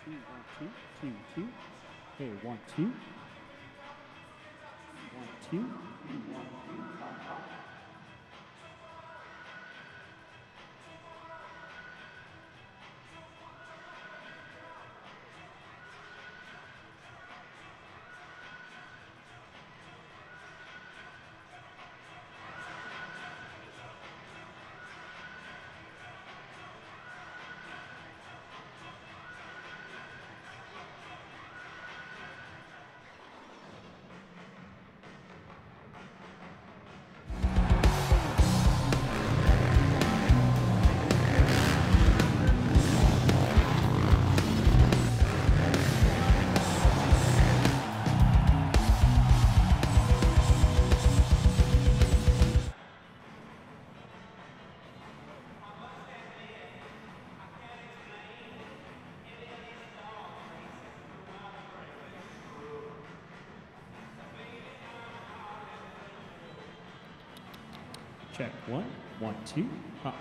two, 1, 2, 2, 2. Hey, 1, 2. 1, 2. 1, 2. Hop, hop. Check 1, 1, 2, hop.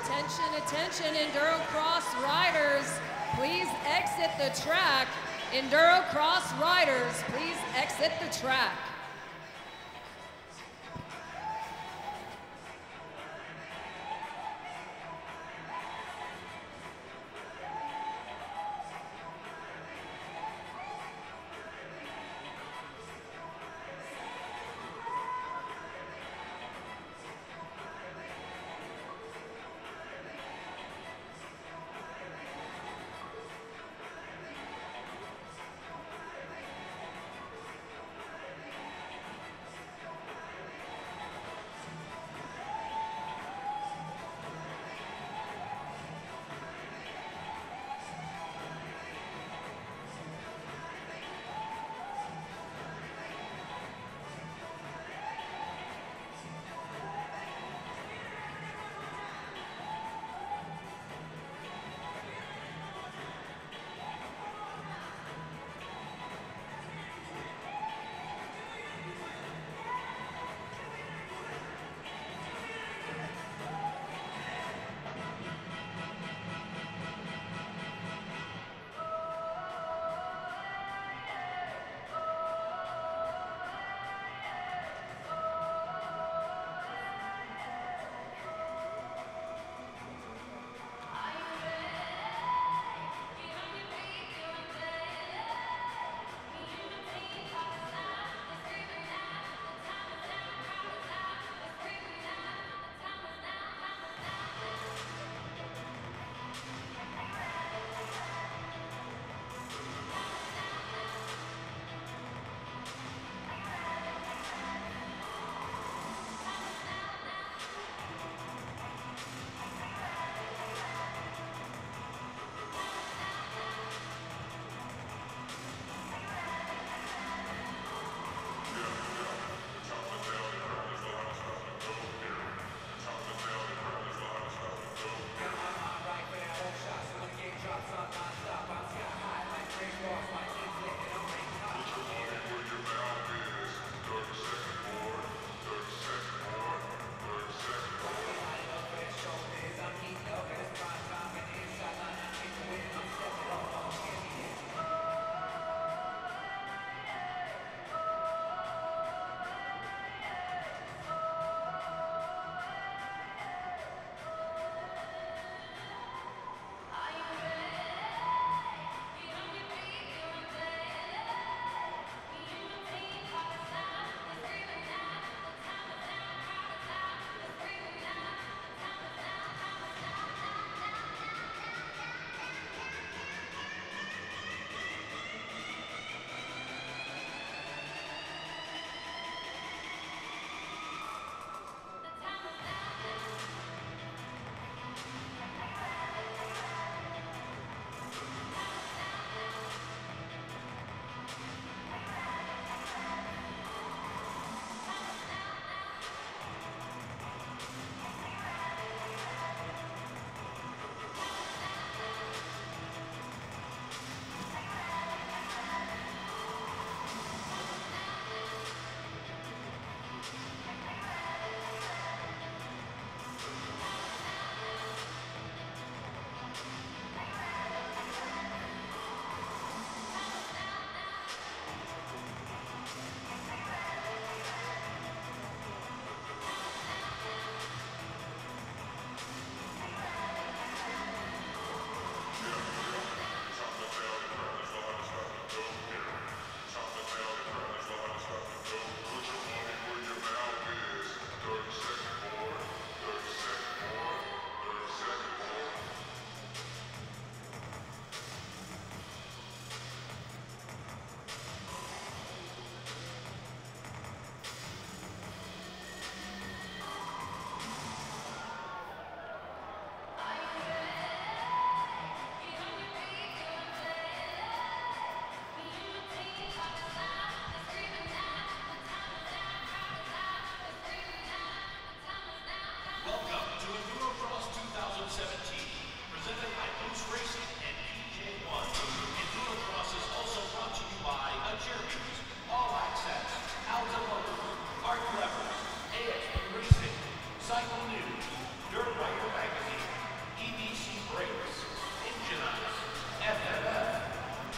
Attention, attention, Endurocross riders, please exit the track. Endurocross riders, please exit the track.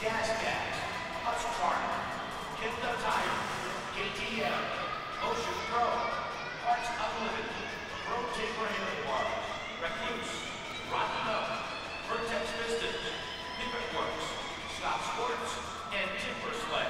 Gas Gas, Husqvarna, Kinta Tire, KTM, Ocean Pro, Parts Unlimited, Pro Taper Handlebars, Recluse, Rocky Mountain, Vertex Pistons, Pivot Works, Scott Sports, and Timber Sled.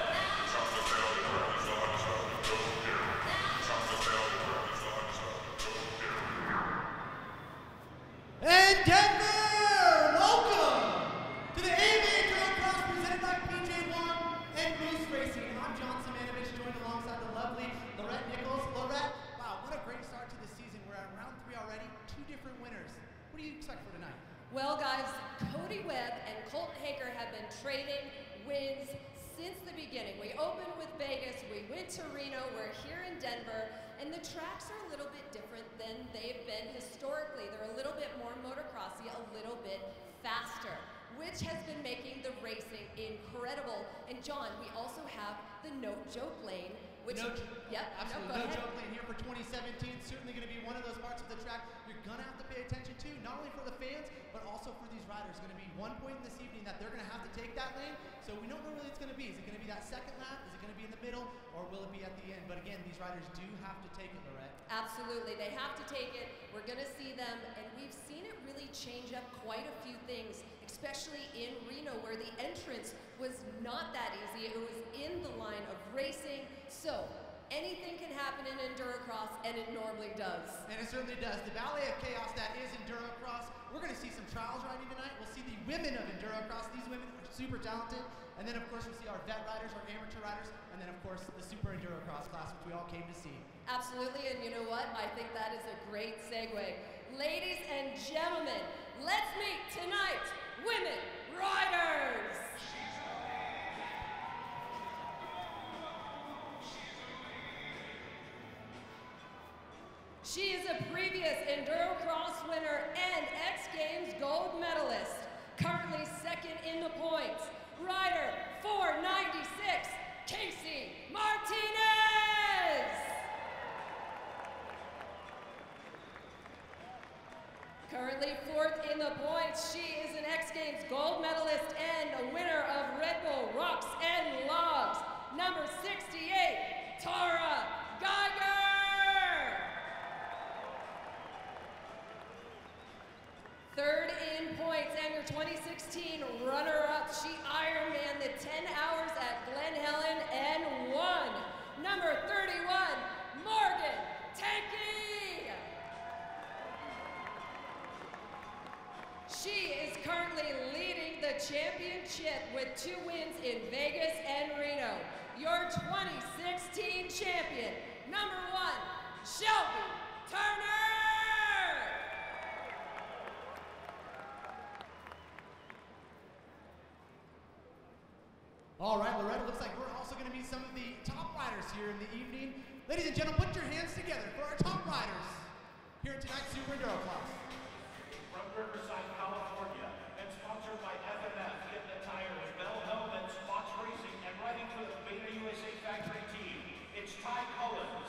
And Denver, welcome to the AMA Endurocross presented by PJ1 and Moose Racing. I'm John Simonovich, joined alongside the lovely Lorette Nichols. Lorette, wow, what a great start to the season. We're at round 3 already, 2 different winners. What do you expect for tonight? Well, guys, Cody Webb and Colton Haker have been trading wins since the beginning. We opened with Vegas, we went to Reno, we're here in Denver, and the tracks are a little bit different than they've been historically. They're a little bit more motocrossy, a little bit faster, which has been making the racing incredible. And John, we also have the no joke lane, which Absolutely, no joke lane here for 2017. Certainly going to be one of those parts of the track you're going to have to pay attention to, not only for the fans, but also for these riders. Going to be one point in this evening that they're going to have to take that lane, so we don't know really it's going to be. Is it going to be that second lap? Is it going to be in the middle? Or will it be at the end? But again, these riders do have to take it, Lorette. Absolutely, they have to take it. We're going to see them, and we've seen it really change up quite a few things, especially in Reno, where the entrance was not that easy. It was in the line of racing. So anything can happen in Endurocross, and it normally does. And it certainly does. The ballet of chaos that is Endurocross. We're going to see some trials riding tonight. We'll see the women of Endurocross. These women are super talented. And then, of course, we'll see our vet riders, our amateur riders, and then, of course, the Super Endurocross class, which we all came to see. Absolutely, and you know what? I think that is a great segue. Ladies and gentlemen, let's meet tonight's women riders. She is a previous Endurocross winner and X Games gold medalist, currently second in the points. Rider 496, Casey Martinez. Currently fourth in the points, she is an X Games gold medalist and a winner of Red Bull Rocks and Logs, number 68, Tara Geiger. Third in points and your 2016 runner-up. She Ironman the 10 hours at Glen Helen and won. Number 31, Morgan Tanky. She is currently leading the championship with 2 wins in Vegas and Reno. Your 2016 champion, number 1, Shelby Turner. All right, Loretta, looks like we're also going to meet some of the top riders here in the evening. Ladies and gentlemen, put your hands together for our top riders here at tonight's Super Endurocross. From Riverside, California, and sponsored by FMF, Kinta Tires, Bell Helmets, Fox Racing, and riding for the Beta USA Factory team, it's Ty Collins.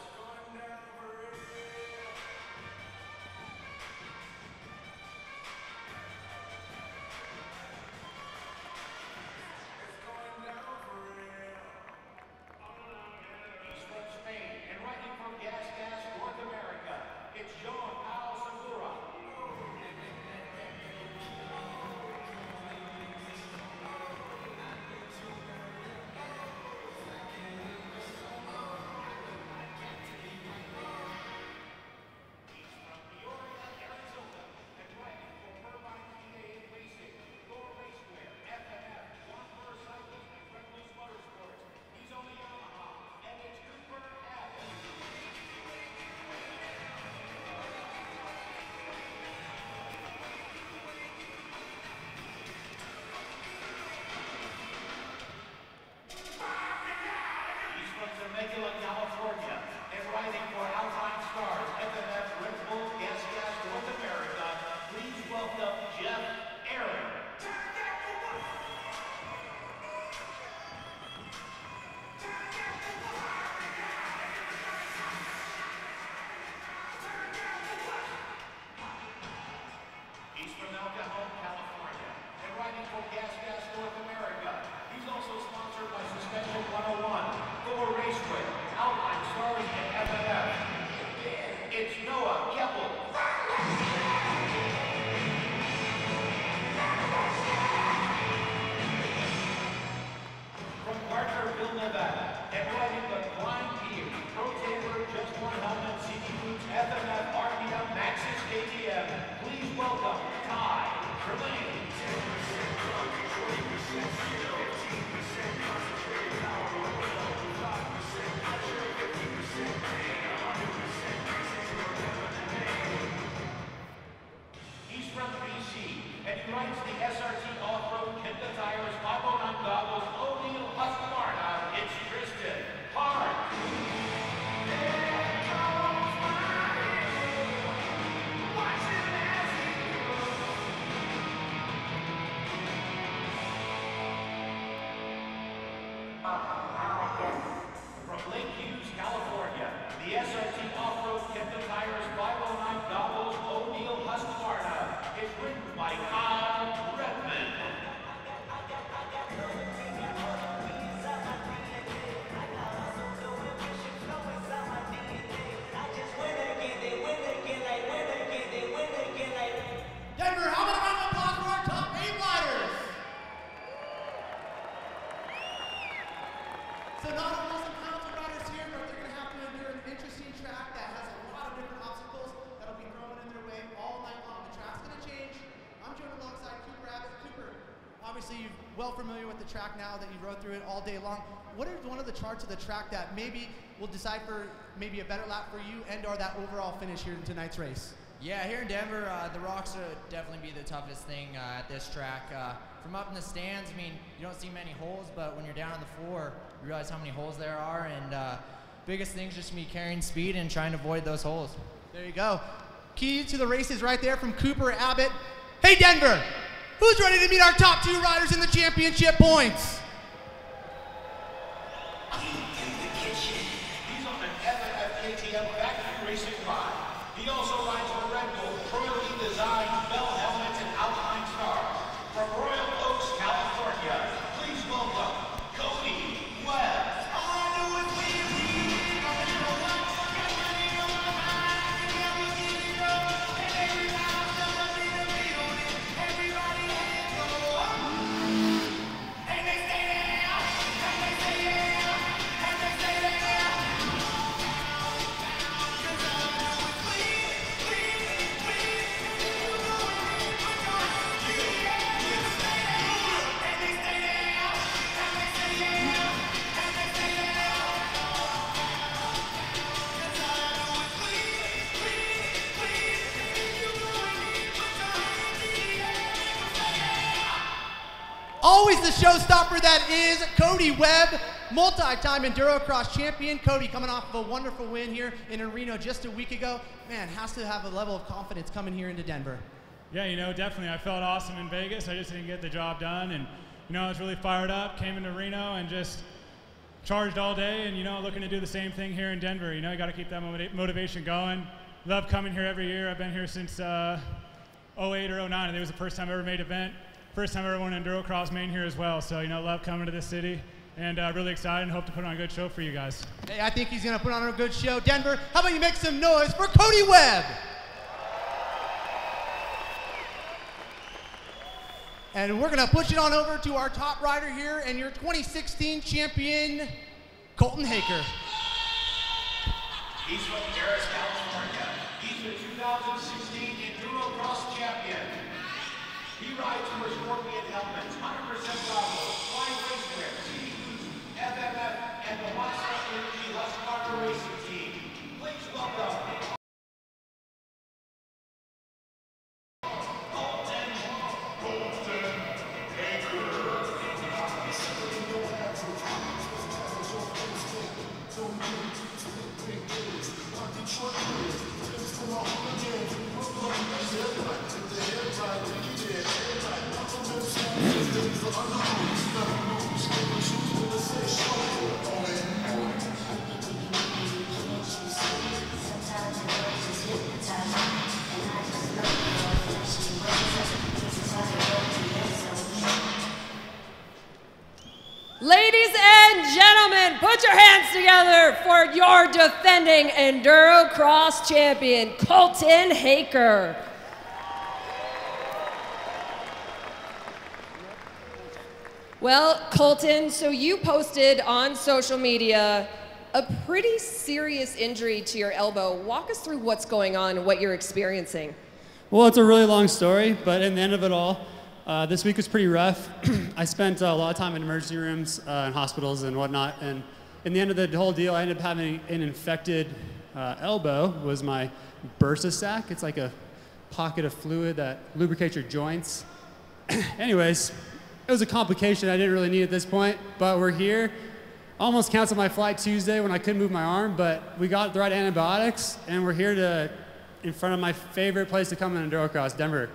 From Lake Hughes, California, the SRT Off-Road Kevin Tires 509 Goggles O'Neill Husqvarna is ridden by Kyle Redmond. Denver, how about a round of applause for our top 8 riders? So not only some talented riders here, but they're going to have to endure an interesting track that has a lot of different obstacles that'll be thrown in their way all night long. The track's going to change. I'm joined alongside Cooper Abbott. Cooper, obviously you're well familiar with the track now that you rode through it all day long. What are one of the charts of the track that maybe will decide for maybe a better lap for you and or that overall finish here in tonight's race? Yeah, here in Denver, the rocks would definitely be the toughest thing at this track. From up in the stands, I mean, you don't see many holes, but when you're down on the floor, you realize how many holes there are, and biggest thing is just to be carrying speed and trying to avoid those holes. There you go. Key to the race is right there from Cooper Abbott. Hey Denver, who's ready to meet our top 2 riders in the championship points? He's on an FFKTM factory racing ride. He also rides for Red Bull, royally designed bell helmets and outline stars. From Royal Oaks, California, please welcome Cody Webb. Always the showstopper that is Cody Webb, multi-time Endurocross champion. Cody coming off of a wonderful win here in Reno just a week ago. Man, has to have a level of confidence coming here into Denver. Yeah, you know, definitely. I felt awesome in Vegas. I just didn't get the job done. And, you know, I was really fired up, came into Reno and just charged all day and, you know, looking to do the same thing here in Denver. You know, you got to keep that motivation going. Love coming here every year. I've been here since 08 or 09. I think it was the first time I ever made an event. First time I ever won Endurocross main here as well. So, you know, love coming to this city and really excited and hope to put on a good show for you guys. Hey, I think he's going to put on a good show. Denver, how about you make some noise for Cody Webb? And we're going to push it on over to our top rider here and your 2016 champion, Colton Haker. He's from Paris, California. He's the 2016 Endurocross champion. He rides for Scorpion helmets, 100% goggles, fly racewear, CDs, FFF, and the Monster Energy Husqvarna Racing Team. Please welcome Ladies and gentlemen, put your hands together for your defending Endurocross champion, Colton Haker. Well, Colton, so you posted on social media a pretty serious injury to your elbow. Walk us through what's going on and what you're experiencing. Well, it's a really long story, but in the end of it all, this week was pretty rough. I spent a lot of time in emergency rooms and hospitals and whatnot, and in the end of the whole deal, I ended up having an infected elbow. Was my bursa sac. It's like a pocket of fluid that lubricates your joints. Anyways, it was a complication I didn't really need at this point, but we're here. Almost canceled my flight Tuesday when I couldn't move my arm, but we got the right antibiotics, and we're here in front of my favorite place to come in Endurocross, Denver.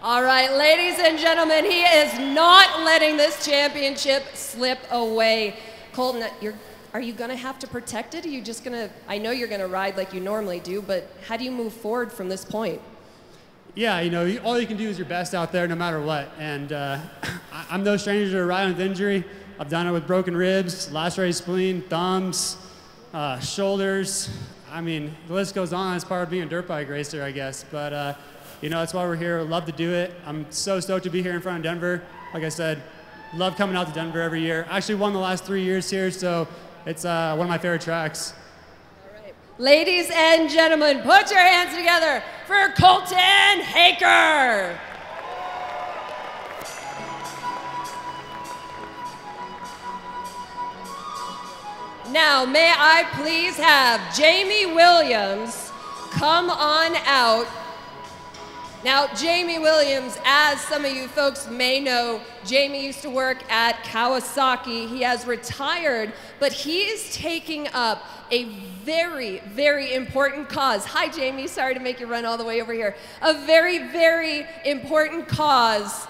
All right, ladies and gentlemen, he is not letting this championship slip away. Colton, are you gonna have to protect it? Are you just gonna, I know you're gonna ride like you normally do, but how do you move forward from this point? Yeah, you know, all you can do is your best out there no matter what. And I'm no stranger to riding with injury. I've done it with broken ribs, lacerated spleen, thumbs, shoulders. I mean, the list goes on. It's part of being a dirt bike racer, I guess. But, you know, that's why we're here. Love to do it. I'm so stoked to be here in front of Denver. Like I said, love coming out to Denver every year. I actually won the last 3 years here, so it's one of my favorite tracks. All right. Ladies and gentlemen, put your hands together for Colton Haker. Now, may I please have Jamie Williams come on out. Now, Jamie Williams, as some of you folks may know, Jamie used to work at Kawasaki. He has retired, but he is taking up a very, very important cause. Hi, Jamie. Sorry to make you run all the way over here. A very, very important cause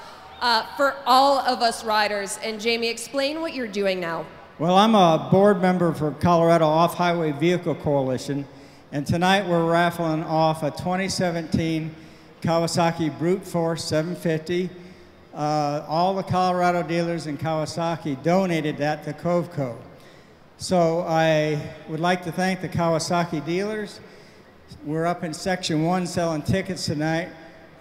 for all of us riders. And Jamie, explain what you're doing now. Well, I'm a board member for Colorado Off-Highway Vehicle Coalition, and tonight we're raffling off a 2017 Kawasaki Brute Force 750. All the Colorado dealers in Kawasaki donated that to Covco. So I would like to thank the Kawasaki dealers. We're up in Section 1 selling tickets tonight.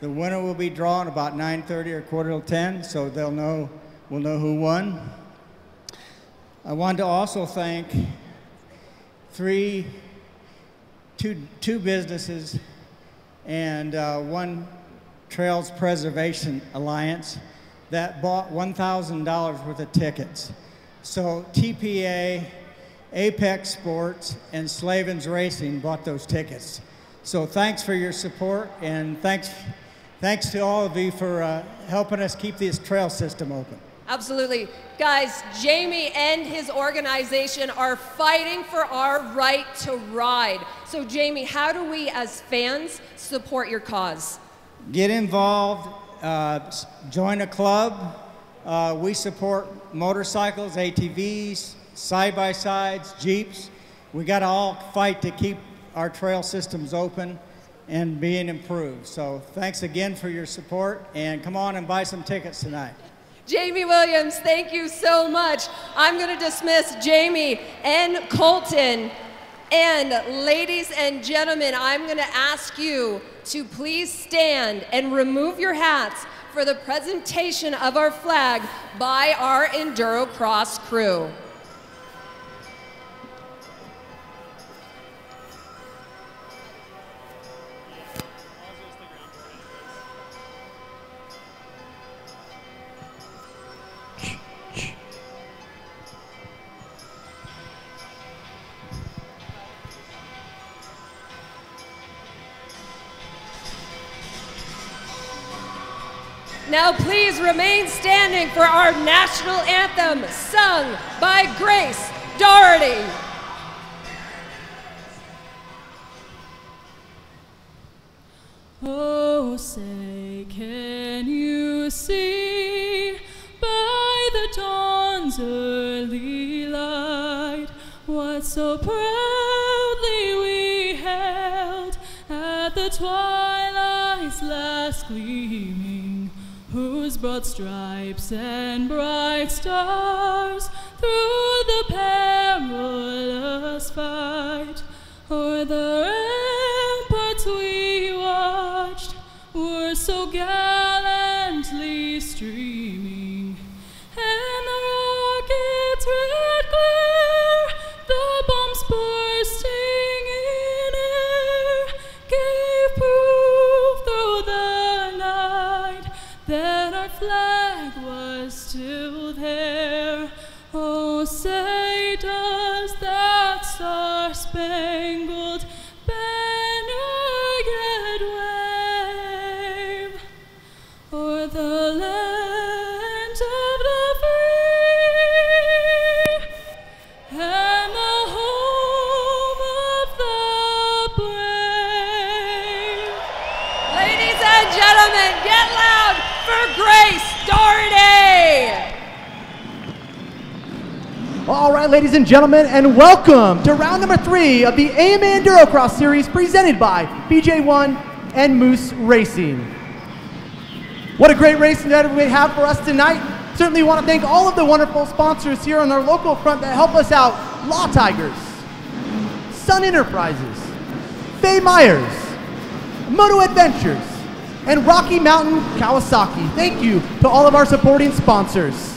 The winner will be drawn about 9:30 or 9:45, so we'll know who won. I wanted to also thank two businesses and one Trails Preservation Alliance that bought $1,000 worth of tickets. So TPA, Apex Sports, and Slavens Racing bought those tickets. So thanks for your support, and thanks to all of you for helping us keep this trail system open. Absolutely. Guys, Jamie and his organization are fighting for our right to ride. So Jamie, how do we as fans support your cause? Get involved, join a club. We support motorcycles, ATVs, side-by-sides, Jeeps. We got to all fight to keep our trail systems open and being improved. So thanks again for your support, and come on and buy some tickets tonight. Jamie Williams, thank you so much. I'm going to dismiss Jamie and Colton. And ladies and gentlemen, I'm going to ask you to please stand and remove your hats for the presentation of our flag by our Endurocross crew. Now please remain standing for our national anthem, sung by Grace Doherty. Oh, say, can you see by the dawn's early light what so proudly we held at the twilight's last gleaming, whose broad stripes and bright stars through the perilous fight o'er the ramparts we watched were so gallantly streaming, and the rocket's red glare, the bombs bursting in air, gave proof through the night that our flag was still there. Oh, say does that star-spangled banner yet wave o'er the land of the free and the home of the brave? Ladies and gentlemen, get loud right, ladies and gentlemen, and welcome to round number 3 of the AMA Endurocross Series presented by BJ1 and Moose Racing. What a great race that we have for us tonight. Certainly want to thank all of the wonderful sponsors here on our local front that help us out. Law Tigers, Sun Enterprises, Faye Myers, Moto Adventures, and Rocky Mountain Kawasaki. Thank you to all of our supporting sponsors.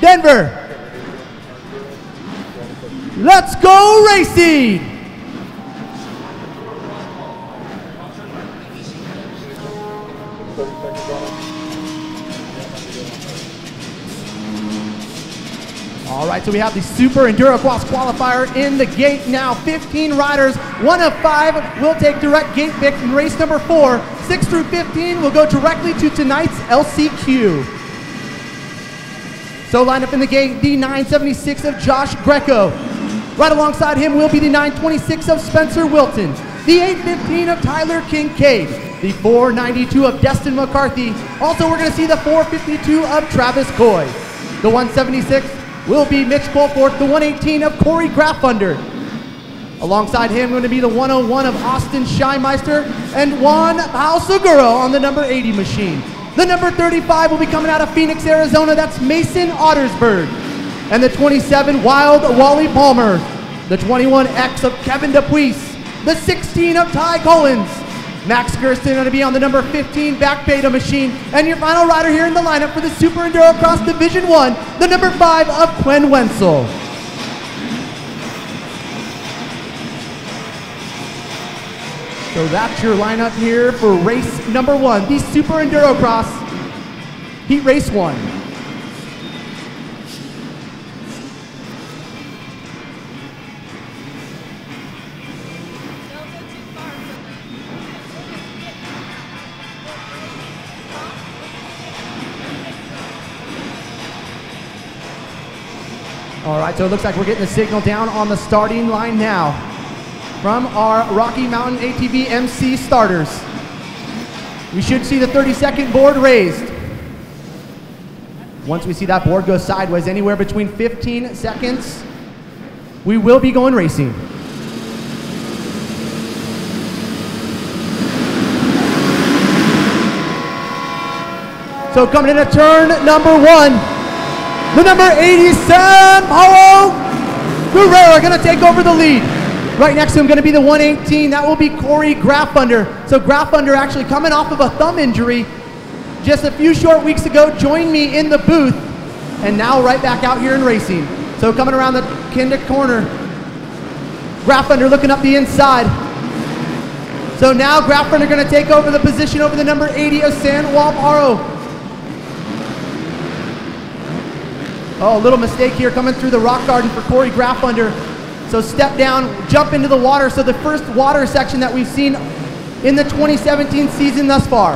Denver, let's go racing! All right, so we have the Super Endurocross qualifier in the gate now. 15 riders, 1 of 5 will take direct gate pick in race number 4. 6 through 15 will go directly to tonight's LCQ. So lined up in the gate, the 976 of Josh Greco. Right alongside him will be the 926 of Spencer Wilton, the 815 of Tyler Kincaid, the 492 of Destin McCarthy. Also, we're going to see the 452 of Travis Coy. The 176 will be Mitch Colford, the 118 of Corey Graffunder. Alongside him going to be the 101 of Austin Scheinmeister and Juan Pauseguro on the number 80 machine. The number 35 will be coming out of Phoenix, Arizona. That's Mason Ottersberg. And the 27, Wild Wally Palmer. The 21X of Kevin DePuis. The 16 of Ty Collins. Max Gersten going to be on the number 15 back beta machine. And your final rider here in the lineup for the Super Endurocross Division 1, the number 5 of Quinn Wenzel. So that's your lineup here for race number 1, the Super Endurocross Heat Race 1. All right, so it looks like we're getting the signal down on the starting line now from our Rocky Mountain ATV MC starters. We should see the 30-second board raised. Once we see that board go sideways, anywhere between 15 seconds, we will be going racing. So coming into turn number 1, the number 87, Paulo Guerrero going to take over the lead. Right next to him going to be the 118. That will be Corey Graffunder. So Graffunder actually coming off of a thumb injury just a few short weeks ago, joined me in the booth, and now right back out here in racing. So coming around the Kinder corner, Graffunder looking up the inside. So now Graffunder going to take over the position over the number 80 of San Juan Aro. Oh, a little mistake here coming through the rock garden for Corey Graffunder. So step down, jump into the water. So the first water section that we've seen in the 2017 season thus far.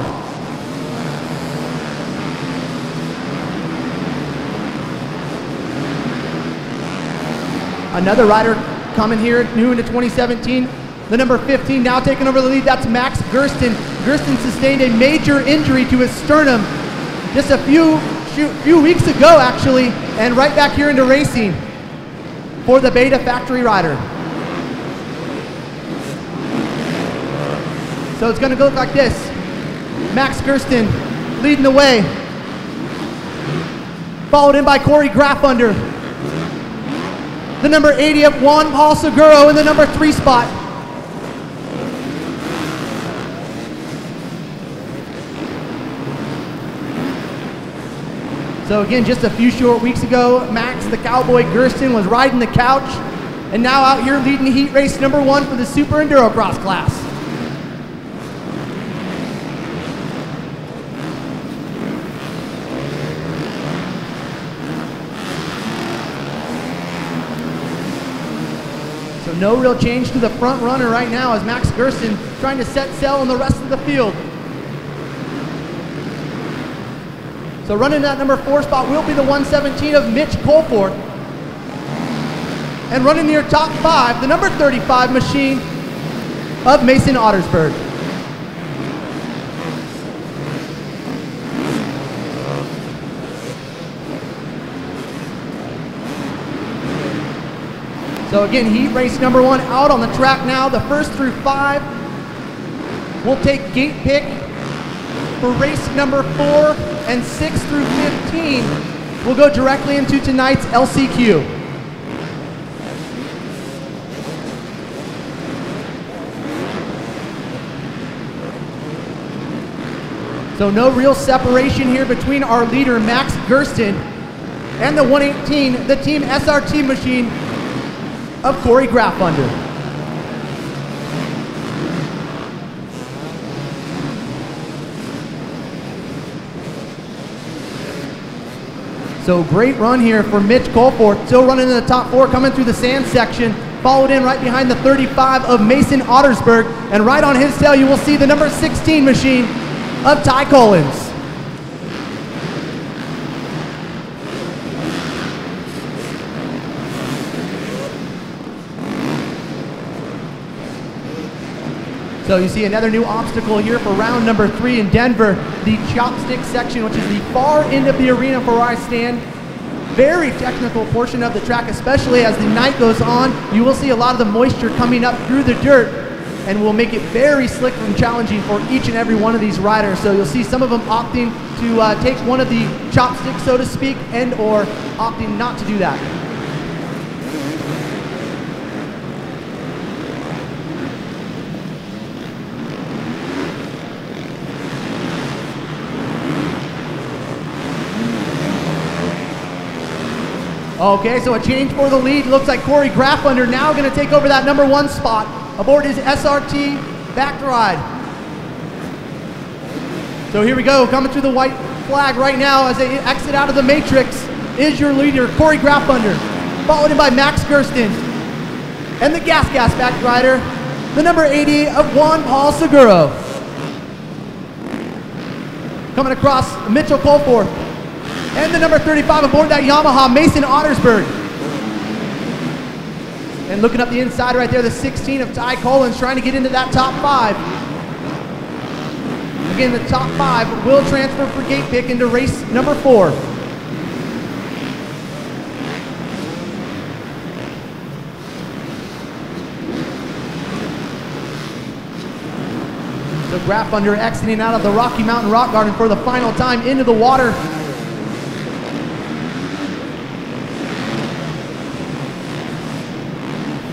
Another rider coming here new into 2017. The number 15 now taking over the lead. That's Max Gersten. Gersten sustained a major injury to his sternum just a few weeks ago, actually, and right back here into racing for the Beta Factory rider. So it's going to look like this. Max Gersten leading the way, followed in by Corey Graffunder, the number 80 of Juan Paul Seguro in the number 3 spot. So again, just a few short weeks ago, Max the Cowboy Gersten was riding the couch, and now out here leading heat race number 1 for the Super Endurocross class. So no real change to the front runner right now as Max Gersten trying to set sail on the rest of the field. So running that number 4 spot will be the 117 of Mitch Colford. And running near top 5, the number 35 machine of Mason Ottersberg. So again, heat race number 1 out on the track now. The first through 5 will take gate pick for race number 4, and 6 through 15 will go directly into tonight's LCQ. So no real separation here between our leader, Max Gersten, and the 118, the Team SRT machine of Corey Graffunder. So great run here for Mitch Colforth, still running in the top 4, coming through the sand section, followed in right behind the 35 of Mason Ottersberg, and right on his tail you will see the number 16 machine of Ty Collins. So you see another new obstacle here for round number 3 in Denver, the chopstick section, which is the far end of the arena for where I stand. Very technical portion of the track, especially as the night goes on. You will see a lot of the moisture coming up through the dirt and will make it very slick and challenging for each and every one of these riders. So you'll see some of them opting to take one of the chopsticks, so to speak, and or opting not to do that. Okay, so a change for the lead. Looks like Corey Graffunder now going to take over that number 1 spot aboard his SRT back ride. So here we go, coming through the white flag right now as they exit out of the matrix is your leader, Corey Graffunder, followed in by Max Gersten. And the gas back rider, the number 80 of Juan Paul Seguro. Coming across, Mitchell Colforth. And the number 35 aboard that Yamaha, Mason Ottersberg. And looking up the inside right there, the 16 of Ty Collins trying to get into that top 5. Again, the top 5 will transfer for gate pick into race number 4. So Graffunder exiting out of the Rocky Mountain Rock Garden for the final time into the water.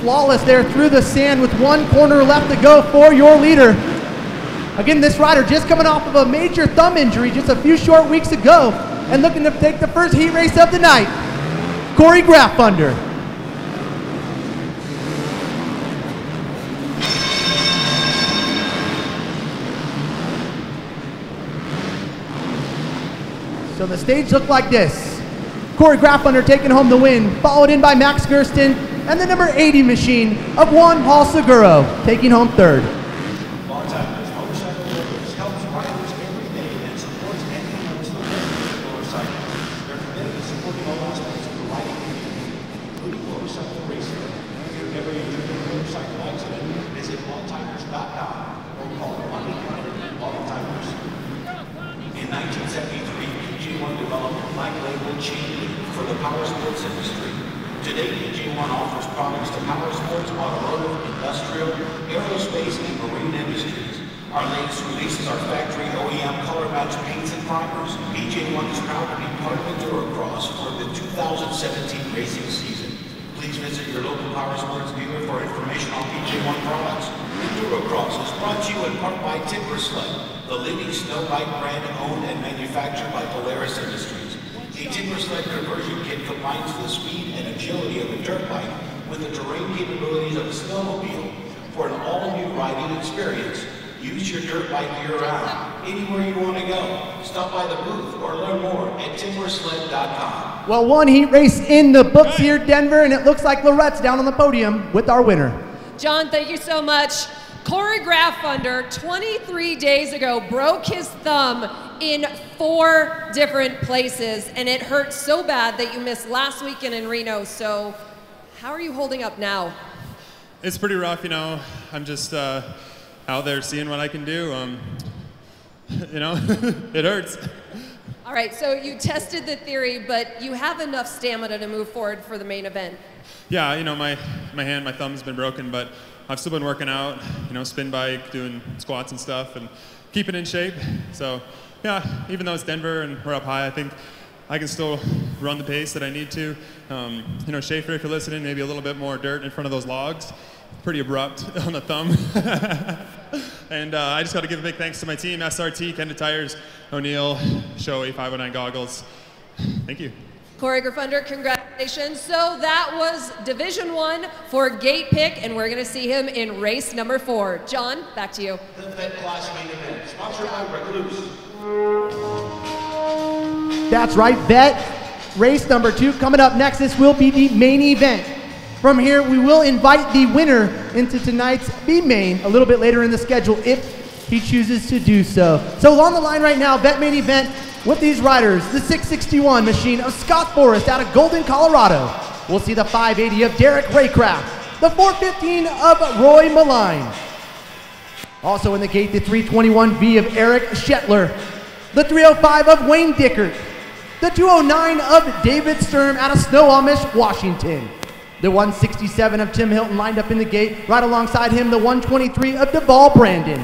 Flawless there through the sand with 1 corner left to go for your leader. Again, this rider just coming off of a major thumb injury just a few short weeks ago and looking to take the first heat race of the night, Corey Graffunder. So the stage looked like this. Corey Graffunder taking home the win, followed in by Max Gersten and the number 80 machine of Juan Paul Seguro, taking home 3rd. Long-timers, motorcycle workers, helps riders every day and supports anyone who's looking for motorcycles. They're committed to supporting all aspects of the riding community, including motorcycle racing. If you've ever injured a motorcycle accident, visit longtimers.com or call 1-800-LONGTIMERS. In 1973, PJ1 developed a black label chain link for the power sports industry. Today, PJ1 offers products to power sports, automotive, industrial, aerospace, and marine industries. Our latest releases are factory OEM color match paints and primers. PJ1 is proud to be part of Endurocross for the 2017 racing season. Please visit your local power sports dealer for information on PJ1 products. Endurocross is brought to you in part by Timbersled, the leading snow bike brand owned and manufactured by Polaris Industries. A Timbersled conversion kit combines the speed and agility of a dirt bike with the terrain capabilities of a snowmobile for an all-new riding experience. Use your dirt bike year-round, anywhere you want to go. Stop by the booth or learn more at timbersled.com. Well, 1 heat race in the books here, Denver, and it looks like Lorette's down on the podium with our winner. John, thank you so much. Corey Graffunder, 23 days ago, broke his thumb in 4 different places, and it hurt so bad that you missed last weekend in Reno. So how are you holding up now? It's pretty rough, you know. I'm just out there seeing what I can do. You know, it hurts. All right, so you tested the theory, but you have enough stamina to move forward for the main event. Yeah, you know, my hand, my thumb's been broken, but I've still been working out, you know, spin bike, doing squats and stuff, and keeping in shape. So, yeah, even though it's Denver and we're up high, I think I can still run the pace that I need to. You know, Schaefer, if you're listening, maybe a little bit more dirt in front of those logs. Pretty abrupt on the thumb. And I just got to give a big thanks to my team, SRT, Kenda Tires, O'Neill, Shoei, 509 Goggles. Thank you. Corey Grifunder, congratulations. So that was Division 1 for Gate Pick, and we're going to see him in race number 4. John, back to you. The Vet Class main event, sponsored by Revolute. That's right, Vet. Race number 2 coming up next. This will be the main event. From here, we will invite the winner into tonight's B-Main a little bit later in the schedule if he chooses to do so. So on the line right now, Vet Main Event with these riders, the 661 machine of Scott Forrest out of Golden, Colorado. We'll see the 580 of Derek Raycraft, the 415 of Roy Malign. Also in the gate, the 321V of Eric Shetler, the 305 of Wayne Dickert, the 209 of David Sturm out of Snohomish, Washington. The 167 of Tim Hilton lined up in the gate. Right alongside him, the 123 of Deval Brandon.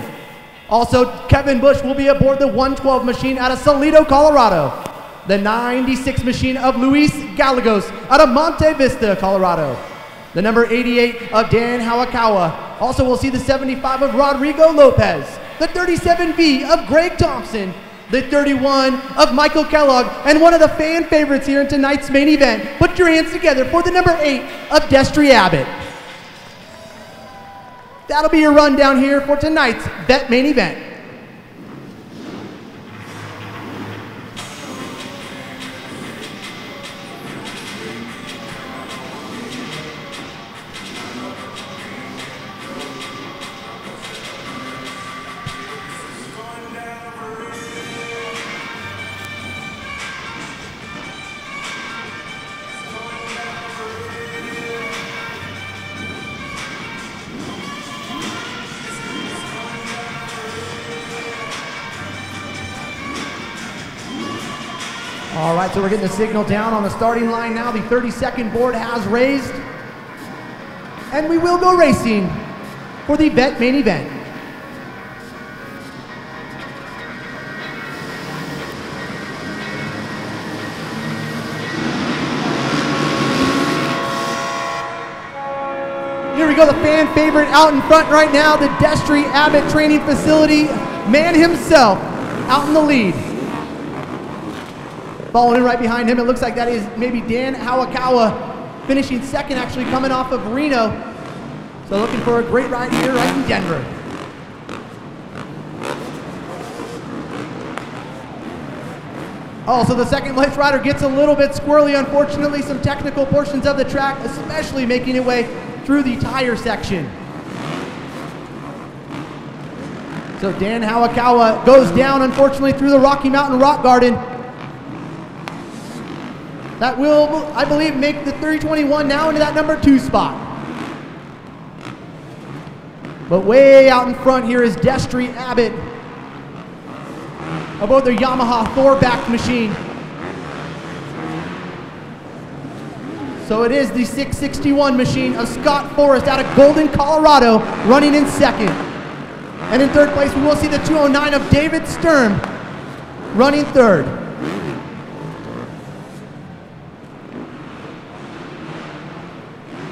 Also, Kevin Bush will be aboard the 112 machine out of Salito, Colorado. The 96 machine of Luis Gallegos out of Monte Vista, Colorado. The number 88 of Dan Hawakawa. Also, we'll see the 75 of Rodrigo Lopez. The 37V of Greg Thompson. The 31 of Michael Kellogg, and one of the fan favorites here in tonight's main event. Put your hands together for the number 8 of Destry Abbott. That'll be your rundown here for tonight's Vet Main Event. All right, so we're getting the signal down on the starting line now. The 30-second board has raised. And we will go racing for the Vet Main Event. Here we go, the fan favorite out in front right now, the Destry Abbott Training Facility man himself out in the lead. Following right behind him, it looks like that is maybe Dan Hawakawa, finishing second, actually coming off of Reno. So looking for a great ride here right in Denver. Also, the second place rider gets a little bit squirrely, unfortunately. Some technical portions of the track, especially making its way through the tire section. So Dan Hawakawa goes down, unfortunately, through the Rocky Mountain Rock Garden. That will, I believe, make the 321 now into that number 2 spot. But way out in front here is Destry Abbott aboard their Yamaha Thor-backed machine. So it is the 661 machine of Scott Forrest out of Golden, Colorado, running in second. And in third place, we will see the 209 of David Sturm running third.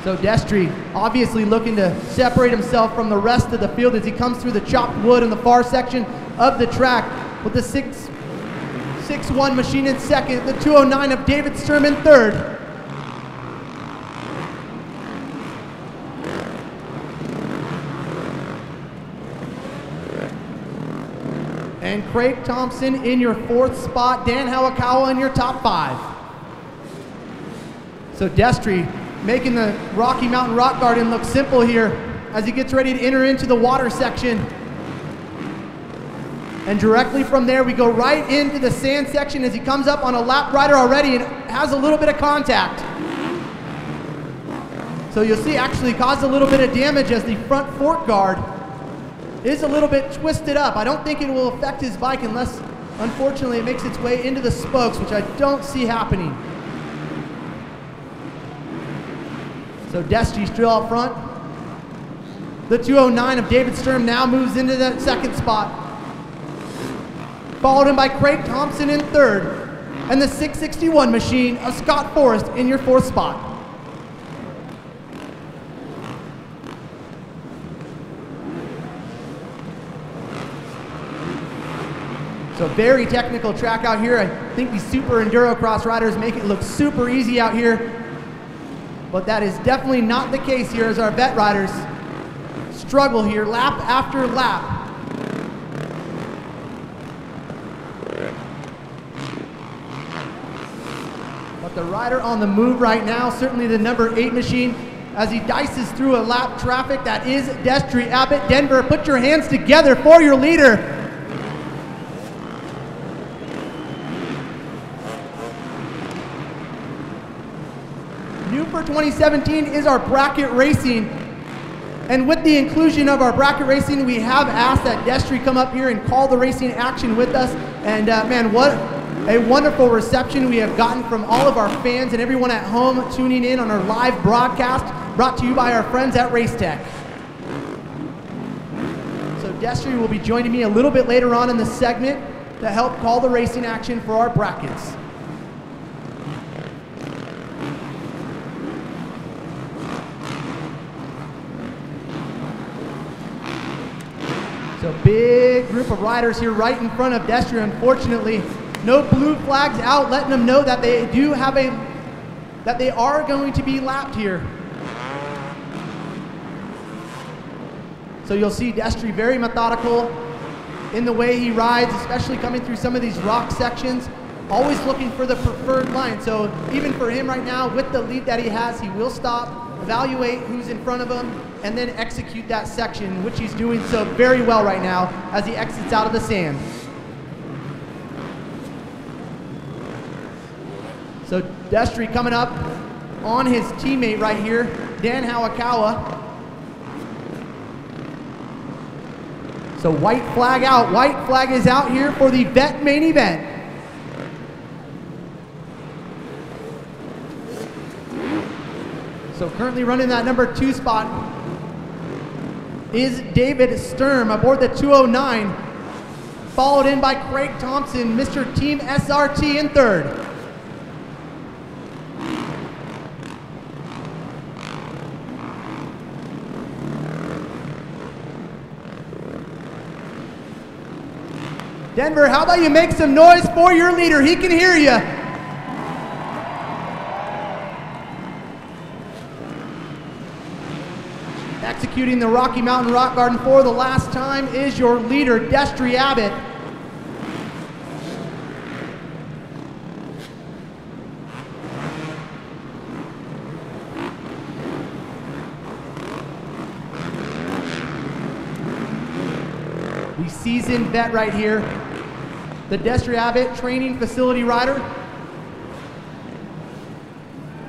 So Destry obviously looking to separate himself from the rest of the field as he comes through the chopped wood in the far section of the track with the 661 machine in second, the 209 of David Sturm in third. And Craig Thompson in your 4th spot, Dan Hawakawa in your top 5. So Destry making the Rocky Mountain Rock Garden look simple here as he gets ready to enter into the water section. And directly from there, we go right into the sand section as he comes up on a lap rider already and has a little bit of contact. So you'll see actually caused a little bit of damage as the front fork guard is a little bit twisted up. I don't think it will affect his bike unless Unfortunately, it makes its way into the spokes, which I don't see happening. So Destry still out front. The 209 of David Sturm now moves into that second spot. Followed in by Craig Thompson in third. And the 661 machine of Scott Forrest in your fourth spot. So very technical track out here. I think these super Endurocross riders make it look super easy out here. But that is definitely not the case here as our vet riders struggle here lap after lap. But the rider on the move right now, certainly the number 8 machine, as he dices through a lap traffic, that is Destry Abbott. Denver, put your hands together for your leader. New for 2017 is our bracket racing. And with the inclusion of our bracket racing, we have asked that Destry come up here and call the racing action with us. And man, what a wonderful reception we have gotten from all of our fans and everyone at home tuning in on our live broadcast, brought to you by our friends at Racetech. So Destry will be joining me a little bit later on in the segment to help call the racing action for our brackets. So big group of riders here right in front of Destry. Unfortunately, no blue flags out, letting them know that they do have that they are going to be lapped here. So you'll see Destry very methodical in the way he rides, especially coming through some of these rock sections, always looking for the preferred line. So even for him right now, with the lead that he has, he will stop, evaluate who's in front of him, and then execute that section, which he's doing so very well right now as he exits out of the sand. So Destry coming up on his teammate right here, Dan Hawakawa. So white flag out. White flag is out here for the vet main event. So currently running that number 2 spot is David Sturm aboard the 209, followed in by Craig Thompson, Mr. Team SRT in third. Denver, how about you make some noise for your leader? He can hear you. Executing the Rocky Mountain Rock Garden for the last time is your leader, Destry Abbott. The seasoned vet right here, the Destry Abbott training facility rider.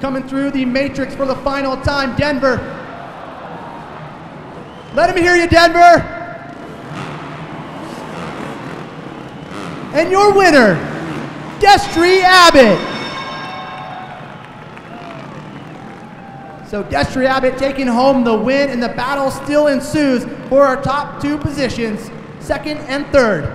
Coming through the matrix for the final time, Denver. Let him hear you, Denver. And your winner, Destry Abbott. So Destry Abbott taking home the win, and the battle still ensues for our top 2 positions, 2nd and 3rd.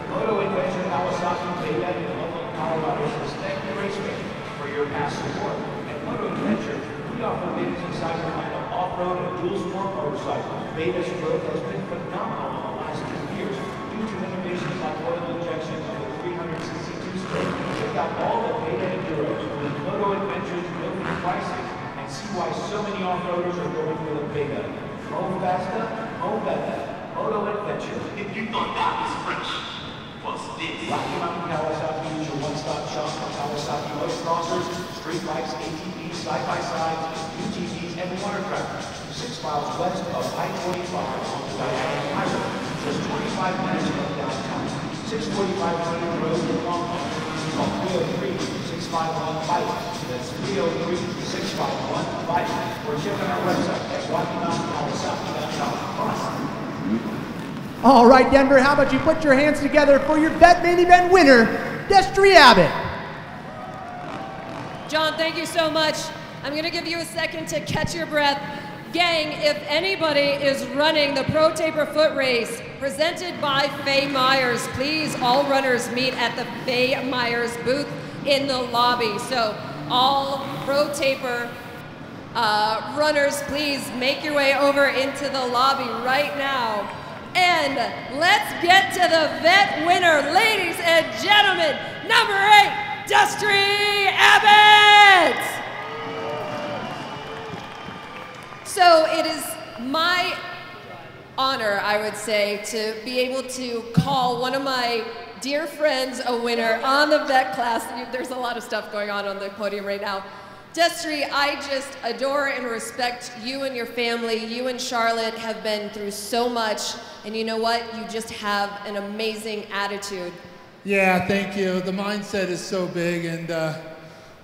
Moto Adventure Kawasaki Beta in Loveland, Colorado says thank you Raceway for your past support. At Moto Adventure, we offer Beta's exciting line of off-road and dual-sport motorcycles. Beta's growth has been phenomenal in the last 2 years due to innovations like oil injection of the 362 stroke. Check out all the Beta Enduros with Moto Adventure's no-fee pricing and see why so many off-roaders are going for the Beta. Home faster, home better. Moto Adventure. If you thought that was French, what's this? Rocky Mountain Kawasaki is your one-stop shop for Kawasaki motocrossers, street bikes, ATVs, side-by-sides, UTVs, and watercraft. 6 miles west of I-25 on the Diagonal Highway, just 25 minutes from downtown. 645 London Road in Long Beach. Call 303-651-FIGHT. That's 303-651-FIGHT. Or check out our website at RockyMountainKawasaki.com. All right, Denver, how about you put your hands together for your vet main event winner, Destry Abbott. John, thank you so much. I'm gonna give you a second to catch your breath. Gang, if anybody is running the Pro Taper Foot Race presented by Faye Myers, please, all runners meet at the Faye Myers booth in the lobby. So all Pro Taper runners, please make your way over into the lobby right now. And let's get to the vet winner, ladies and gentlemen, number 8, Destry Abbott! So it is my honor, I would say, to be able to call one of my dear friends a winner on the vet class. There's a lot of stuff going on the podium right now. Destry, I just adore and respect you and your family. You and Charlotte have been through so much, and you know what? You just have an amazing attitude. Yeah, thank you. The mindset is so big, and the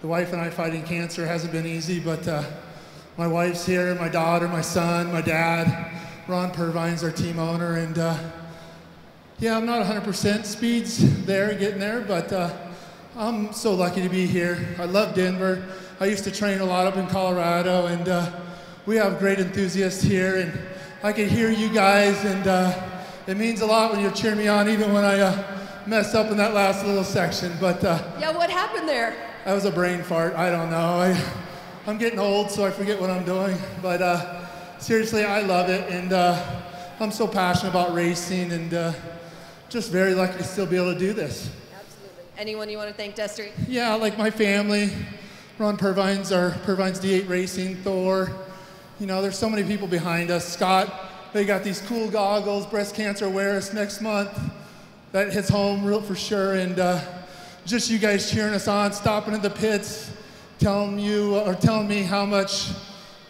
wife and I fighting cancer hasn't been easy, but my wife's here, my daughter, my son, my dad. Ron Pervine's our team owner, and yeah, I'm not 100% speed's there, getting there, but I'm so lucky to be here. I love Denver. I used to train a lot up in Colorado, and we have great enthusiasts here, and I can hear you guys, and it means a lot when you're cheering me on, even when I messed up in that last little section. But yeah, what happened there? That was a brain fart. I don't know. I'm getting old, so I forget what I'm doing. But seriously, I love it, and I'm so passionate about racing, and just very lucky to still be able to do this. Absolutely. Anyone you want to thank, Destry? Yeah, like my family. Ron Pervine's Pervine's D8 Racing, Thor. You know, there's so many people behind us. Scott, they got these cool goggles, breast cancer awareness next month. That hits home real for sure. And just you guys cheering us on, stopping at the pits, telling me how much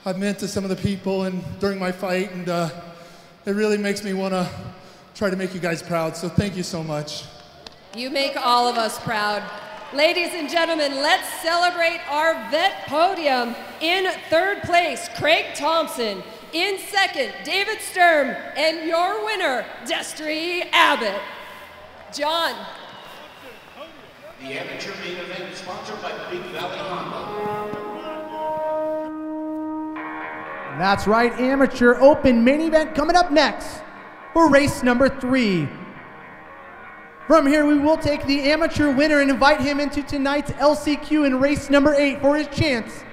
I've meant to some of the people and during my fight. And it really makes me want to try to make you guys proud. So thank you so much. You make all of us proud. Ladies and gentlemen, let's celebrate our vet podium. In 3rd place, Craig Thompson. In 2nd, David Sturm. And your winner, Destry Abbott. John. The amateur main event is sponsored by Big Valley Honda. That's right, amateur open main event coming up next for race number 3. From here, we will take the amateur winner and invite him into tonight's LCQ in race number 8 for his chance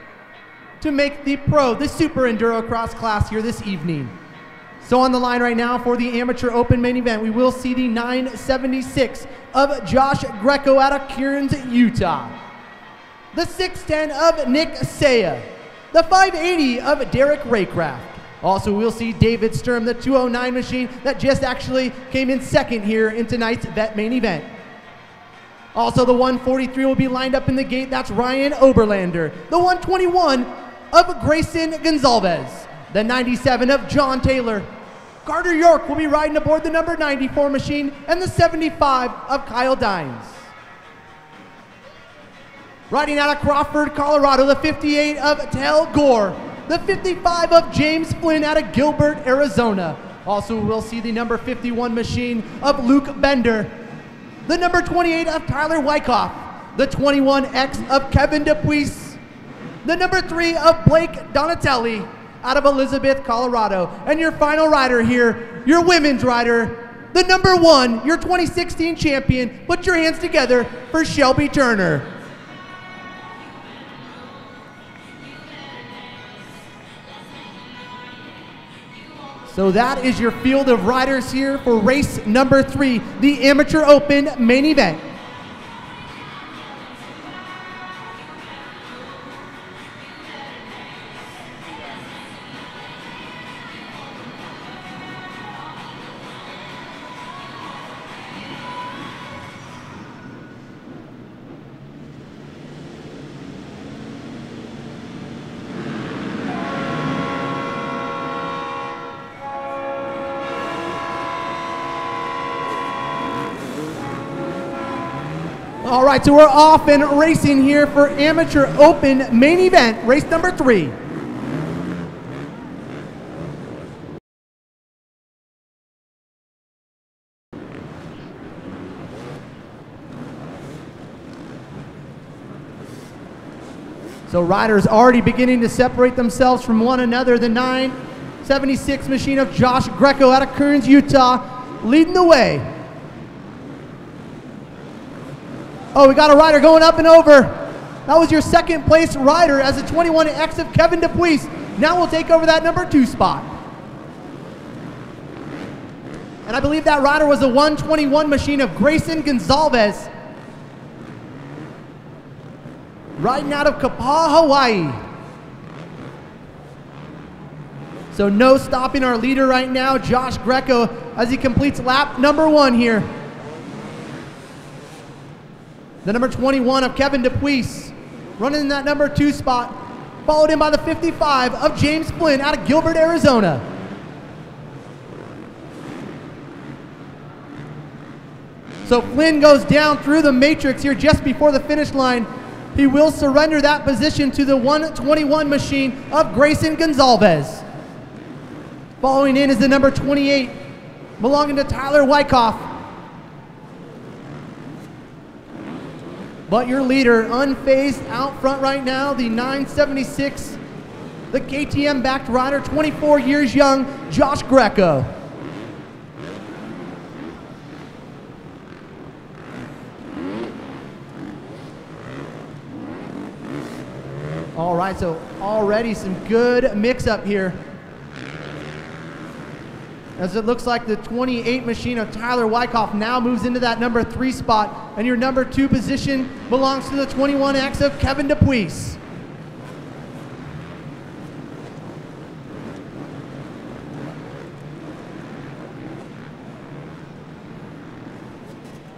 to make the Super Endurocross class here this evening. So on the line right now for the amateur open main event, we will see the 976 of Josh Greco out of Kearns, Utah. The 610 of Nick Saya. The 580 of Derek Raycraft. Also, we'll see David Sturm, the 209 machine that just actually came in 2nd here in tonight's vet main event. Also, the 143 will be lined up in the gate. That's Ryan Oberlander. The 121 of Grayson Gonzalez. The 97 of John Taylor. Carter York will be riding aboard the number 94 machine, and the 75 of Kyle Dines. Riding out of Crawford, Colorado, the 58 of Tel Gore. The 55 of James Flynn out of Gilbert, Arizona. Also, we'll see the number 51 machine of Luke Bender. The number 28 of Tyler Wyckoff. The 21X of Kevin DePuis. The number 3 of Blake Donatelli out of Elizabeth, Colorado. And your final rider here, your women's rider, the number 1, your 2016 champion. Put your hands together for Shelby Turner. So that is your field of riders here for race number 3, the Amateur Open main event. All right, so we're off and racing here for Amateur Open main event, race number 3. So riders already beginning to separate themselves from one another. The 976 machine of Josh Greco out of Kearns, Utah, leading the way. Oh, we got a rider going up and over. That was your second place rider as a 21X of Kevin Dupuis. Now we'll take over that number 2 spot. And I believe that rider was the 121 machine of Grayson Gonzalez, riding out of Kapaa, Hawaii. So no stopping our leader right now, Josh Greco, as he completes lap number 1 here. The number 21 of Kevin Dupuis running in that number 2 spot, followed in by the 55 of James Flynn out of Gilbert, Arizona. So Flynn goes down through the matrix here just before the finish line. He will surrender that position to the 121 machine of Grayson Gonzalez. Following in is the number 28, belonging to Tyler Wyckoff. But your leader, unfazed out front right now, the 976, the KTM-backed rider, 24 years young, Josh Greco. All right, so already some good mix-up here, as it looks like the 28 machine of Tyler Wyckoff now moves into that number 3 spot, and your number 2 position belongs to the 21X of Kevin Dupuis.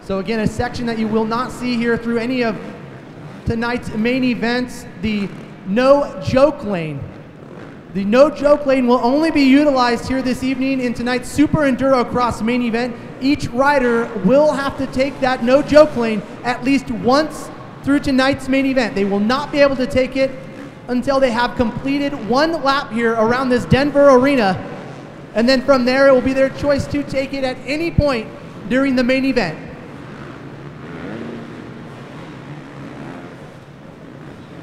So again, a section that you will not see here through any of tonight's main events, the no joke lane. The no joke lane will only be utilized here this evening in tonight's Super Endurocross main event. Each rider will have to take that no joke lane at least once through tonight's main event. They will not be able to take it until they have completed 1 lap here around this Denver arena. And then from there, it will be their choice to take it at any point during the main event.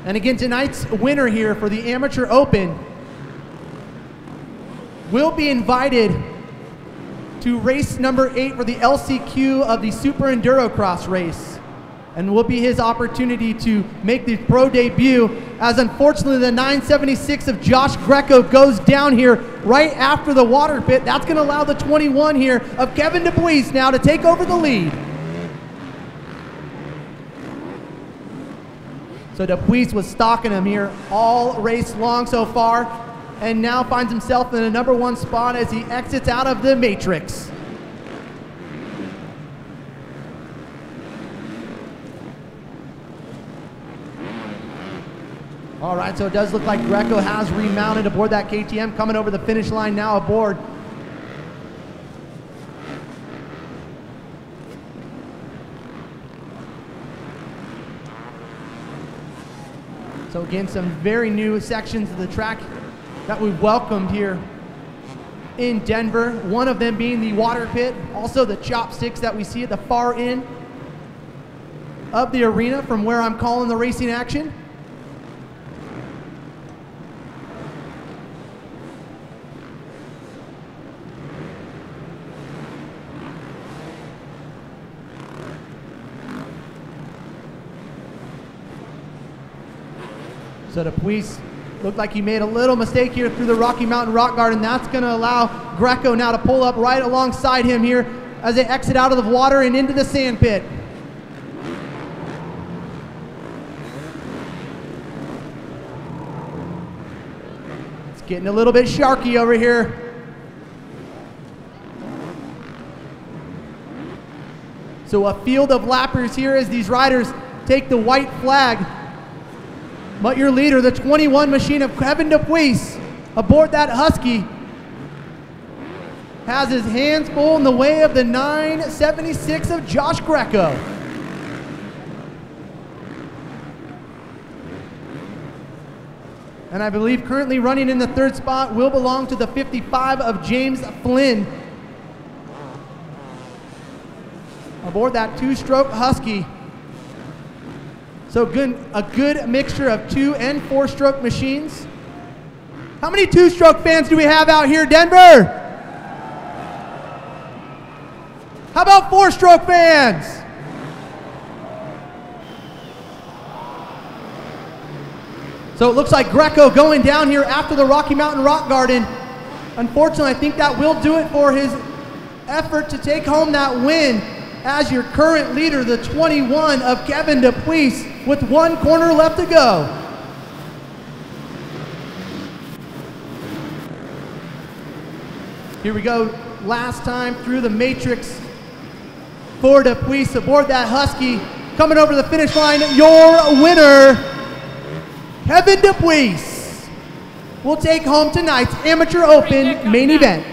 And again, tonight's winner here for the Amateur Open will be invited to race number 8 for the LCQ of the Super Endurocross race, and will be his opportunity to make the pro debut, as unfortunately the 976 of Josh Greco goes down here right after the water pit. That's going to allow the 21 here of Kevin Dupuis now to take over the lead. So Dupuis was stalking him here all race long so far, and now finds himself in the number 1 spot as he exits out of the matrix. All right, so it does look like Greco has remounted aboard that KTM, coming over the finish line now aboard. So again, some very new sections of the track that we welcomed here in Denver. One of them being the water pit, also the chopsticks that we see at the far end of the arena from where I'm calling the racing action. So Dupuis looked like he made a little mistake here through the Rocky Mountain Rock Garden. That's going to allow Greco now to pull up right alongside him here as they exit out of the water and into the sand pit. It's getting a little bit sharky over here. So a field of lappers here as these riders take the white flag. But your leader, the 21 machine of Kevin Dupuis, aboard that Husky, has his hands full in the way of the 976 of Josh Greco. And I believe currently running in the 3rd spot will belong to the 55 of James Flynn, aboard that 2-stroke Husky. So a good mixture of 2- and 4-stroke machines. How many 2-stroke fans do we have out here, Denver? How about 4-stroke fans? So it looks like Greco going down here after the Rocky Mountain Rock Garden. Unfortunately, I think that will do it for his effort to take home that win as your current leader, the 21 of Kevin Dupuis, with 1 corner left to go. Here we go, last time through the matrix for Dupuis aboard that Husky. Coming over the finish line, your winner, Kevin Dupuis, will take home tonight's Amateur Open main event.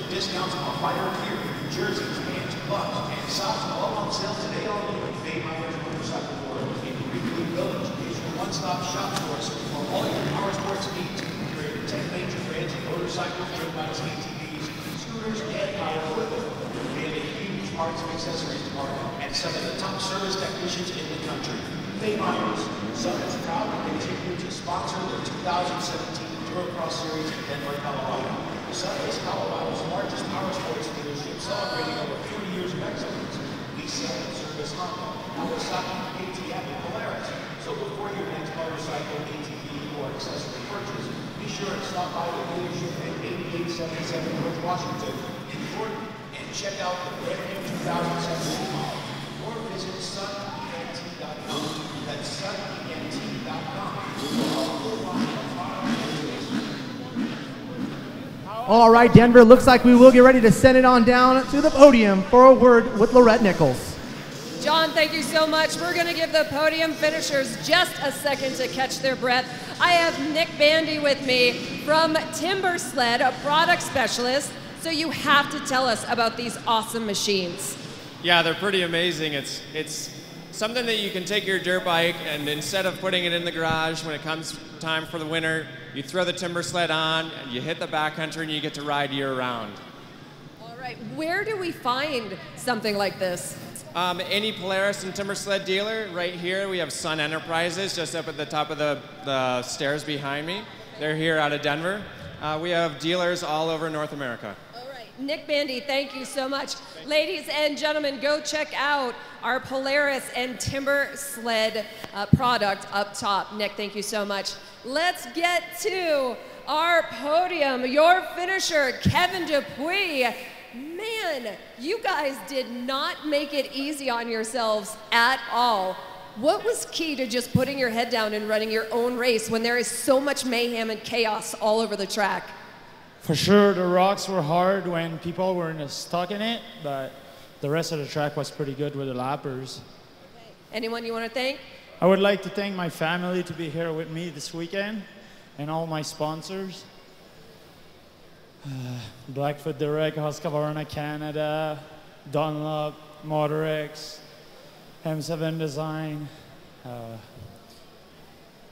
Discounts on fire gear, jerseys, pants, gloves, and socks, all on sale today only at Bay Myers Motorcycle World in Greenwood Village. Is your one-stop shop source for all your power sports needs. Created 10 major brands of motorcycles, dirt bikes, ATVs, scooters, and power equipment. We have a huge parts and accessories department and some of the top service technicians in the country. Bay Myers, Sun is proud to continue to sponsor the 2017 Endurocross Series in Denver, Colorado. Sun is Colorado's largest power sports dealership, celebrating over 40 years of excellence. We sell and service Honda, Kawasaki, KTM, and Polaris. So before your next motorcycle, ATV, or accessory purchase, be sure to stop by the dealership at 8877 George Washington in Jordan and check out the brand new 2017 model. Or visit sunent.com. That's sunent.com. All right, Denver, looks like we will get ready to send it on down to the podium for a word with Lorette Nichols. John, thank you so much. We're going to give the podium finishers just a second to catch their breath. I have Nick Bandy with me from Timber Sled, a product specialist. So you have to tell us about these awesome machines. Yeah, they're pretty amazing. It's something that you can take your dirt bike, and instead of putting it in the garage when it comes time for the winter, you throw the Timber Sled on, and you hit the backcountry, and you get to ride year-round. All right, where do we find something like this? Any Polaris and Timber Sled dealer, right here. We have Sun Enterprises just up at the top of the stairs behind me. They're here out of Denver. We have dealers all over North America. Nick Bandy, thank you so much. Ladies and gentlemen, go check out our Polaris and Timber Sled product up top. Nick, thank you so much. Let's get to our podium. Your finisher, Kevin Dupuis. Man, you guys did not make it easy on yourselves at all. What was key to just putting your head down and running your own race when there is so much mayhem and chaos all over the track? For sure, the rocks were hard when people were stuck in it, but the rest of the track was pretty good with the lappers. Okay. Anyone you want to thank? I would like to thank my family to be here with me this weekend and all my sponsors. Blackfoot Direct, Husqvarna Canada, Dunlop, Motorex, M7 Design,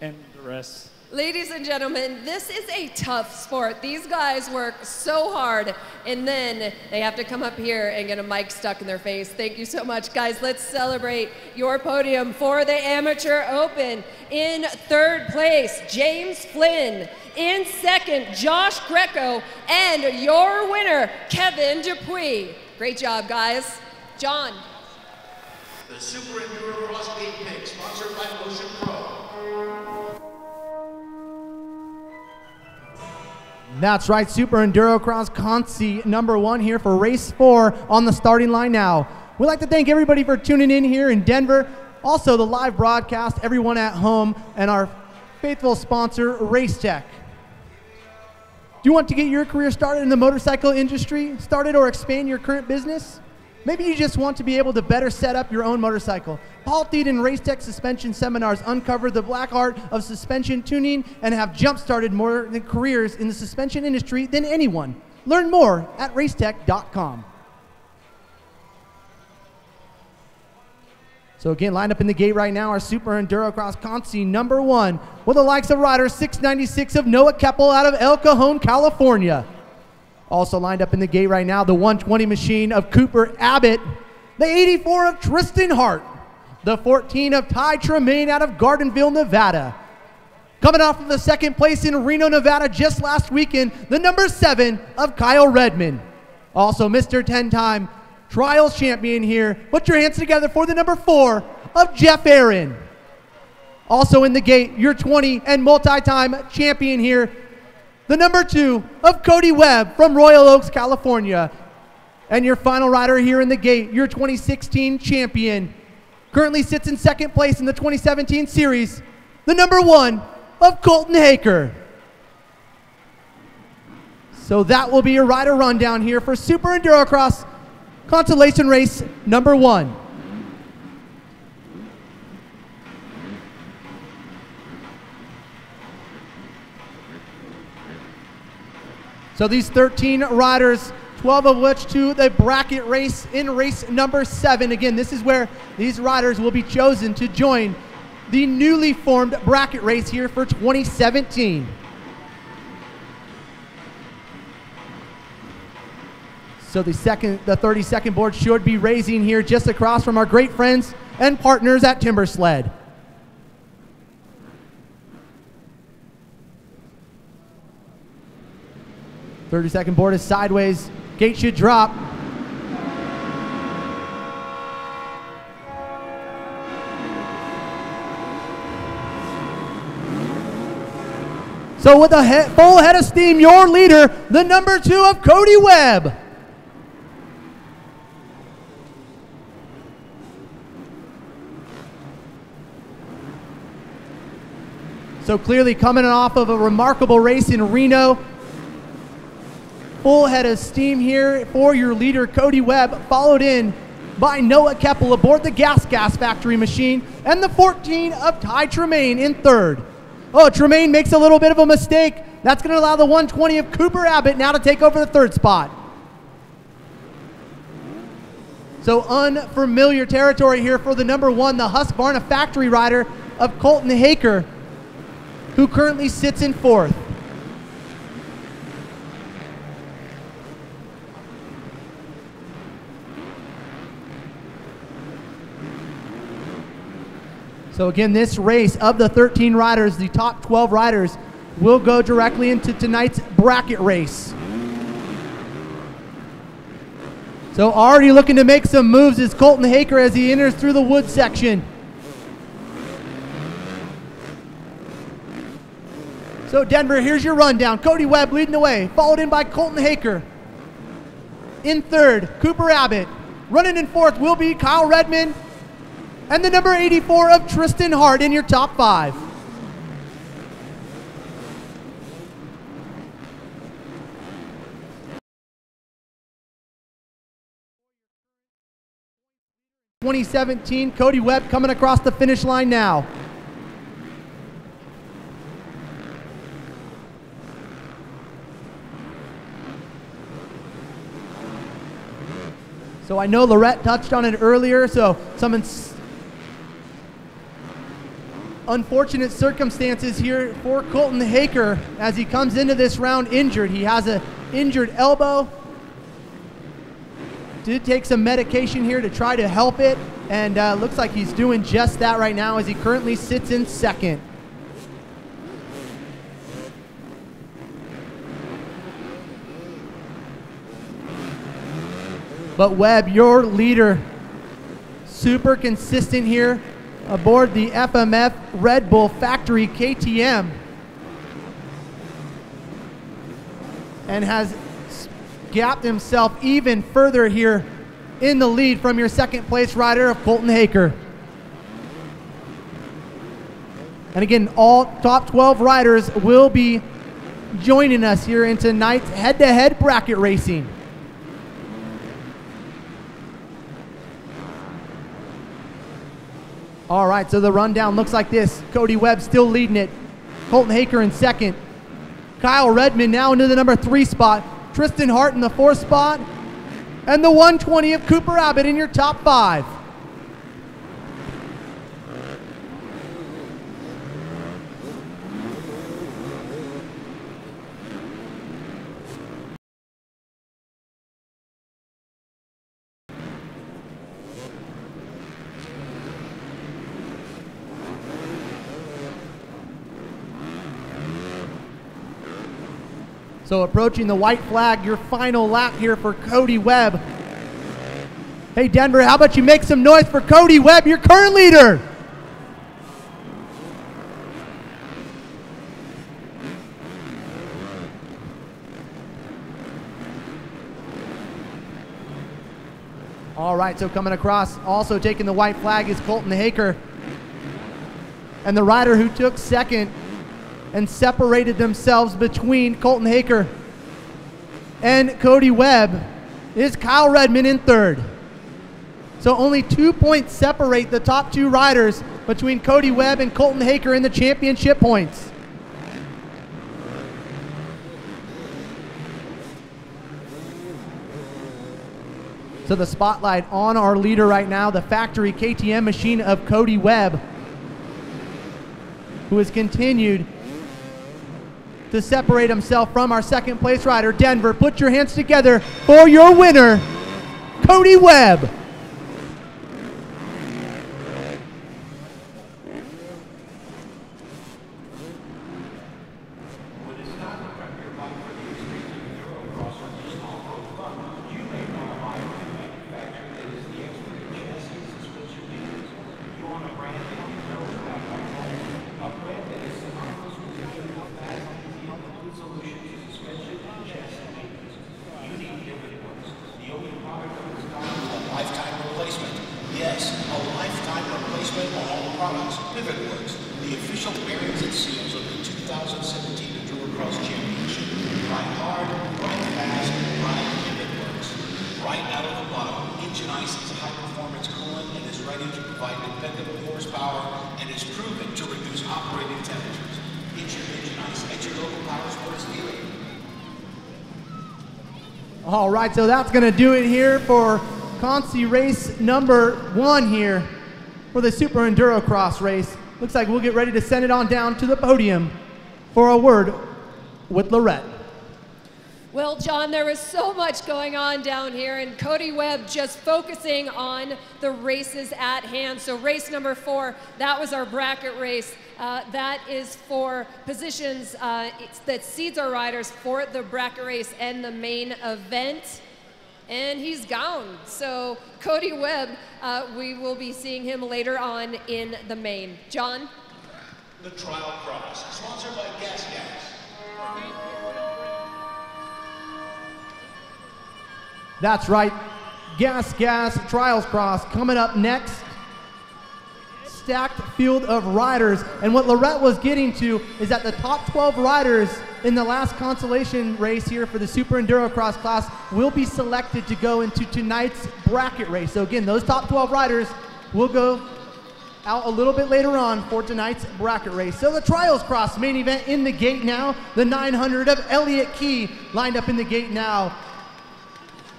and the rest. Ladies and gentlemen, this is a tough sport. These guys work so hard, and then they have to come up here and get a mic stuck in their face. Thank you so much, guys. Let's celebrate your podium for the Amateur Open. In third place, James Flynn. In second, Josh Greco. And your winner, Kevin Dupuis. Great job, guys. John. The Super Endurocross Game Pick, sponsored by Motion Pro. That's right, Super Endurocross Consi #1 here for race 4 on the starting line now. We'd like to thank everybody for tuning in here in Denver. Also the live broadcast, everyone at home, and our faithful sponsor, Racetech. Do you want to get your career started in the motorcycle industry, started or expand your current business? Maybe you just want to be able to better set up your own motorcycle. Paul Thied and Racetech Suspension Seminars uncover the black art of suspension tuning and have jump-started more careers in the suspension industry than anyone. Learn more at racetech.com. So again, lined up in the gate right now, our Super Endurocross Consi #1 with the likes of rider 696 of Noah Keppel out of El Cajon, California. Also lined up in the gate right now, the 120 machine of Cooper Abbott, the 84 of Tristan Hart, the 14 of Ty Tremaine out of Gardenville, Nevada. Coming off of the second place in Reno, Nevada just last weekend, the number 7 of Kyle Redmond. Also Mr. 10-time Trials champion here. Put your hands together for the number 4 of Jeff Aaron. Also in the gate, your 20 and multi-time champion here, the number 2 of Cody Webb from Royal Oaks, California. And your final rider here in the gate, your 2016 champion, currently sits in second place in the 2017 series, the number 1 of Colton Haker. So that will be your rider rundown here for Super Endurocross Consolation Race number 1. So these 13 riders, 12 of which to the bracket race in race number 7. Again, this is where these riders will be chosen to join the newly formed bracket race here for 2017. So the 32nd board should be raising here just across from our great friends and partners at Timber Sled. The 32nd board is sideways. Gate should drop. So with a full head of steam, your leader, the number 2 of Cody Webb. So clearly coming off of a remarkable race in Reno. Full head of steam here for your leader, Cody Webb, followed in by Noah Keppel aboard the Gas Factory machine, and the 14 of Ty Tremaine in third. Oh, Tremaine makes a little bit of a mistake. That's going to allow the 120 of Cooper Abbott now to take over the third spot. So unfamiliar territory here for the number 1, the Husqvarna factory rider of Colton Haker, who currently sits in fourth. So again, this race of the 13 riders, the top 12 riders, will go directly into tonight's bracket race. So already looking to make some moves is Colton Haker as he enters through the wood section. So Denver, here's your rundown. Cody Webb leading the way, followed in by Colton Haker. In third, Cooper Abbott. Running in fourth will be Kyle Redmond. And the number 84 of Tristan Hart in your top 5. (2017) Cody Webb coming across the finish line now. So I know Lorette touched on it earlier, so some unfortunate circumstances here for Colton Haker as he comes into this round injured. He has an injured elbow. Did take some medication here to try to help it, and looks like he's doing just that right now as he currently sits in second. But Webb, your leader, super consistent here aboard the FMF Red Bull Factory KTM, and has gapped himself even further here in the lead from your second place rider of Colton Haker. And again, all top 12 riders will be joining us here in tonight's head-to-head bracket racing. All right, so the rundown looks like this. Cody Webb still leading it. Colton Haker in second. Kyle Redmond now into the number 3 spot. Tristan Hart in the 4th spot. And the 120 of Cooper Abbott in your top 5. So approaching the white flag, your final lap here for Cody Webb. Hey Denver, how about you make some noise for Cody Webb, your current leader? All right, so coming across, also taking the white flag is Colton Haker. And the rider who took second and separated themselves between Colton Haker and Cody Webb is Kyle Redmond in third. So only 2 points separate the top two riders between Cody Webb and Colton Haker in the championship points. So the spotlight on our leader right now, the factory KTM machine of Cody Webb, who has continued to separate himself from our second place rider, Denver. Put your hands together for your winner, Cody Webb. The official bearings and seals of the 2017 Endurocross Championship. Ride hard, ride fast, ride pivot works. Right out of the bottle, Engine Ice is a high-performance coolant and is ready to provide dependable horsepower and is proven to reduce operating temperatures. Get your Engine Ice at your local power sports dealer. All right, so that's going to do it here for Consi race number 1 here for the Super Endurocross race. Looks like we'll get ready to send it on down to the podium for a word with Lorette. Well, John, there was so much going on down here, and Cody Webb just focusing on the races at hand. So race number 4, that was our bracket race. That is for positions that seeds our riders for the bracket race and the main event. And he's gone. So Cody Webb, we will be seeing him later on in the main. John? The Trial Cross, sponsored by Gas. That's right. Gas Trials Cross coming up next. Stacked field of riders. And what Lorette was getting to is that the top 12 riders in the last consolation race here for the Super Endurocross class will be selected to go into tonight's bracket race. So again, those top 12 riders will go out a little bit later on for tonight's bracket race. So the Trials Cross main event in the gate now. The 900 of Elliott Key lined up in the gate now.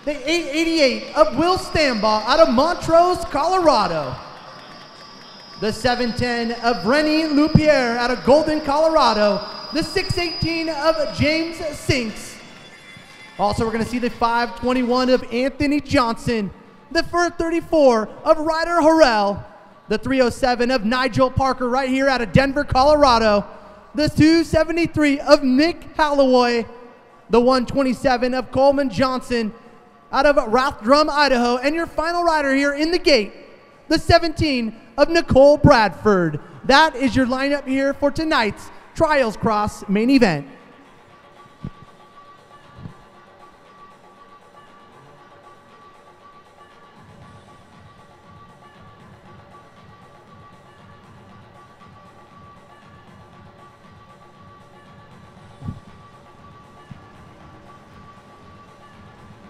The 888 of Will Stambaugh out of Montrose, Colorado. The 710 of Rennie Lupierre out of Golden, Colorado. The 618 of James Sinks. Also, we're going to see the 521 of Anthony Johnson. The 434 of Ryder Harrell. The 307 of Nigel Parker right here out of Denver, Colorado. The 273 of Mick Halloway. The 127 of Coleman Johnson out of Rathdrum, Idaho. And your final rider here in the gate, the 17 of Nicole Bradford. That is your lineup here for tonight's Trials Cross main event.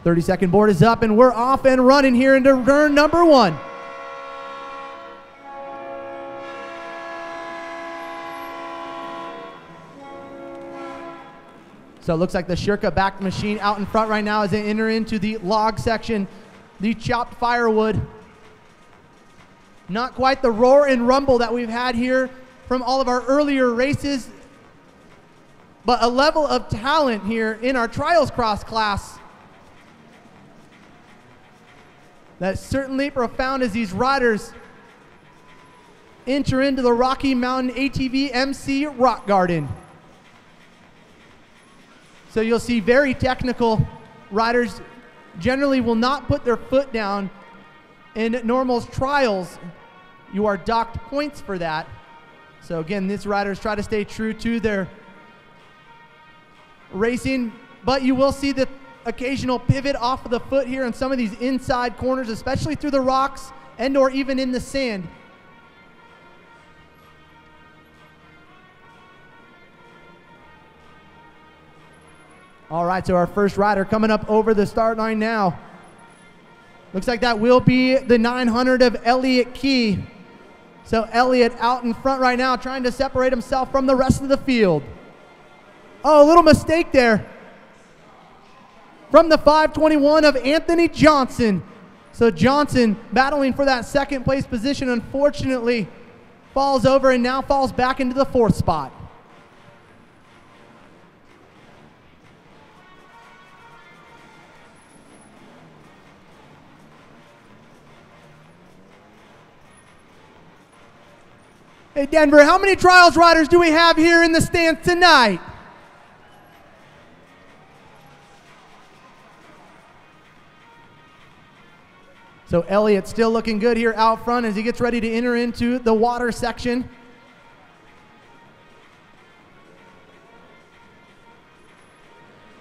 Thirty-second board is up, and we're off and running here into turn number 1. So it looks like the Shirka back machine out in front right now as they enter into the log section, the chopped firewood. Not quite the roar and rumble that we've had here from all of our earlier races, but a level of talent here in our Trials Cross class that's certainly profound as these riders enter into the Rocky Mountain ATV MC Rock Garden. So you'll see very technical riders generally will not put their foot down. In normals trials, you are docked points for that. So again, these riders try to stay true to their racing, but you will see the occasional pivot off of the foot here in some of these inside corners, especially through the rocks and or even in the sand. All right, so our first rider coming up over the start line now. Looks like that will be the 900 of Elliott Key. So Elliott out in front right now, trying to separate himself from the rest of the field. Oh, a little mistake there from the 521 of Anthony Johnson. So Johnson battling for that second place position, unfortunately falls over and now falls back into the 4th spot. Hey Denver, how many trials riders do we have here in the stands tonight? So Elliott still looking good here out front as he gets ready to enter into the water section.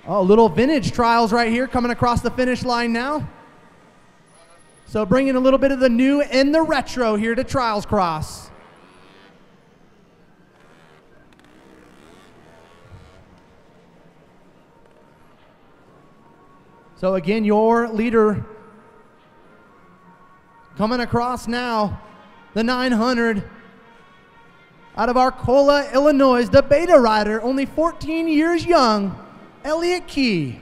Oh, little vintage trials right here coming across the finish line now. So bringing a little bit of the new and the retro here to Trials Cross. So again, your leader coming across now, the 900 out of Arcola, Illinois, the beta rider, only 14 years young, Elliott Key.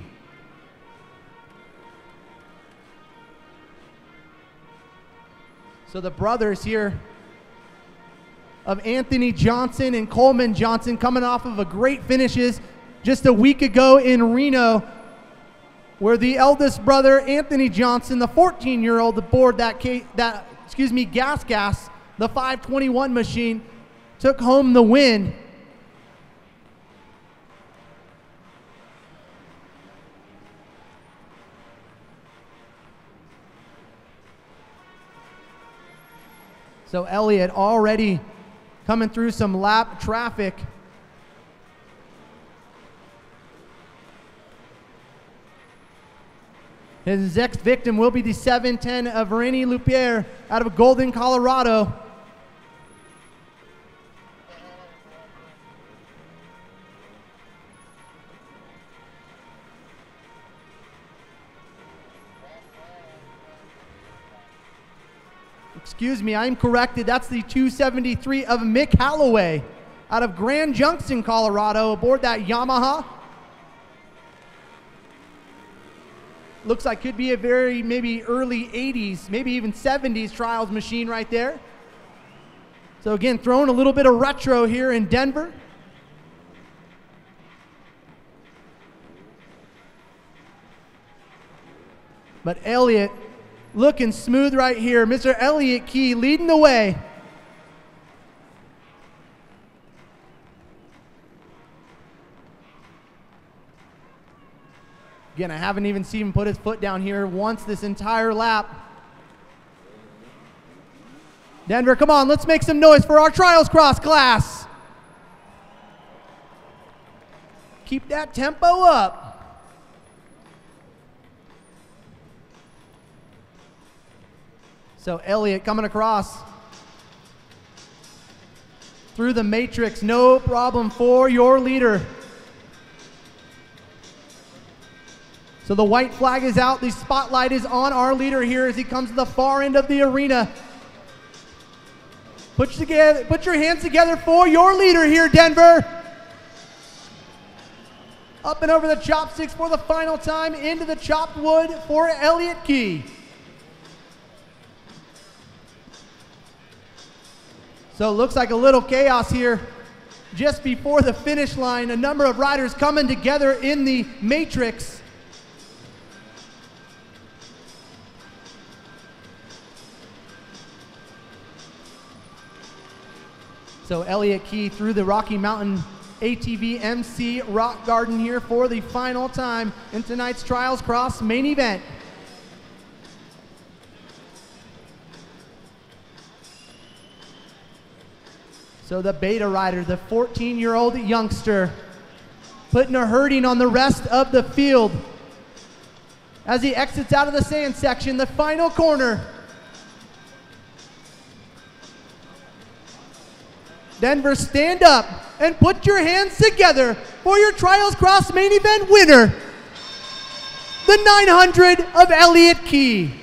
So the brothers here of Anthony Johnson and Coleman Johnson coming off of a great finishes just a week ago in Reno, where the eldest brother, Anthony Johnson, the 14-year-old, aboard that Gas, the 521 machine, took home the win. So Elliott already coming through some lap traffic. His next victim will be the 710 of Rennie Lupierre out of Golden, Colorado. Excuse me, I'm corrected. That's the 273 of Mick Halloway out of Grand Junction, Colorado, aboard that Yamaha. Looks like could be a very maybe early 80s, maybe even 70s trials machine right there. So again, throwing a little bit of retro here in Denver. But Elliott looking smooth right here. Mr. Elliott Key leading the way. Again, I haven't even seen him put his foot down here once this entire lap. Denver, come on, let's make some noise for our Trials Cross class. Keep that tempo up. So Elliott coming across through the matrix, no problem for your leader. So the white flag is out, the spotlight is on our leader here as he comes to the far end of the arena. Put your hands together for your leader here, Denver. Up and over the chopsticks for the final time, into the chopped wood for Elliott Key. So it looks like a little chaos here just before the finish line. A number of riders coming together in the matrix. So Elliott Key through the Rocky Mountain ATV MC Rock Garden here for the final time in tonight's Trials Cross main event. So the beta rider, the 14-year-old youngster, putting a hurting on the rest of the field as he exits out of the sand section, the final corner. Denver, stand up and put your hands together for your Trials Cross main event winner, the 900 of Elliott Key.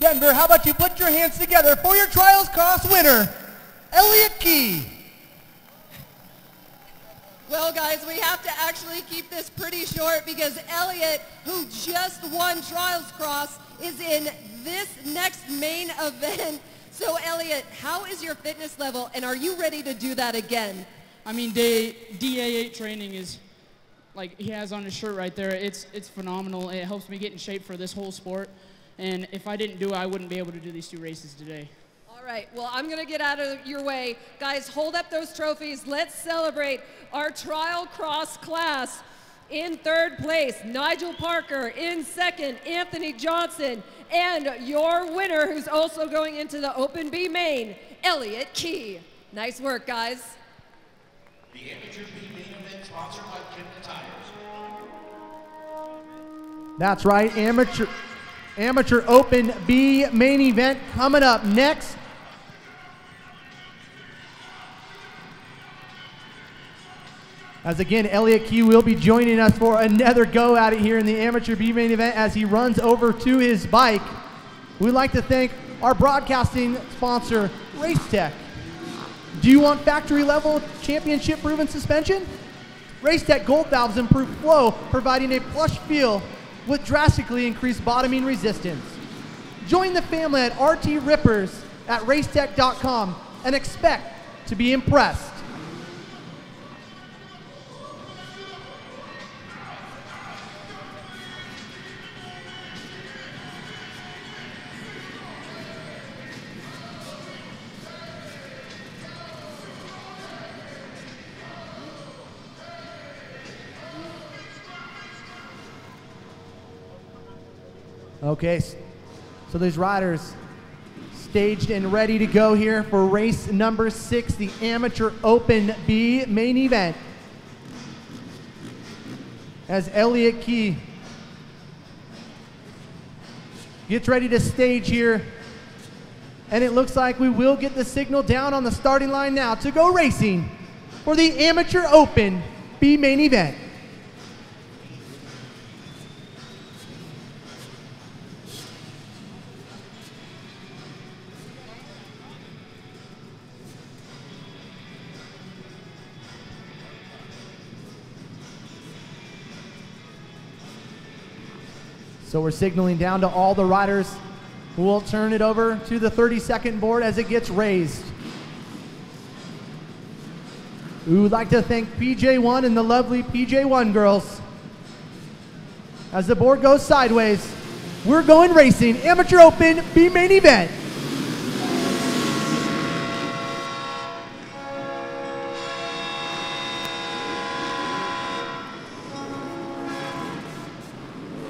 Denver, how about you put your hands together for your Trials Cross winner, Elliott Key. Well, guys, we have to actually keep this pretty short because Elliott, who just won Trials Cross, is in this next main event. So, Elliott, how is your fitness level, and are you ready to do that again? I mean, DA8 training is, like he has on his shirt right there, it's phenomenal. It helps me get in shape for this whole sport. And if I didn't do it, I wouldn't be able to do these 2 races today. All right, well, I'm going to get out of your way. Guys, hold up those trophies. Let's celebrate our Trial Cross class. In 3rd place, Nigel Parker. In 2nd, Anthony Johnson. And your winner, who's also going into the Open B main, Elliott Key. Nice work, guys. The Amateur B main event sponsored by Kipton Tires. That's right, Amateur Open B main event coming up next. As again, Elliott Key will be joining us for another go at it here in the Amateur B main event as he runs over to his bike. We'd like to thank our broadcasting sponsor, Racetech. Do you want factory level championship proven suspension? Racetech Gold Valves improve flow, providing a plush feel with drastically increased bottoming resistance. Join the family at RT Rippers at racetech.com and expect to be impressed. Okay, so these riders staged and ready to go here for race number 6, the Amateur Open B main event. As Elliott Key gets ready to stage here, and it looks like we will get the signal down on the starting line now to go racing for the Amateur Open B main event. So we're signaling down to all the riders who will turn it over to the 30-second board as it gets raised. We would like to thank PJ1 and the lovely PJ1 girls. As the board goes sideways, we're going racing. Amateur Open B main event.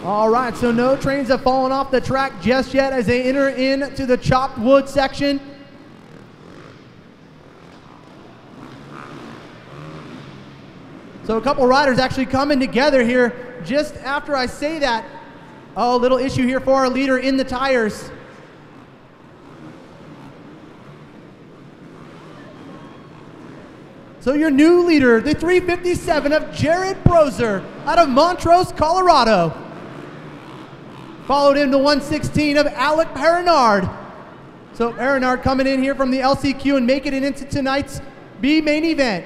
All right, so no trains have fallen off the track just yet as they enter into the chopped wood section. So a couple riders actually coming together here just after I say that. Oh, little issue here for our leader in the tires. So your new leader, the 357 of Jared Brozer out of Montrose, Colorado. Followed in the 116 of Alec Perrinard. So Perrinard coming in here from the LCQ and making it into tonight's B main event.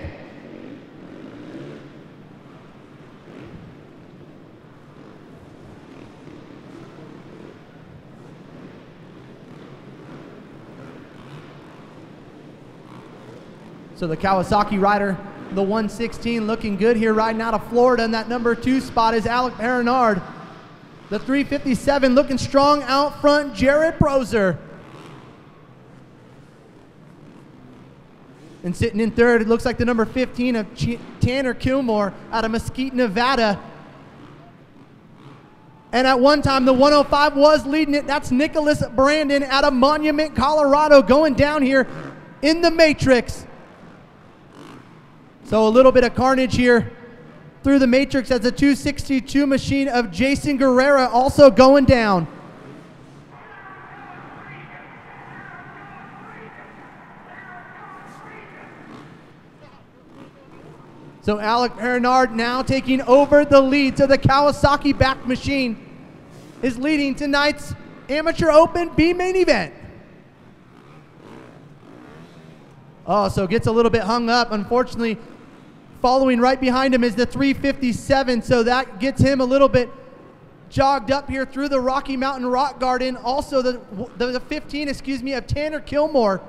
So the Kawasaki rider, the 116, looking good here riding out of Florida, and that number 2 spot is Alec Perrinard. The 357 looking strong out front, Jared Brozer. And sitting in third, it looks like the number 15 of Tanner Kilmore out of Mesquite, Nevada. And at one time, the 105 was leading it. That's Nicholas Brandon out of Monument, Colorado, going down here in the Matrix. So a little bit of carnage here through the Matrix as the 262 machine of Jason Guerrera also going down. So Alec Perrinard now taking over the lead. So the Kawasaki back machine is leading tonight's Amateur Open B main event. Oh, so gets a little bit hung up. Unfortunately, following right behind him is the 357, so that gets him a little bit jogged up here through the Rocky Mountain Rock Garden. Also the 15, of Tanner Kilmore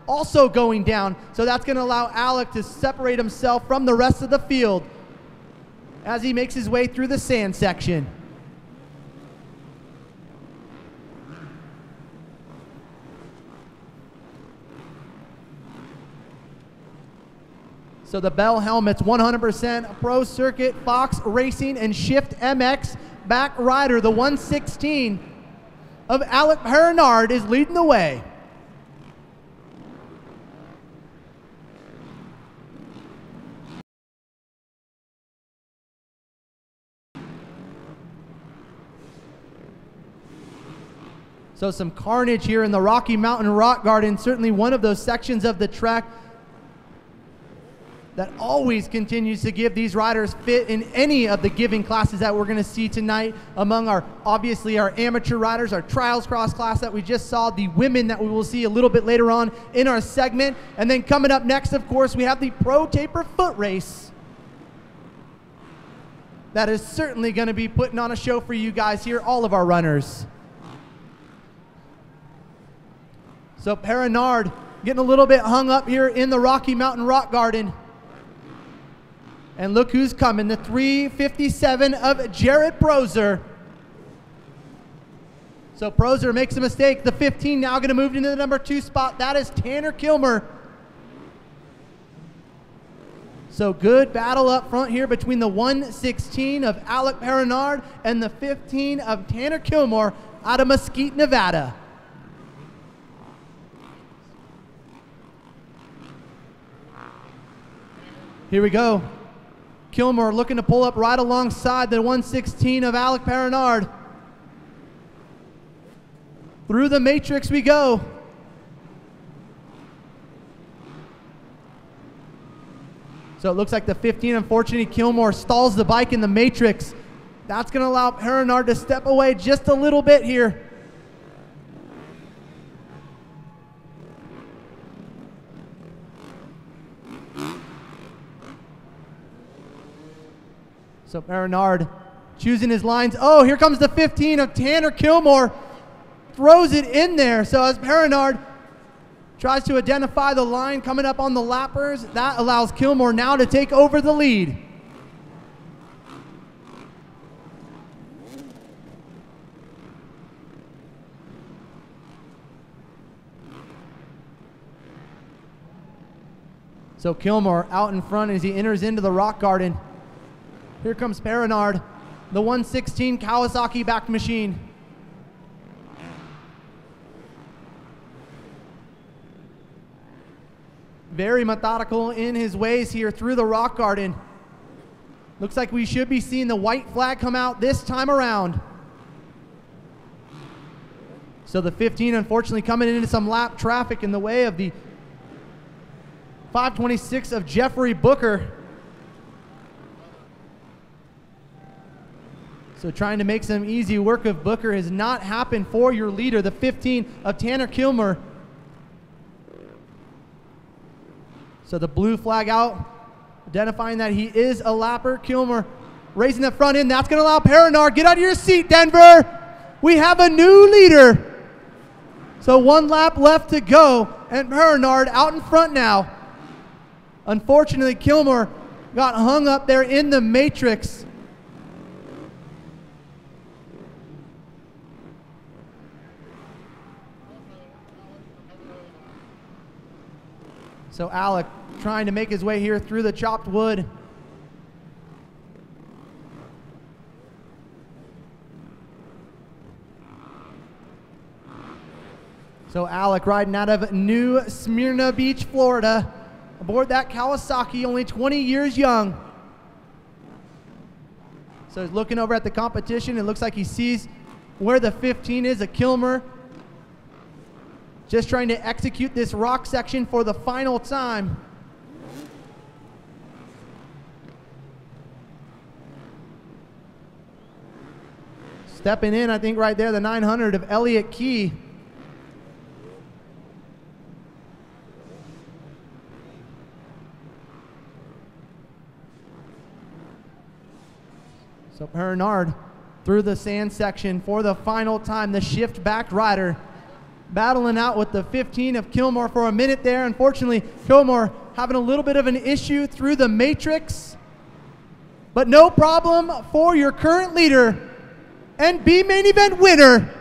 also going down. So that's going to allow Alec to separate himself from the rest of the field as he makes his way through the sand section. So the Bell helmets, 100% Pro Circuit, Fox Racing, and Shift MX back rider, the 116 of Alec Perrinard is leading the way. So some carnage here in the Rocky Mountain Rock Garden, certainly one of those sections of the track that always continues to give these riders fit in any of the giving classes that we're going to see tonight among obviously our amateur riders, our trials cross class that we just saw, the women that we will see a little bit later on in our segment. And then coming up next, of course, we have the Pro Taper Foot Race. That is certainly going to be putting on a show for you guys here, all of our runners. So Perrinard getting a little bit hung up here in the Rocky Mountain Rock Garden. And look who's coming, the 357 of Jared Brozer. So Brozer makes a mistake. The 15 now going to move into the number 2 spot. That is Tanner Kilmer. So good battle up front here between the 116 of Alec Perrinard and the 15 of Tanner Kilmer out of Mesquite, Nevada. Here we go. Kilmer looking to pull up right alongside the 116 of Alec Perrinard. Through the Matrix we go. So it looks like the 15, unfortunately, Kilmer stalls the bike in the Matrix. That's going to allow Perrinard to step away just a little bit here. So Perrinard choosing his lines. Oh, here comes the 15 of Tanner Kilmer. Throws it in there. So as Perrinard tries to identify the line coming up on the lappers, that allows Kilmer now to take over the lead. So Kilmer out in front as he enters into the rock garden. Here comes Perrinard the 116 Kawasaki backed machine. Very methodical in his ways here through the rock garden. Looks like we should be seeing the white flag come out this time around. So the 15 unfortunately coming into some lap traffic in the way of the 526 of Jeffrey Booker. So trying to make some easy work of Booker has not happened for your leader, the 15 of Tanner Kilmer. So the blue flag out, identifying that he is a lapper. Kilmer raising the front end. That's going to allow Paranard. Get out of your seat, Denver. We have a new leader. So 1 lap left to go, and Paranard out in front now. Unfortunately, Kilmer got hung up there in the matrix. So Alec trying to make his way here through the chopped wood. So Alec riding out of New Smyrna Beach, Florida, aboard that Kawasaki, only 20 years young. So he's looking over at the competition. It looks like he sees where the 15 is, a Kilmer. Just trying to execute this rock section for the final time. Stepping in, I think right there, the 900 of Elliott Key. So Paranard through the sand section for the final time, the shift-backed rider. Battling out with the 15 of Kilmer for a minute there. Unfortunately, Kilmer having a little bit of an issue through the matrix. But no problem for your current leader and B main event winner.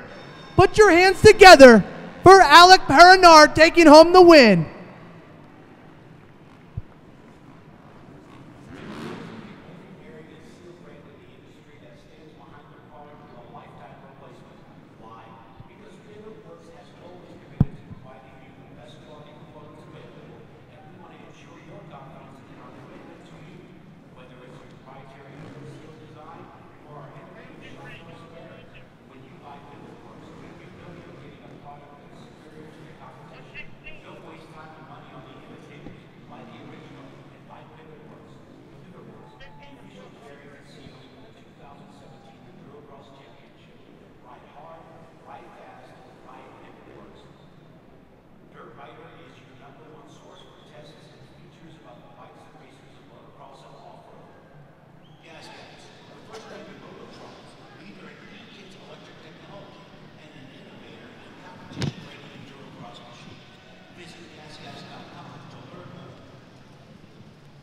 Put your hands together for Alec Paranard taking home the win.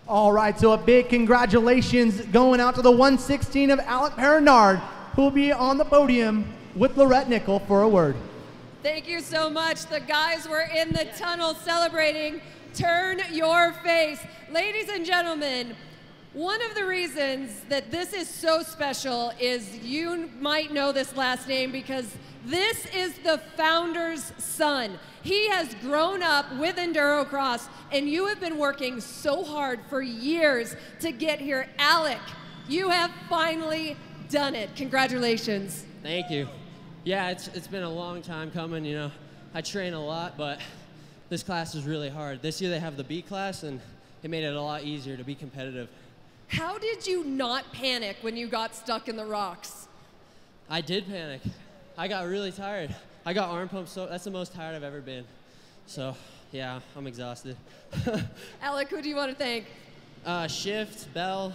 All right, so a big congratulations going out to the 116 of Alec Paranard, who will be on the podium with Lorette Nickel for a word. Thank you so much. The guys were in the tunnel celebrating. Turn your face. Ladies and gentlemen, one of the reasons that this is so special is you might know this last name because this is the founder's son. He has grown up with Endurocross, and you have been working so hard for years to get here. Alec, you have finally done it. Congratulations. Thank you. Yeah, it's been a long time coming, you know. I train a lot, but this class is really hard. This year they have the B class, and it made it a lot easier to be competitive. How did you not panic when you got stuck in the rocks? I did panic. I got really tired. I got arm pumps, so that's the most tired I've ever been. So, yeah, I'm exhausted. Alec, who do you want to thank? Shift, Bell,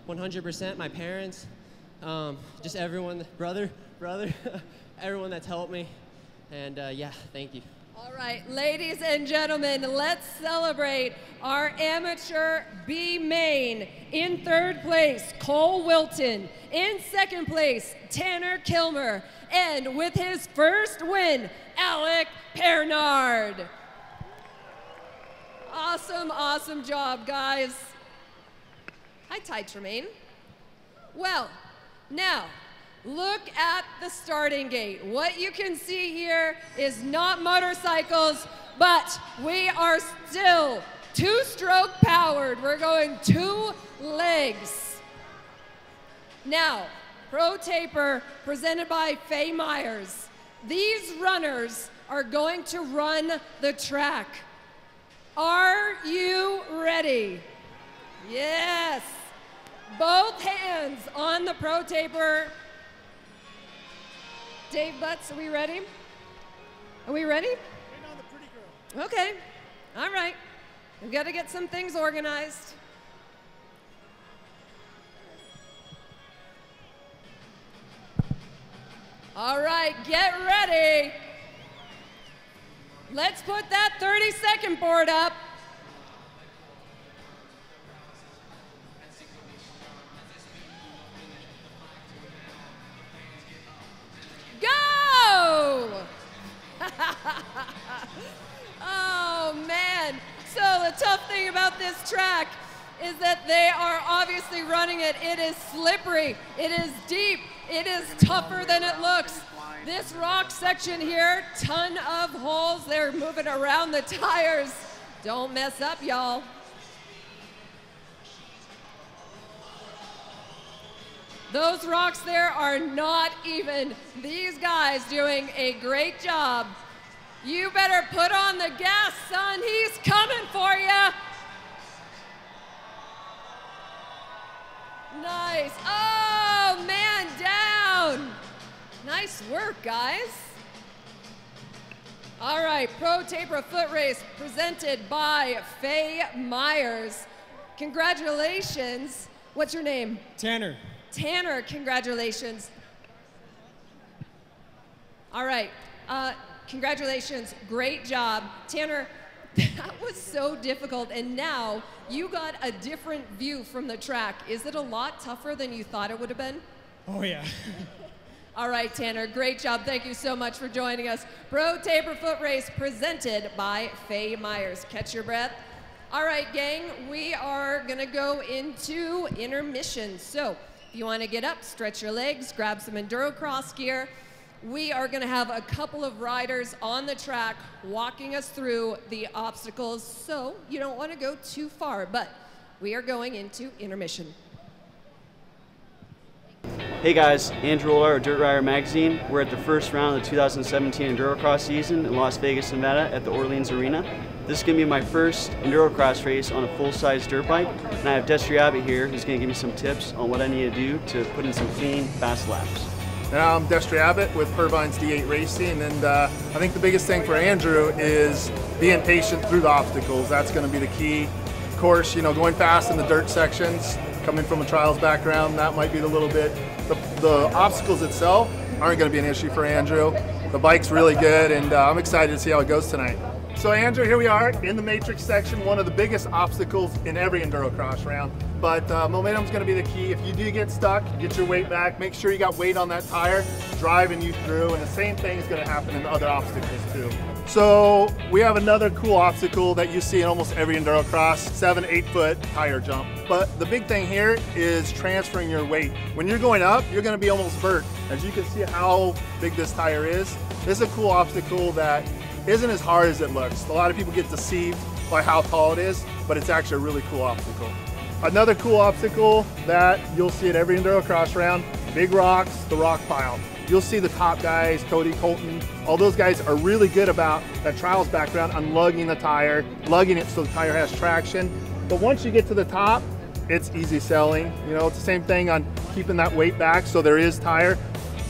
100%, my parents, just everyone, brother, everyone that's helped me, and yeah, thank you. All right, ladies and gentlemen, let's celebrate our amateur B main. In third place, Cole Wilton. In second place, Tanner Kilmer. And with his first win, Alec Paranard. Awesome, awesome job, guys. Hi, Ty Tremaine. Well, Now, look at the starting gate. What you can see here is not motorcycles, but we are still two-stroke powered. We're going 2 legs. Now, Pro Taper presented by Faye Myers. These runners are going to run the track. Are you ready? Yes. Both hands on the Pro Taper. Dave Butts, are we ready? Are we ready? Okay. All right. We've got to get some things organized. All right, get ready. Let's put that 30-second board up. Go! Oh, man. So the tough thing about this track is that they are obviously running it. It is slippery. It is deep. It is tougher than it looks. This rock section here, ton of holes. They're moving around the tires. Don't mess up, y'all. Those rocks there are not even. These guys doing a great job. You better put on the gas, son. He's coming for you. Nice. Oh, man, down. Nice work, guys. All right, Pro Taper Foot Race presented by Faye Myers. Congratulations. What's your name? Tanner. Tanner, congratulations. All right, congratulations, great job. Tanner, that was so difficult, and now you got a different view from the track. Is it a lot tougher than you thought it would have been? Oh, yeah. All right, Tanner, great job. Thank you so much for joining us. Pro Taper Foot Race presented by Faye Myers. Catch your breath. All right, gang, we are gonna go into intermission. So if you wanna get up, stretch your legs, grab some Endurocross gear. We are gonna have a couple of riders on the track walking us through the obstacles, so you don't wanna go too far, but we are going into intermission. Hey guys, Andrew Olar of Dirt Rider Magazine. We're at the first round of the 2017 Endurocross season in Las Vegas, Nevada at the Orleans Arena. This is going to be my first Endurocross race on a full-size dirt bike, and I have Destry Abbott here who's going to give me some tips on what I need to do to put in some clean, fast laps. I'm Destry Abbott with Purvine's D8 Racing, and I think the biggest thing for Andrew is being patient through the obstacles. That's going to be the key. Of course, you know, going fast in the dirt sections, coming from a trials background, that might be the little bit. The obstacles itself aren't going to be an issue for Andrew. The bike's really good, and I'm excited to see how it goes tonight. So Andrew, here we are in the matrix section, one of the biggest obstacles in every Endurocross round. But momentum's going to be the key. If you do get stuck, get your weight back, make sure you got weight on that tire, driving you through, and the same thing is going to happen in the other obstacles too. So we have another cool obstacle that you see in almost every Endurocross, 7-8 foot tire jump. But the big thing here is transferring your weight. When you're going up, you're going to be almost vert. As you can see how big this tire is, this is a cool obstacle that isn't as hard as it looks. A lot of people get deceived by how tall it is, but it's actually a really cool obstacle. Another cool obstacle that you'll see at every Endurocross round, big rocks, the rock pile. You'll see the top guys, Cody, Colton, all those guys are really good about that trials background on lugging the tire, lugging it so the tire has traction. But once you get to the top, it's easy selling. You know, it's the same thing on keeping that weight back so there is tire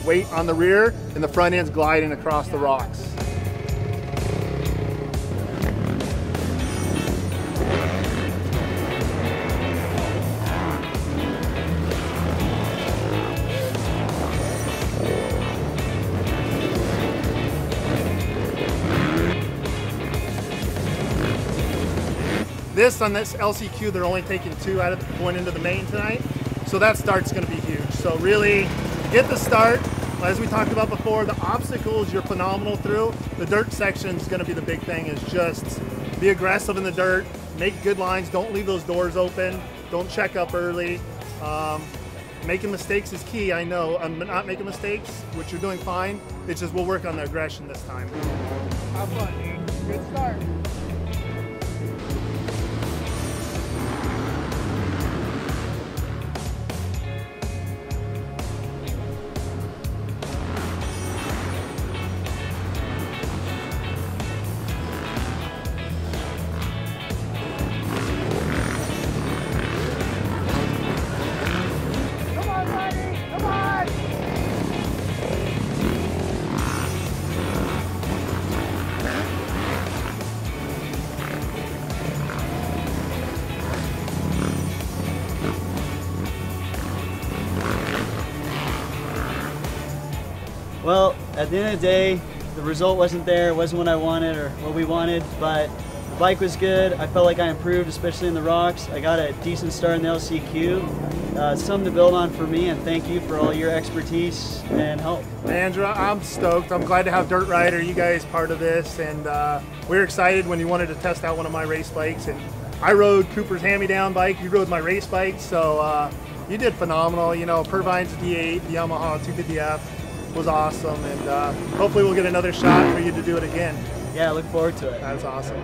weight on the rear and the front end's gliding across the rocks. On this LCQ, they're only taking 2 out of going into the main tonight, so that start's going to be huge. So really get the start. As we talked about before, the obstacles you're phenomenal through. The dirt section is going to be the big thing, is just be aggressive in the dirt, make good lines, don't leave those doors open, don't check up early. Making mistakes is key, I know. I'm not making mistakes, which you're doing fine. It's just we'll work on the aggression this time. Have fun, dude. Good start. Well, at the end of the day, the result wasn't there. It wasn't what I wanted or what we wanted, but the bike was good. I felt like I improved, especially in the rocks. I got a decent start in the LCQ. Something to build on for me, and thank you for all your expertise and help. Andrew, I'm stoked. I'm glad to have Dirt Rider, you guys, part of this, and we were excited when you wanted to test out one of my race bikes. And I rode Cooper's hand-me-down bike. You rode my race bike, so you did phenomenal. You know, Pervine's D8, the Yamaha 250F. Was awesome, and hopefully we'll get another shot for you to do it again. Yeah, I look forward to it. That's awesome.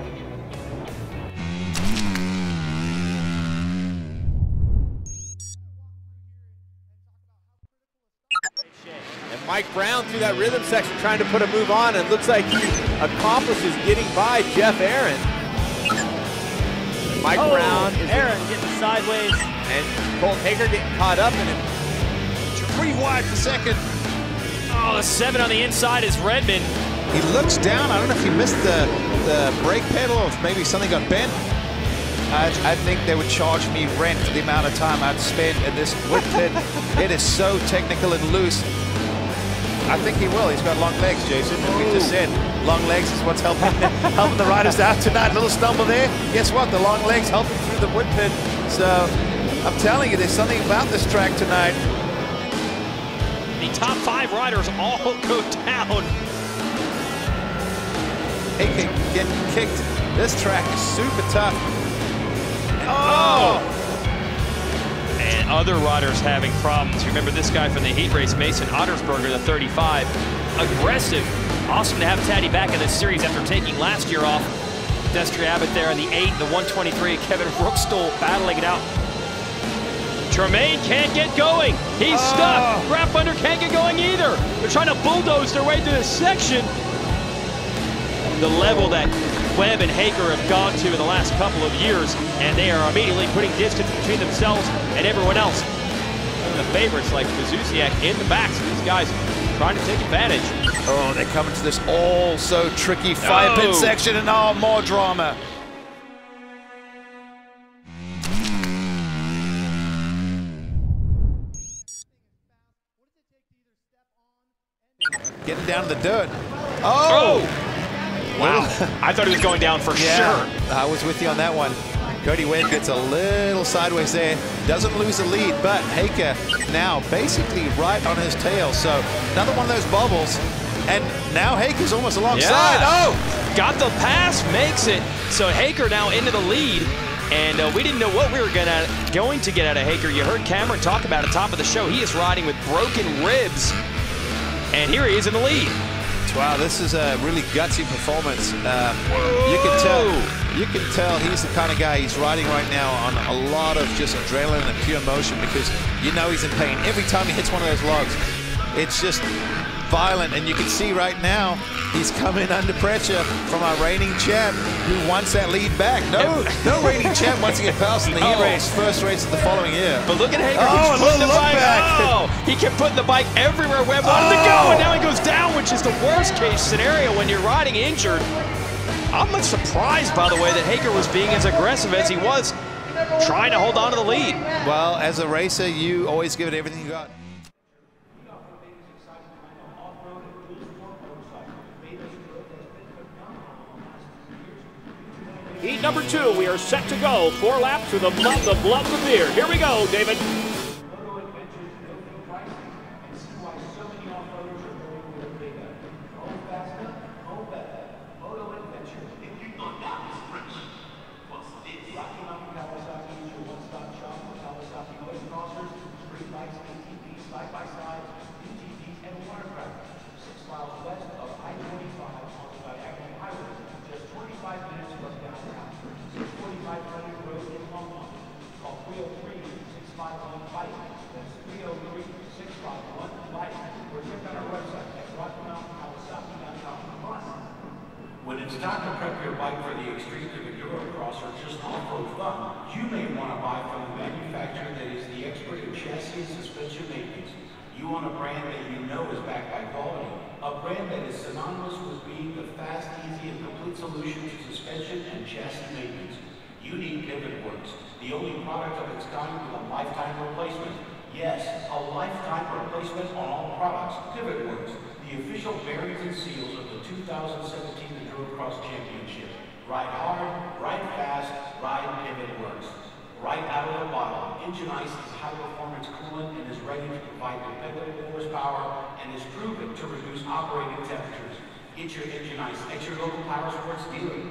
And Mike Brown through that rhythm section trying to put a move on, and looks like he accomplishes getting by Jeff Aaron. Mike Brown is Aaron getting sideways. And Colton Hager getting caught up in it. 3 wide for second. Oh, the 7 on the inside is Redmond. He looks down. I don't know if he missed the brake pedal or if maybe something got bent. I think they would charge me rent for the amount of time I'd spent in this wood pit. It is so technical and loose. I think he will. He's got long legs, Jason. And we just said long legs is what's helping the riders out tonight. Little stumble there. Guess what? The long legs help him through the wood pit. So I'm telling you, there's something about this track tonight. The top 5 riders all go down. He can get kicked. This track is super tough. Oh! And other riders having problems. You remember this guy from the heat race, Mason Ottersberger, the 35. Aggressive. Awesome to have Taddy back in this series after taking last year off. Destry Abbott there in the 8, the 123. Kevin Rookstool battling it out. Tremaine can't get going. He's stuck. Graf Thunder can't get going either. They're trying to bulldoze their way through this section. The level that Webb and Haker have gone to in the last couple of years, and they are immediately putting distance between themselves and everyone else. The favorites like Kazusiak in the back, so these guys trying to take advantage. Oh, they're coming to this all so tricky 5-pin section, and more drama. Getting down to the dirt. Oh! Wow. I thought he was going down for sure. I was with you on that one. Cody Webb gets a little sideways there. Doesn't lose the lead, but Haker now basically right on his tail. So another one of those bubbles. And now Haker's almost alongside. Oh! Got the pass, makes it. So Haker now into the lead. And we didn't know what we were going to get out of Haker. You heard Cameron talk about it top of the show. He is riding with broken ribs. And here he is in the lead. Wow, this is a really gutsy performance. You can tell he's the kind of guy he's riding right now on a lot of just adrenaline and pure motion, because you know he's in pain every time he hits one of those logs. It's just violent, and you can see right now he's coming under pressure from our reigning champ who wants that lead back. No reigning champ wants to get past in the heat race, first race of the following year. But look at Hager, he's putting the bike back. He kept putting the bike everywhere Webb wanted to go, and now he goes down, which is the worst case scenario when you're riding injured. I'm not surprised, by the way, that Hager was being as aggressive as he was, trying to hold on to the lead. Well, as a racer, you always give it everything you got. Heat number 2, we are set to go. 4 laps to the blood of the beer. Here we go, David. Kawasaki is your one-stop shop for Kawasaki motocrossers, street bikes, and it's time to prep your bike for the extremes of Endurocross or just off-road fun, you may want to buy from the manufacturer that is the expert in chassis and suspension maintenance. You want a brand that you know is backed by quality, a brand that is synonymous with being the fast, easy, and complete solution to suspension and chassis maintenance. You need Pivot Works, the only product of its kind with a lifetime replacement. Yes, a lifetime replacement on all products. Pivot Works, the official bearings and seals of the 2017 Endurocross Championship. Ride hard, ride fast, ride Pivot Works. Right out of the bottle, Engine Ice is high-performance coolant and is ready to provide dependable horsepower and is proven to reduce operating temperatures. Get your Engine Ice at your local power sports dealer.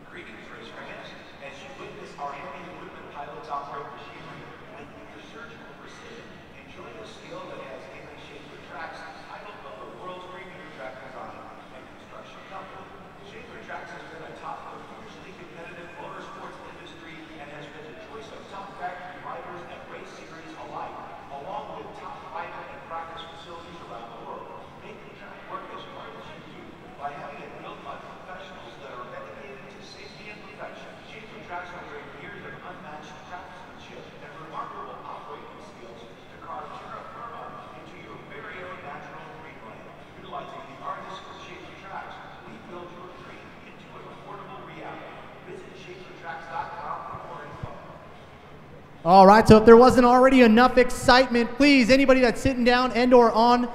Greetings, race fans. As you witness our heavy equipment pilots operate machinery with near surgical precision, enjoy the skill that has Henry Schaefer Tracks, title of the world's premier track design and construction company. Schaefer Tracks has been atop the fiercely competitive motorsports industry and has been the choice of top factory riders and race series alike, along with top private and practice facilities around the world. Make the track work as hard as you do by having it built by professionals that are dedicated to safety and perfection. Schaefer Tracks will bring years of unmatched craftsmanship and remarkable operating skills to carve terra firma into your very own natural greenland. Utilizing the artists of Schaefer Tracks, we build your dream into an affordable reality. Visit SchaeferTracks.com for more info. All right, so if there wasn't already enough excitement, please, anybody that's sitting down and or on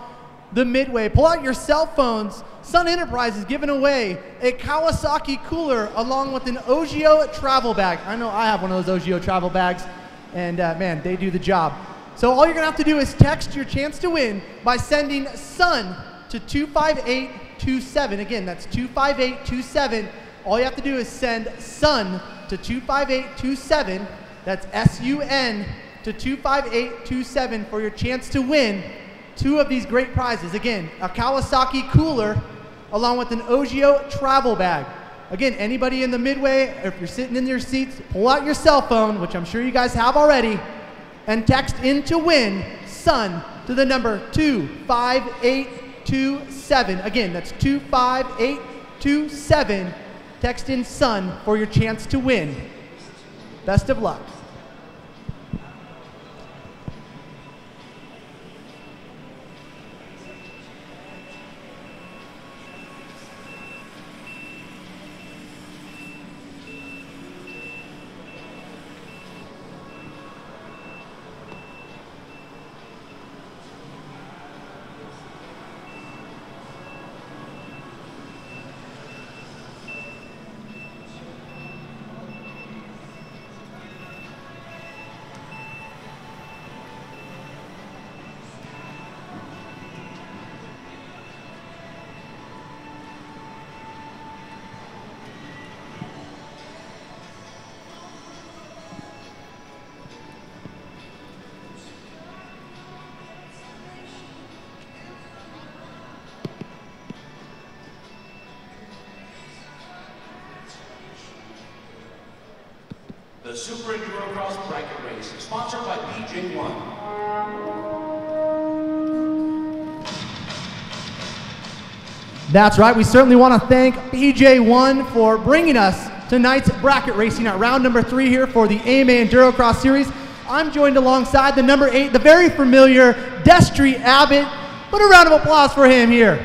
the midway, pull out your cell phones. Sun Enterprise is giving away a Kawasaki cooler along with an Ogio travel bag. I know I have one of those Ogio travel bags, and man, they do the job. So all you're gonna have to do is text your chance to win by sending SUN to 25827. Again, that's 25827. All you have to do is send SUN to 25827. That's SUN to 25827 for your chance to win two of these great prizes. Again, a Kawasaki cooler along with an Ogio travel bag. Again, anybody in the midway, if you're sitting in your seats, pull out your cell phone, which I'm sure you guys have already, and text in to win SUN to the number 25827. Again, that's 25827. Text in SUN for your chance to win. Best of luck. The Super Endurocross Bracket Race, sponsored by BJ1. That's right. We certainly want to thank BJ1 for bringing us tonight's bracket racing at round number 3 here for the AMA Endurocross Series. I'm joined alongside the number 8, the very familiar Destry Abbott. Put a round of applause for him here.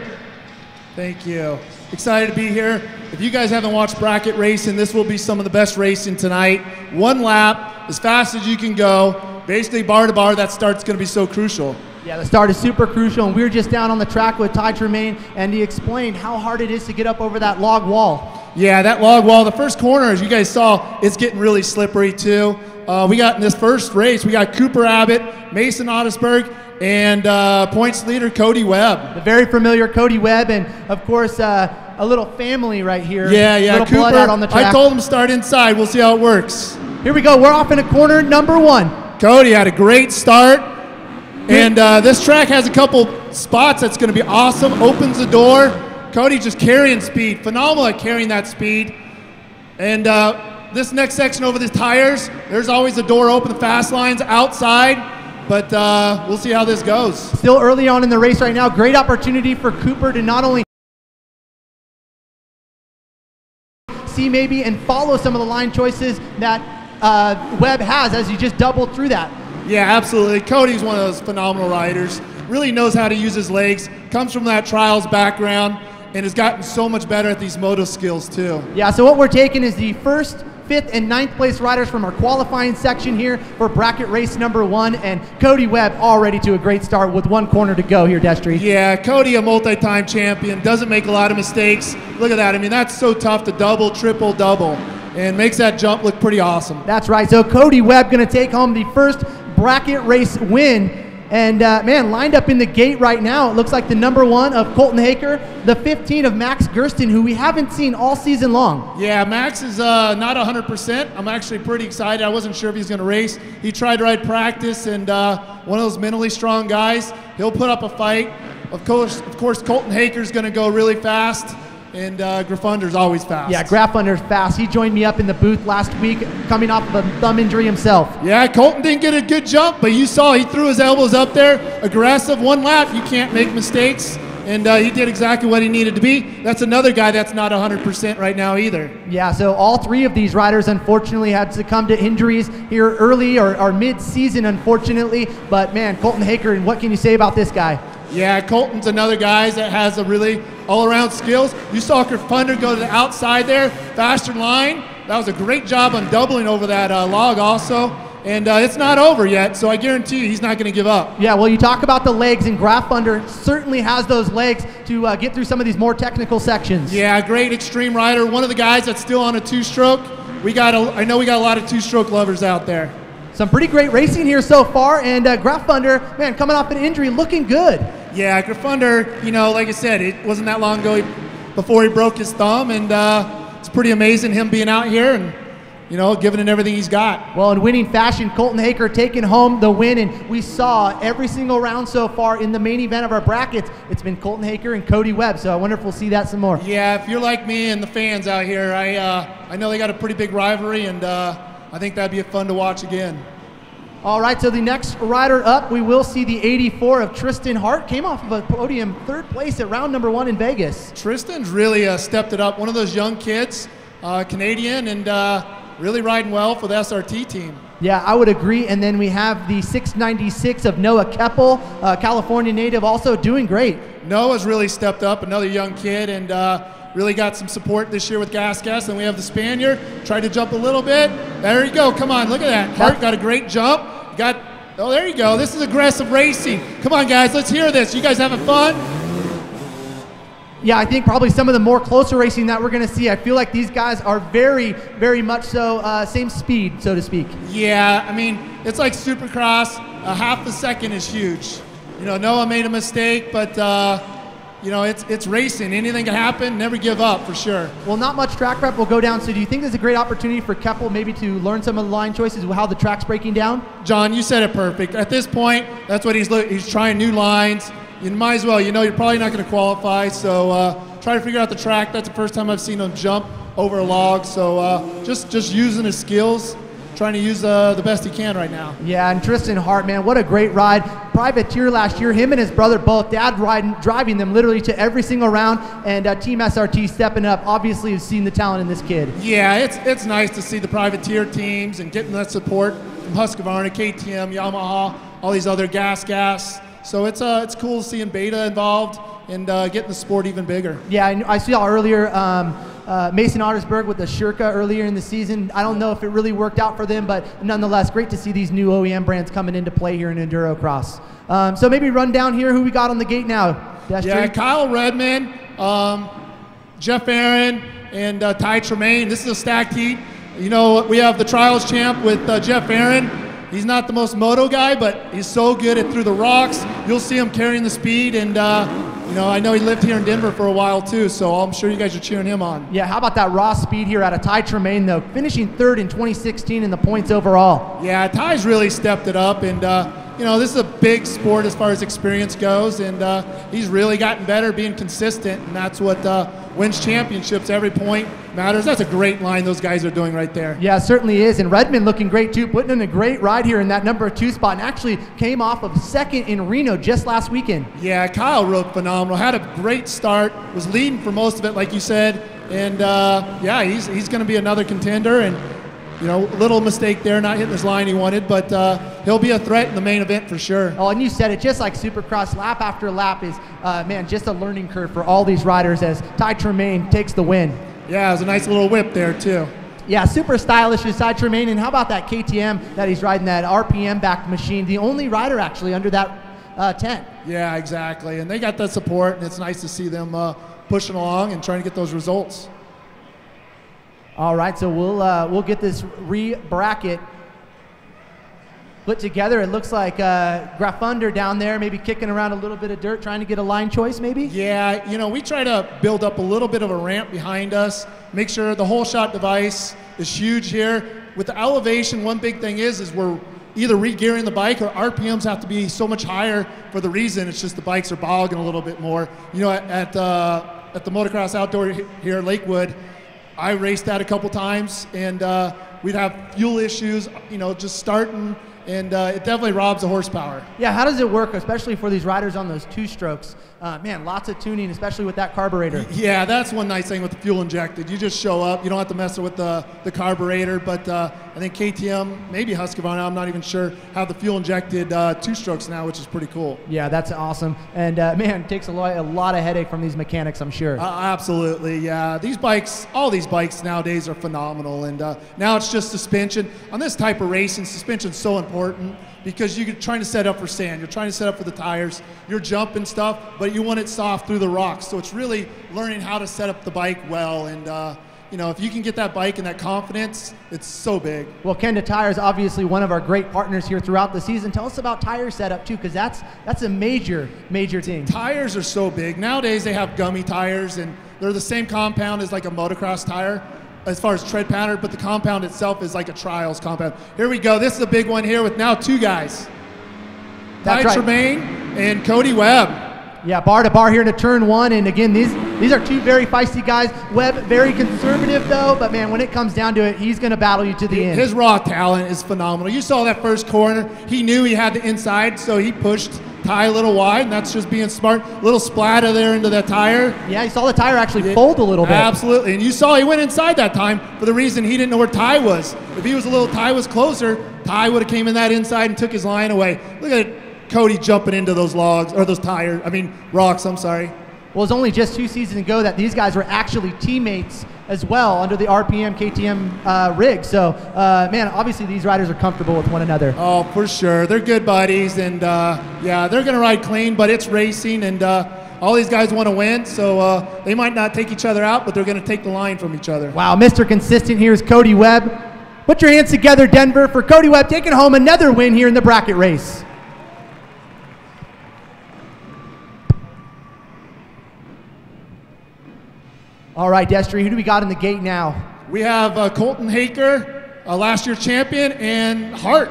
Thank you. Excited to be here. If you guys haven't watched bracket racing, this will be some of the best racing tonight. One lap, as fast as you can go. Basically bar to bar, that start's going to be so crucial. Yeah, the start is super crucial, and we were just down on the track with Ty Tremaine, and he explained how hard it is to get up over that log wall. Yeah, that log wall, the first corner, as you guys saw, it's getting really slippery too. We got in this first race, we got Cooper Abbott, Mason Ottisberg, and points leader Cody Webb. The very familiar Cody Webb, and of course, a little family right here. Yeah, little Cooper, blood out on the track. I told him to start inside. We'll see how it works. Here we go. We're off into corner number 1. Cody had a great start. And this track has a couple spots that's going to be awesome. Opens the door. Cody just carrying speed. Phenomenal at carrying that speed. And this next section over the tires, there's always a door open. The fast line's outside. But we'll see how this goes. Still early on in the race right now. Great opportunity for Cooper to not only see maybe and follow some of the line choices that Webb has as you just doubled through that. Yeah, absolutely. Cody's one of those phenomenal riders. Really knows how to use his legs, comes from that trials background, and has gotten so much better at these moto skills too. Yeah, so what we're taking is the 1st, 5th, and 9th place riders from our qualifying section here for bracket race number 1, and Cody Webb already to a great start with 1 corner to go here, Destry. Yeah, Cody, a multi-time champion, doesn't make a lot of mistakes. Look at that. I mean, that's so tough to double, triple, double, and makes that jump look pretty awesome. That's right. So Cody Webb going to take home the first bracket race win. And man, lined up in the gate right now, it looks like the number 1 of Colton Haker, the 15 of Max Gersten, who we haven't seen all season long. Yeah, Max is not 100%. I'm actually pretty excited. I wasn't sure if he's going to race. He tried to ride practice, and one of those mentally strong guys. He'll put up a fight. Of course, Colton Haker's going to go really fast. And Graffunder's always fast. Yeah, Graffunder's fast. He joined me up in the booth last week, coming off of a thumb injury himself. Yeah, Colton didn't get a good jump, but you saw he threw his elbows up there. Aggressive, 1 lap. You can't make mistakes. And he did exactly what he needed to be. That's another guy that's not 100% right now either. Yeah, so all 3 of these riders unfortunately had succumbed to injuries here early or mid-season, unfortunately. But man, Colton Haker, and what can you say about this guy? Yeah, Colton's another guy that has a really all-around skills. You saw Graffunder go to the outside there, faster line. That was a great job on doubling over that log also. And it's not over yet, so I guarantee you he's not going to give up. Yeah, well, you talk about the legs, and Graffunder certainly has those legs to get through some of these more technical sections. Yeah, great extreme rider. One of the guys that's still on a 2-stroke. I know we got a lot of 2-stroke lovers out there. Some pretty great racing here so far, and Graffunder, man, coming off an injury, looking good. Yeah, Graffunder, you know, like I said, it wasn't that long ago before he broke his thumb, and it's pretty amazing him being out here and, you know, giving it everything he's got. Well, in winning fashion, Colton Haker taking home the win, and we saw every single round so far in the main event of our brackets, it's been Colton Haker and Cody Webb, so I wonder if we'll see that some more. Yeah, if you're like me and the fans out here, I know they got a pretty big rivalry, and I think that'd be fun to watch again. All right, so the next rider up, we will see the 84 of Tristan Hart. Came off of a podium 3rd place at round number 1 in Vegas. Tristan's really stepped it up. One of those young kids, Canadian, and really riding well for the SRT team. Yeah, I would agree. And then we have the 696 of Noah Keppel, California native, also doing great. Noah's really stepped up, another young kid, and really got some support this year with Gas. And we have the Spaniard, tried to jump a little bit. There you go, come on, look at that. Hart got a great jump. Oh, there you go, this is aggressive racing. Come on, guys, let's hear this. You guys having fun? Yeah, I think probably some of the more closer racing that we're going to see. I feel like these guys are very, very much so same speed, so to speak. Yeah, I mean, it's like Supercross. A half a second is huge. You know, Noah made a mistake, but you know, it's racing. Anything can happen. Never give up, for sure. Well, not much track prep will go down. So do you think there's a great opportunity for Keppel maybe to learn some of the line choices, how the track's breaking down? John, you said it perfect. At this point, that's what he's trying new lines. You might as well. You know, you're probably not going to qualify. So try to figure out the track. That's the first time I've seen him jump over a log. So just using his skills. Trying to use the best he can right now. Yeah, and Tristan Hart, man, what a great ride. Privateer last year, him and his brother both, dad driving them literally to every single round, and Team SRT stepping up. Obviously, you've seen the talent in this kid. Yeah, it's nice to see the Privateer teams and getting that support from Husqvarna, KTM, Yamaha, all these other gas. So it's cool seeing Beta involved and getting the sport even bigger. Yeah, I saw earlier Mason Ottersberg with the Shirka earlier in the season. I don't know if it really worked out for them, but nonetheless, great to see these new OEM brands coming into play here in Endurocross. So maybe run down here who we got on the gate now. Destry? Yeah, Kyle Redman, Jeff Aaron, and Ty Tremaine. This is a stacked heat. You know, we have the trials champ with Jeff Aaron. He's not the most moto guy, but he's so good at through the rocks. You'll see him carrying the speed, and you know, I know he lived here in Denver for a while too, so I'm sure you guys are cheering him on. Yeah, how about that raw speed here out of Ty Tremaine, though, finishing 3rd in 2016 in the points overall. Yeah, Ty's really stepped it up, and you know, this is a big sport as far as experience goes, and he's really gotten better being consistent, and that's what wins championships. Every point matters. That's a great line those guys are doing right there. Yeah, it certainly is, and Redmond looking great too, putting in a great ride here in that number 2 spot, and actually came off of 2nd in Reno just last weekend. Yeah, Kyle rode phenomenal, had a great start, was leading for most of it, like you said, And yeah, he's going to be another contender. And you know, little mistake there, not hitting his line he wanted, but he'll be a threat in the main event for sure. Oh, and you said it, just like Supercross, lap after lap is, man, just a learning curve for all these riders as Ty Tremaine takes the win. Yeah, it was a nice little whip there too. Yeah, super stylish is Ty Tremaine, and how about that KTM that he's riding, that RPM-backed machine, the only rider actually under that tent. Yeah, exactly, and they got the support, and it's nice to see them pushing along and trying to get those results. All right, so we'll get this bracket put together. It looks like Grafunder down there, maybe kicking around a little bit of dirt, trying to get a line choice, maybe. Yeah, you know, we try to build up a little bit of a ramp behind us. Make sure the whole shot device is huge here. With the elevation, one big thing is we're either re-gearing the bike or RPMs have to be so much higher for the reason it's just the bikes are bogging a little bit more. You know, at the Motocross Outdoor here at Lakewood, I raced that a couple times, and we'd have fuel issues, you know, just starting, and it definitely robs the horsepower. Yeah, how does it work, especially for these riders on those two strokes? Man, lots of tuning, especially with that carburetor. Yeah, that's one nice thing with the fuel injected. You just show up. You don't have to mess with the carburetor, but I think KTM, maybe Husqvarna, I'm not even sure, have the fuel injected two strokes now, which is pretty cool. Yeah, that's awesome. And man, it takes a lot of headache from these mechanics, I'm sure. Absolutely, yeah. These bikes, all these bikes nowadays are phenomenal, and now it's just suspension. On this type of racing, suspension's so important because you're trying to set up for sand, you're trying to set up for the tires, you're jumping stuff, but you want it soft through the rocks. So it's really learning how to set up the bike well, and you know, if you can get that bike and that confidence, it's so big. Well, Kenda Tires, obviously one of our great partners here throughout the season. Tell us about tire setup too, because that's a major thing. Tires are so big. Nowadays they have gummy tires, and they're the same compound as like a motocross tire as far as tread pattern, but the compound itself is like a trials compound. Here we go. This is a big one here with now two guys. Ty Tremaine and Cody Webb. Yeah, bar to bar here into turn one, and again, these are two very feisty guys. Webb, very conservative though, but man, when it comes down to it, he's going to battle you to the end. His raw talent is phenomenal. You saw that first corner. He knew he had the inside, so he pushed Ty a little wide, and that's just being smart. Little splatter there into that tire. Yeah, you saw the tire actually fold a little bit. Absolutely, and you saw he went inside that time for the reason he didn't know where Ty was. If he was Ty was closer, Ty would have came in that inside and took his line away. Look at Cody jumping into those logs, or those rocks, I'm sorry. Well, it was only just 2 seasons ago that these guys were actually teammates as well under the RPM KTM rig. So, man, obviously these riders are comfortable with one another. Oh, for sure. They're good buddies, and yeah, they're going to ride clean, but it's racing, and all these guys want to win, so they might not take each other out, but they're going to take the line from each other. Wow, Mr. Consistent here is Cody Webb. Put your hands together, Denver, for Cody Webb taking home another win here in the bracket race. All right, Destry, who do we got in the gate now? We have Colton Haker, last year champion, and Hart.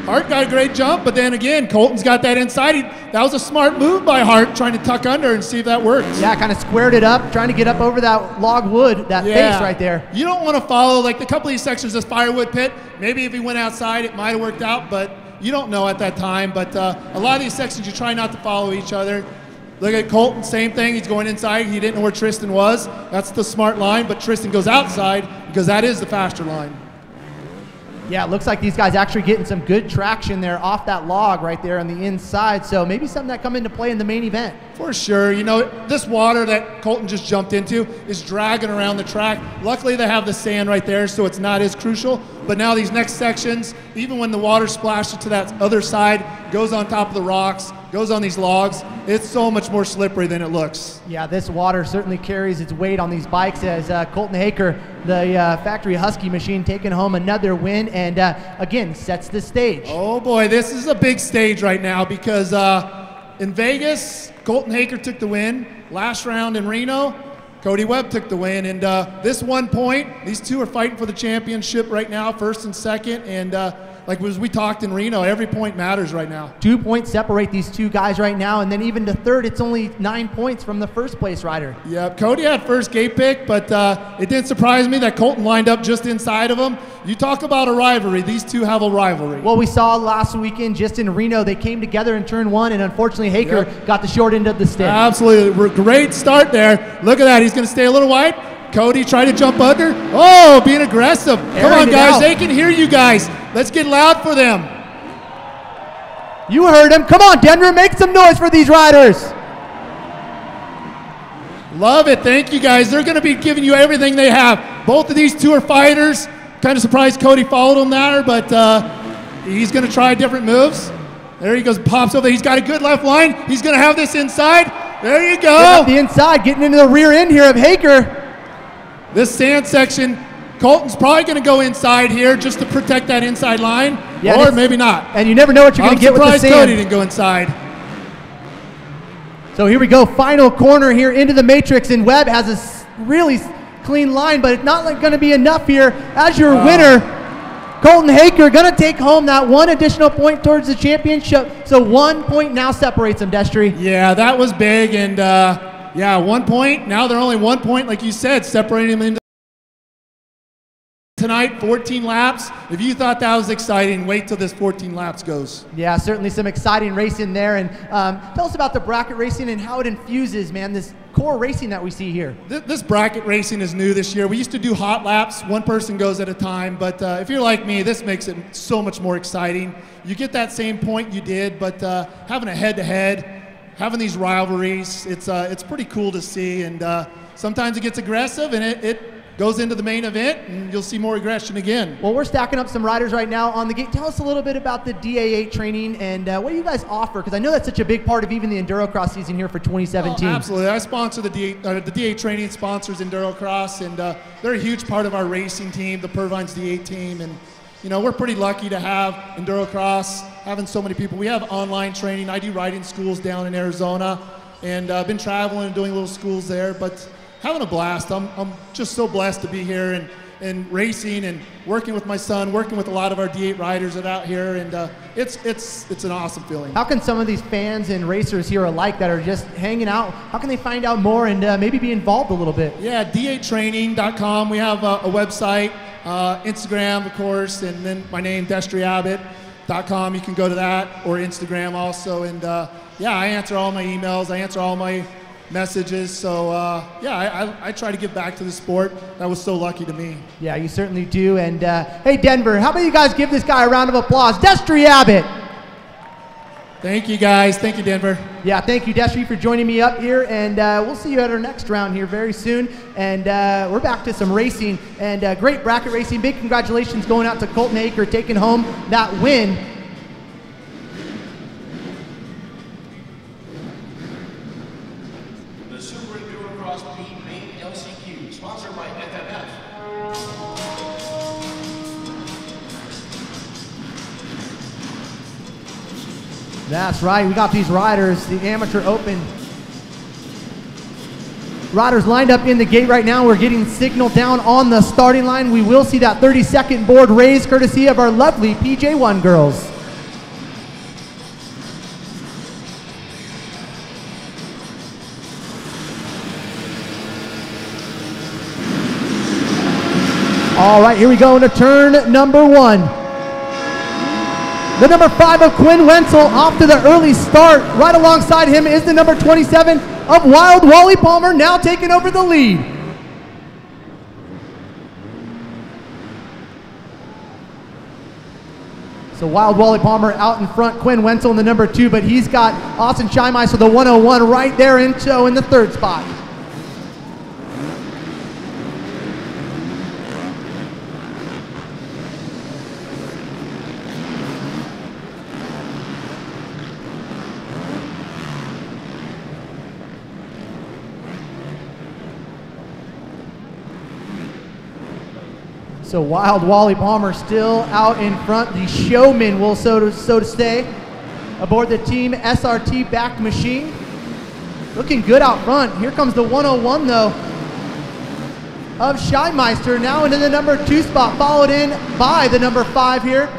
Hart got a great jump, but then again, Colton's got that inside. That was a smart move by Hart, trying to tuck under and see if that works. Yeah, kind of squared it up, trying to get up over that log wood, that face right there. You don't want to follow, like a couple of these sections, this firewood pit. Maybe if he went outside, it might have worked out, but you don't know at that time. But a lot of these sections, you try not to follow each other. Look at Colton, same thing. He's going inside. He didn't know where Tristan was. That's the smart line, but Tristan goes outside because that is the faster line. Yeah, it looks like these guys actually getting some good traction there off that log right there on the inside. So maybe something that come into play in the main event. For sure. You know, this water that Colton just jumped into is dragging around the track. Luckily, they have the sand right there, so it's not as crucial. But now these next sections, even when the water splashes to that other side, goes on top of the rocks, goes on these logs, it's so much more slippery than it looks. Yeah, this water certainly carries its weight on these bikes as Colton Haker, the factory Husky machine, taking home another win and again sets the stage. Oh boy, this is a big stage right now because in Vegas, Colton Haker took the win. Last round in Reno, Cody Webb took the win. And this 1 point, these two are fighting for the championship right now, first and second. And like as we talked in Reno, every point matters right now. 2 points separate these two guys right now, and then even to third, it's only 9 points from the first place rider. Yeah, Cody had first gate pick, but it didn't surprise me that Colton lined up just inside of him. You talk about a rivalry. These two have a rivalry. Well, we saw last weekend just in Reno, they came together in turn one, and unfortunately Haker got the short end of the stick. Absolutely. Great start there. Look at that. He's going to stay a little wide. Cody tried to jump under. Oh, being aggressive. Come on, guys. They can hear you guys. Let's get loud for them. You heard him. Come on, Denver. Make some noise for these riders. Love it. Thank you, guys. They're going to be giving you everything they have. Both of these two are fighters. Kind of surprised Cody followed him there, but he's going to try different moves. There he goes, pops over there. He's got a good left line. He's going to have this inside. There you go. The inside, getting into the rear end here of Haker. This sand section, Colton's probably going to go inside here just to protect that inside line, or maybe not. And you never know what you're going to get with the sand. I'm surprised Cody didn't go inside. So here we go, final corner here into the matrix, and Webb has a really clean line, but it's not going to be enough here. As your winner, Colton Haker, going to take home that one additional point towards the championship. So 1 point now separates them, Destry. Yeah, that was big, and yeah, 1 point. Now they're only 1 point, like you said, separating them into tonight, 14 laps. If you thought that was exciting, wait till this 14 laps goes. Yeah, certainly some exciting racing there. And tell us about the bracket racing and how it infuses, man, this core racing that we see here. This bracket racing is new this year. We used to do hot laps. One person goes at a time. But if you're like me, this makes it so much more exciting. You get that same point you did, but having a head-to-head, having these rivalries, it's pretty cool to see. And sometimes it gets aggressive, and it goes into the main event, and you'll see more aggression again. Well, we're stacking up some riders right now on the gate. Tell us a little bit about the DA8 training and what do you guys offer? Because I know that's such a big part of even the Endurocross season here for 2017. Oh, absolutely. I sponsor the DA8 training sponsors Endurocross, and they're a huge part of our racing team, the Purvine's DA8 team. And you know, we're pretty lucky to have Endurocross, having so many people. We have online training. I do riding schools down in Arizona, and I've been traveling and doing little schools there, but having a blast. I'm just so blessed to be here and racing and working with my son, working with a lot of our D8 riders that are out here, and it's an awesome feeling. How can some of these fans and racers here alike that are just hanging out, how can they find out more and maybe be involved a little bit? Yeah, d8training.com. We have a website, Instagram, of course, and then my name, DestryAbbott.com. You can go to that, or Instagram also. And yeah, I answer all my emails. I answer all my messages. So yeah, I try to give back to the sport. That was so lucky to me. Yeah, you certainly do. And hey, Denver, how about you guys give this guy a round of applause? Destry Abbott. Thank you, guys. Thank you, Denver. Yeah, thank you, Destry, for joining me up here. And we'll see you at our next round here very soon. And we're back to some racing and great bracket racing. Big congratulations going out to Colton Haker, taking home that win. The Super Endurocross Team Main LCQ, sponsored by FMF. That's right, we got these riders, the Amateur Open. Riders lined up in the gate right now. We're getting signal down on the starting line. We will see that 30-second board raised courtesy of our lovely PJ1 girls. All right, here we go into turn number 1. The number 5 of Quinn Wenzel off to the early start. Right alongside him is the number 27 of Wild Wally Palmer, now taking over the lead. So Wild Wally Palmer out in front, Quinn Wenzel in the number 2, but he's got Austin Scheinmeister, the 101, right there in tow in the 3rd spot. So Wild Wally Palmer still out in front. The showman will so to stay aboard the Team SRT backed machine. Looking good out front. Here comes the 101 though of Scheinmeister, now into the number 2 spot, followed in by the number 5 here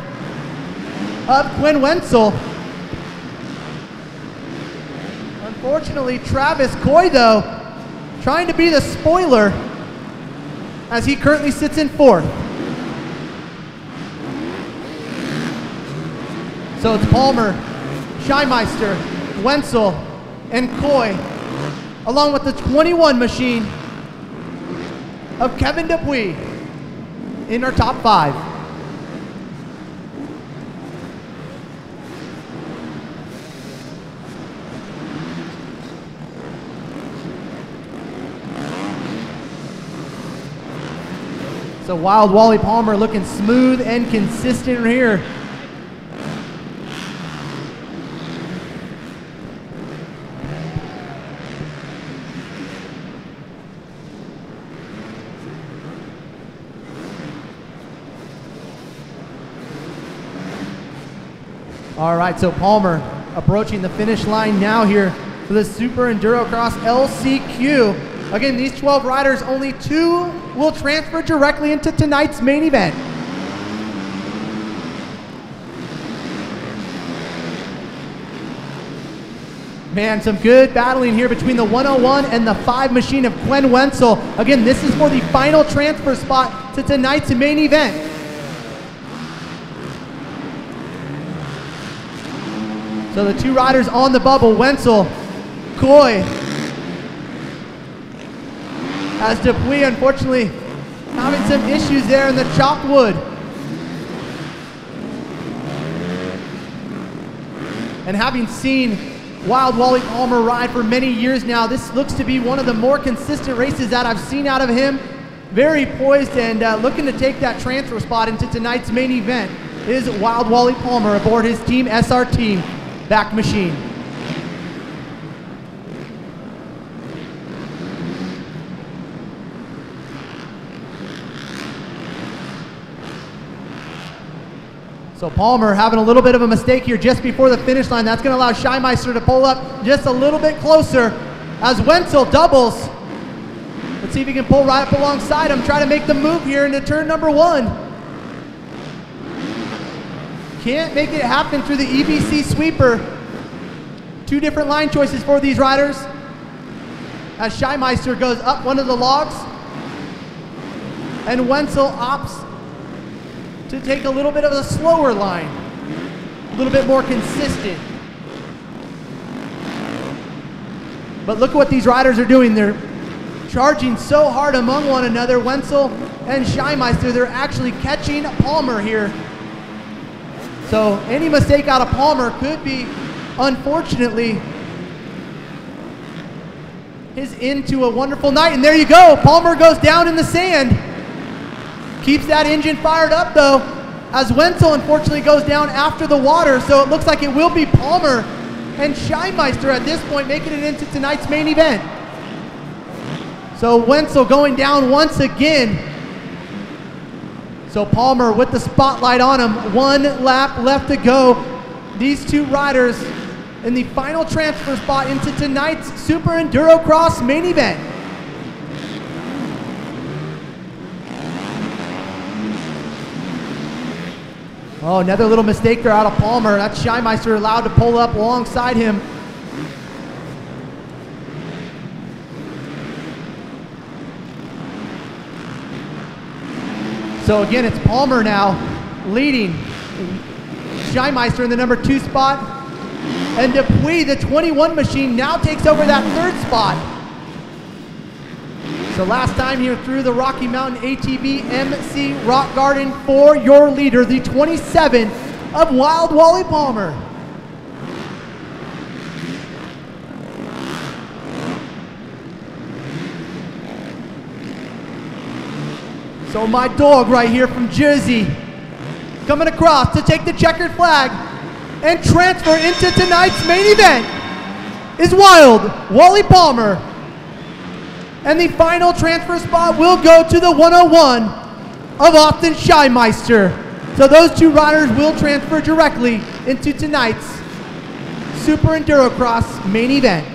of Quinn Wenzel. Unfortunately, Travis Coy though, trying to be the spoiler as he currently sits in 4th. So it's Palmer, Scheinmeister, Wenzel, and Coy, along with the 21 machine of Kevin Dupuis in our top 5. So Wild Wally Palmer looking smooth and consistent here. All right, so Palmer approaching the finish line now here for the Super Endurocross LCQ. Again, these 12 riders, only 2 will transfer directly into tonight's main event. Man, some good battling here between the 101 and the 5 machine of Glenn Wenzel. Again, this is for the final transfer spot to tonight's main event. So the 2 riders on the bubble, Wenzel, Coy, as Dupuis, unfortunately, having some issues there in the chopped wood. And having seen Wild Wally Palmer ride for many years now, this looks to be one of the more consistent races that I've seen out of him. Very poised and looking to take that transfer spot into tonight's main event is Wild Wally Palmer aboard his Team SRT back machine. So Palmer having a little bit of a mistake here just before the finish line. That's going to allow Scheinmeister to pull up just a little bit closer as Wenzel doubles. Let's see if he can pull right up alongside him, try to make the move here into turn number 1. Can't make it happen through the EBC sweeper. 2 different line choices for these riders as Scheinmeister goes up one of the logs and Wenzel opts to take a little bit of a slower line, a little bit more consistent. But look at what these riders are doing. They're charging so hard among one another. Wenzel and Scheinmeister, they're actually catching Palmer here. So any mistake out of Palmer could be, unfortunately, his end to a wonderful night. And there you go, Palmer goes down in the sand. Keeps that engine fired up though, as Wenzel unfortunately goes down after the water, so it looks like it will be Palmer and Scheinmeister at this point making it into tonight's main event. So Wenzel going down once again. So Palmer with the spotlight on him, 1 lap left to go. These 2 riders in the final transfer spot into tonight's Super Endurocross main event. Oh, another little mistake there out of Palmer. That's Scheinmeister allowed to pull up alongside him. So again, it's Palmer now leading. Scheinmeister in the number 2 spot. And Dupuis, the 21 machine, now takes over that 3rd spot. So last time here through the Rocky Mountain ATV MC Rock Garden for your leader, the 27 of Wild Wally Palmer. So my dog right here from Jersey coming across to take the checkered flag and transfer into tonight's main event is Wild Wally Palmer. And the final transfer spot will go to the 101 of Austin Scheinmeister. So those 2 riders will transfer directly into tonight's Super Endurocross main event.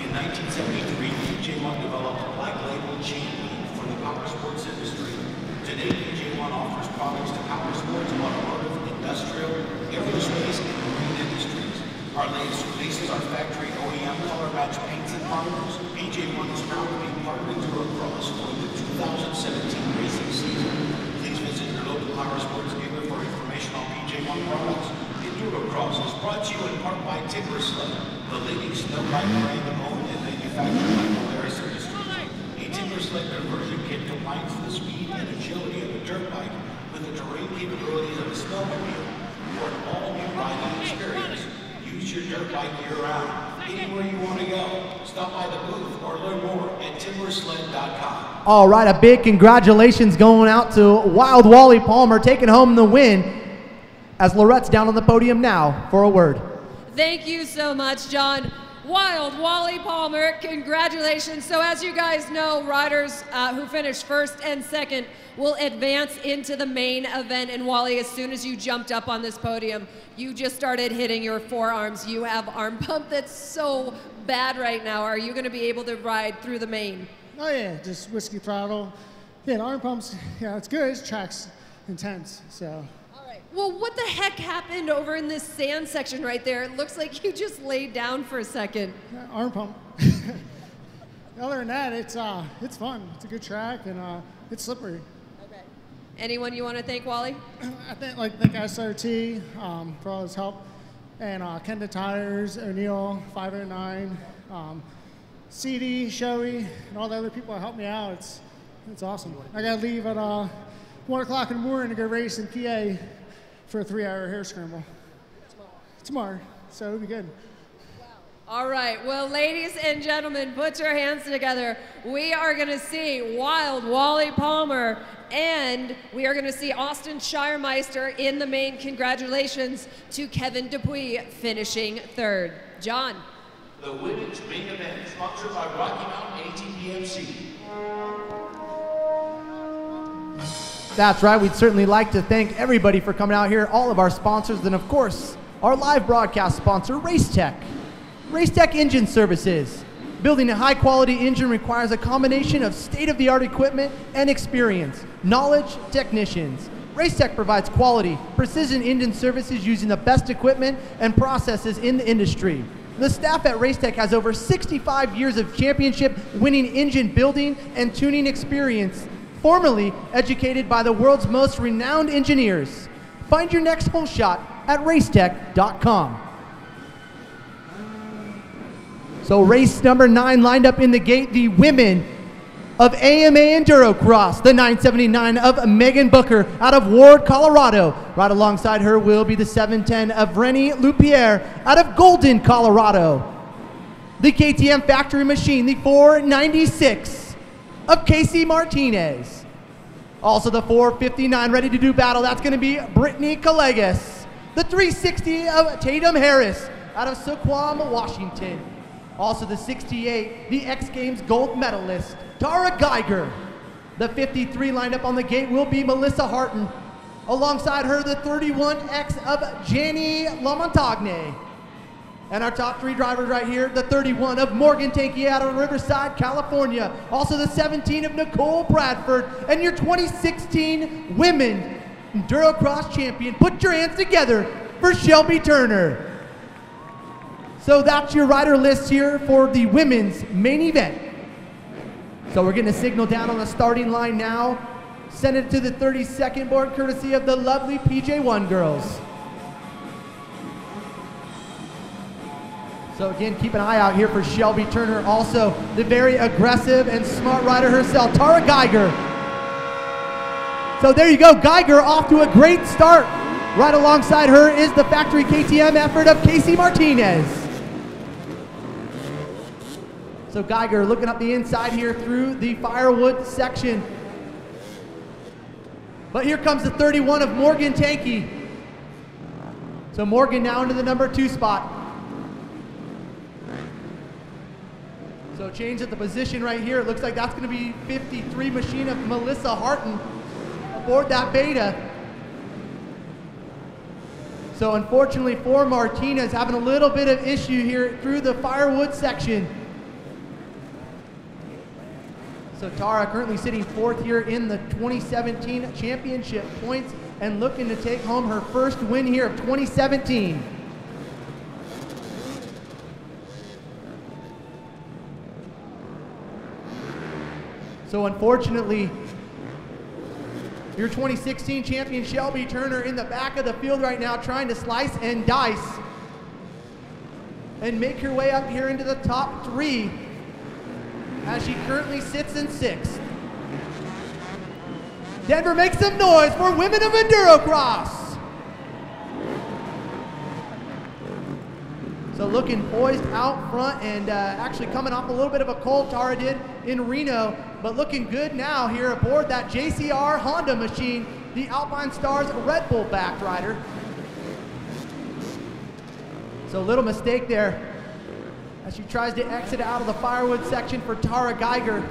In 1973, PJ1 developed a black label chain lead for the power sports industry. Today, PJ1 offers products to power sports, automotive, industrial, aerospace, and marine industries. Our latest releases are factory OEM color match paints and polymers. PJ1 is proud to be part of Endurocross for the 2017 racing season. Please visit your local power sports dealer for information on PJ1 products. Endurocross is brought to you in part by Timber Sled, the leading snow bike brand owned and manufactured by Polaris Industries. A Timber Sled conversion kit combines dirt bike year-round. Anywhere you want to go, stop by the booth or learn more at timbersled.com. All right, a big congratulations going out to Wild Wally Palmer, taking home the win, as Lorette's down on the podium now for a word. Thank you so much, John. Wild Wally Palmer, congratulations. So as you guys know, riders who finish first and second will advance into the main event. And Wally, as soon as you jumped up on this podium, you just started hitting your forearms. You have arm pump that's so bad right now. Are you gonna be able to ride through the main? Oh yeah, just whiskey throttle. Yeah, the arm pumps, yeah, it's good. It's track's intense, so. Well, what the heck happened over in this sand section right there? It looks like you just laid down for a second. Arm pump. Other than that, it's fun. It's a good track and it's slippery. Okay. Anyone you want to thank, Wally? I thank SRT for all his help, and Kenda Tires, O'Neill, 509, CD, Shoei, and all the other people that helped me out. It's awesome. I got to leave at 1 o'clock in the morning to go race in PA for a 3-hour hair scramble. Tomorrow, so it'll be good. All right, well, ladies and gentlemen, put your hands together. We are gonna see Wild Wally Palmer, and we are gonna see Austin Shiremeister in the main. Congratulations to Kevin Dupuy finishing third. John. The women's main event, sponsored by Rocky Mountain ATPMC. That's right, we'd certainly like to thank everybody for coming out here, all of our sponsors, and of course, our live broadcast sponsor, Racetech. Racetech Engine Services. Building a high-quality engine requires a combination of state-of-the-art equipment and experience, knowledge, technicians. Racetech provides quality, precision engine services using the best equipment and processes in the industry. The staff at Racetech has over 65 years of championship-winning engine building and tuning experience, formerly educated by the world's most renowned engineers. Find your next hole shot at racetech.com. So race number 9 lined up in the gate, the women of AMA Endurocross, the 979 of Megan Booker out of Ward, Colorado. Right alongside her will be the 710 of Rennie Lupierre out of Golden, Colorado. The KTM factory machine, the 496 of Casey Martinez. Also the 459 ready to do battle, that's gonna be Brittany Callegas. The 360 of Tatum Harris out of Suquam, Washington. Also the 68, the X Games gold medalist, Tara Geiger. The 53 lined up on the gate will be Melissa Harton. Alongside her, the 31X of Janie Lamontagne. And our top 3 drivers right here, the 31 of Morgan Tankey out of Riverside, California. Also the 17 of Nicole Bradford. And your 2016 Women Endurocross champion. Put your hands together for Shelby Turner. So that's your rider list here for the women's main event. So we're getting a signal down on the starting line now. Send it to the 32nd board courtesy of the lovely PJ1 girls. So again, keep an eye out here for Shelby Turner. Also, the very aggressive and smart rider herself, Tara Geiger. So there you go, Geiger off to a great start. Right alongside her is the factory KTM effort of Casey Martinez. So Geiger looking up the inside here through the firewood section. But here comes the 31 of Morgan Tankey. So Morgan now into the number 2 spot. So change at the position right here. It looks like that's going to be 53 machine of Melissa Harton aboard that Beta. So unfortunately for Martinez, having a little bit of issue here through the firewood section. So Tara currently sitting 4th here in the 2017 championship points and looking to take home her first win here of 2017. So unfortunately, your 2016 champion Shelby Turner in the back of the field right now trying to slice and dice and make her way up here into the top 3 as she currently sits in 6th. Denver, make some noise for Women of Endurocross. So looking poised out front and actually coming off a little bit of a cold, Tara did in Reno, but looking good now here aboard that JCR Honda machine, the Alpine Stars Red Bull backed rider. So a little mistake there as she tries to exit out of the firewood section for Tara Geiger.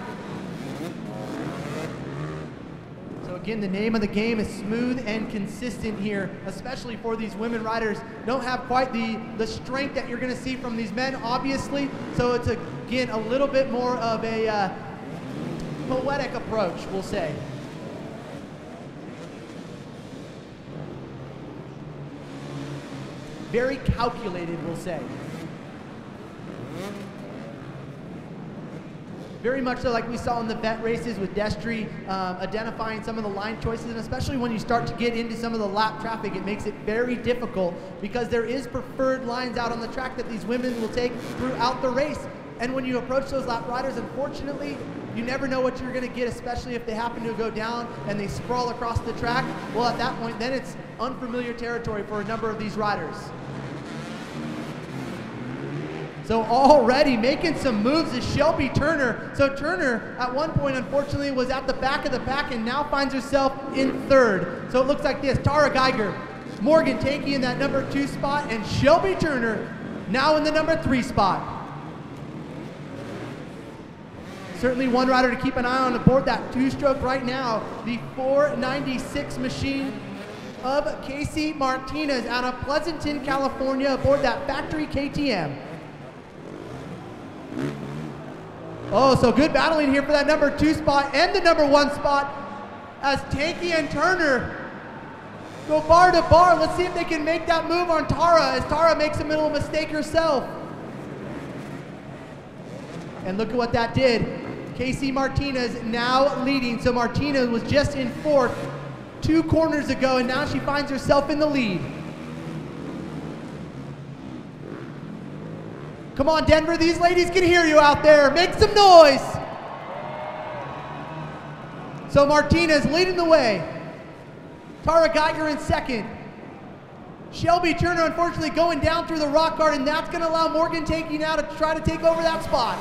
So again, the name of the game is smooth and consistent here, especially for these women riders. Don't have quite the strength that you're gonna see from these men, obviously. So it's, again, a little bit more of a poetic approach, we'll say. Very calculated, we'll say. Very much so like we saw in the vet races with Destry, identifying some of the line choices, and especially when you start to get into some of the lap traffic, it makes it very difficult because there is preferred lines out on the track that these women will take throughout the race. And when you approach those lap riders, unfortunately, you never know what you're gonna get, especially if they happen to go down and they sprawl across the track. Well, at that point, then it's unfamiliar territory for a number of these riders. So already making some moves is Shelby Turner. So Turner, at one point, unfortunately, was at the back of the pack and now finds herself in third. So it looks like this: Tara Geiger, Morgan Takey in that number 2 spot, and Shelby Turner now in the number 3 spot. Certainly one rider to keep an eye on aboard that 2-stroke right now, the 496 machine of Casey Martinez out of Pleasanton, California, aboard that factory KTM. Oh, so good battling here for that number 2 spot and the number 1 spot as Takey and Turner go bar to bar. Let's see if they can make that move on Tara as Tara makes a little mistake herself. And look at what that did. Casey Martinez now leading. So Martinez was just in 4th 2 corners ago, and now she finds herself in the lead. Come on, Denver, these ladies can hear you out there. Make some noise. So Martinez leading the way. Tara Geiger in 2nd. Shelby Turner, unfortunately, going down through the rock garden. That's going to allow Morgan Takey now to try to take over that spot.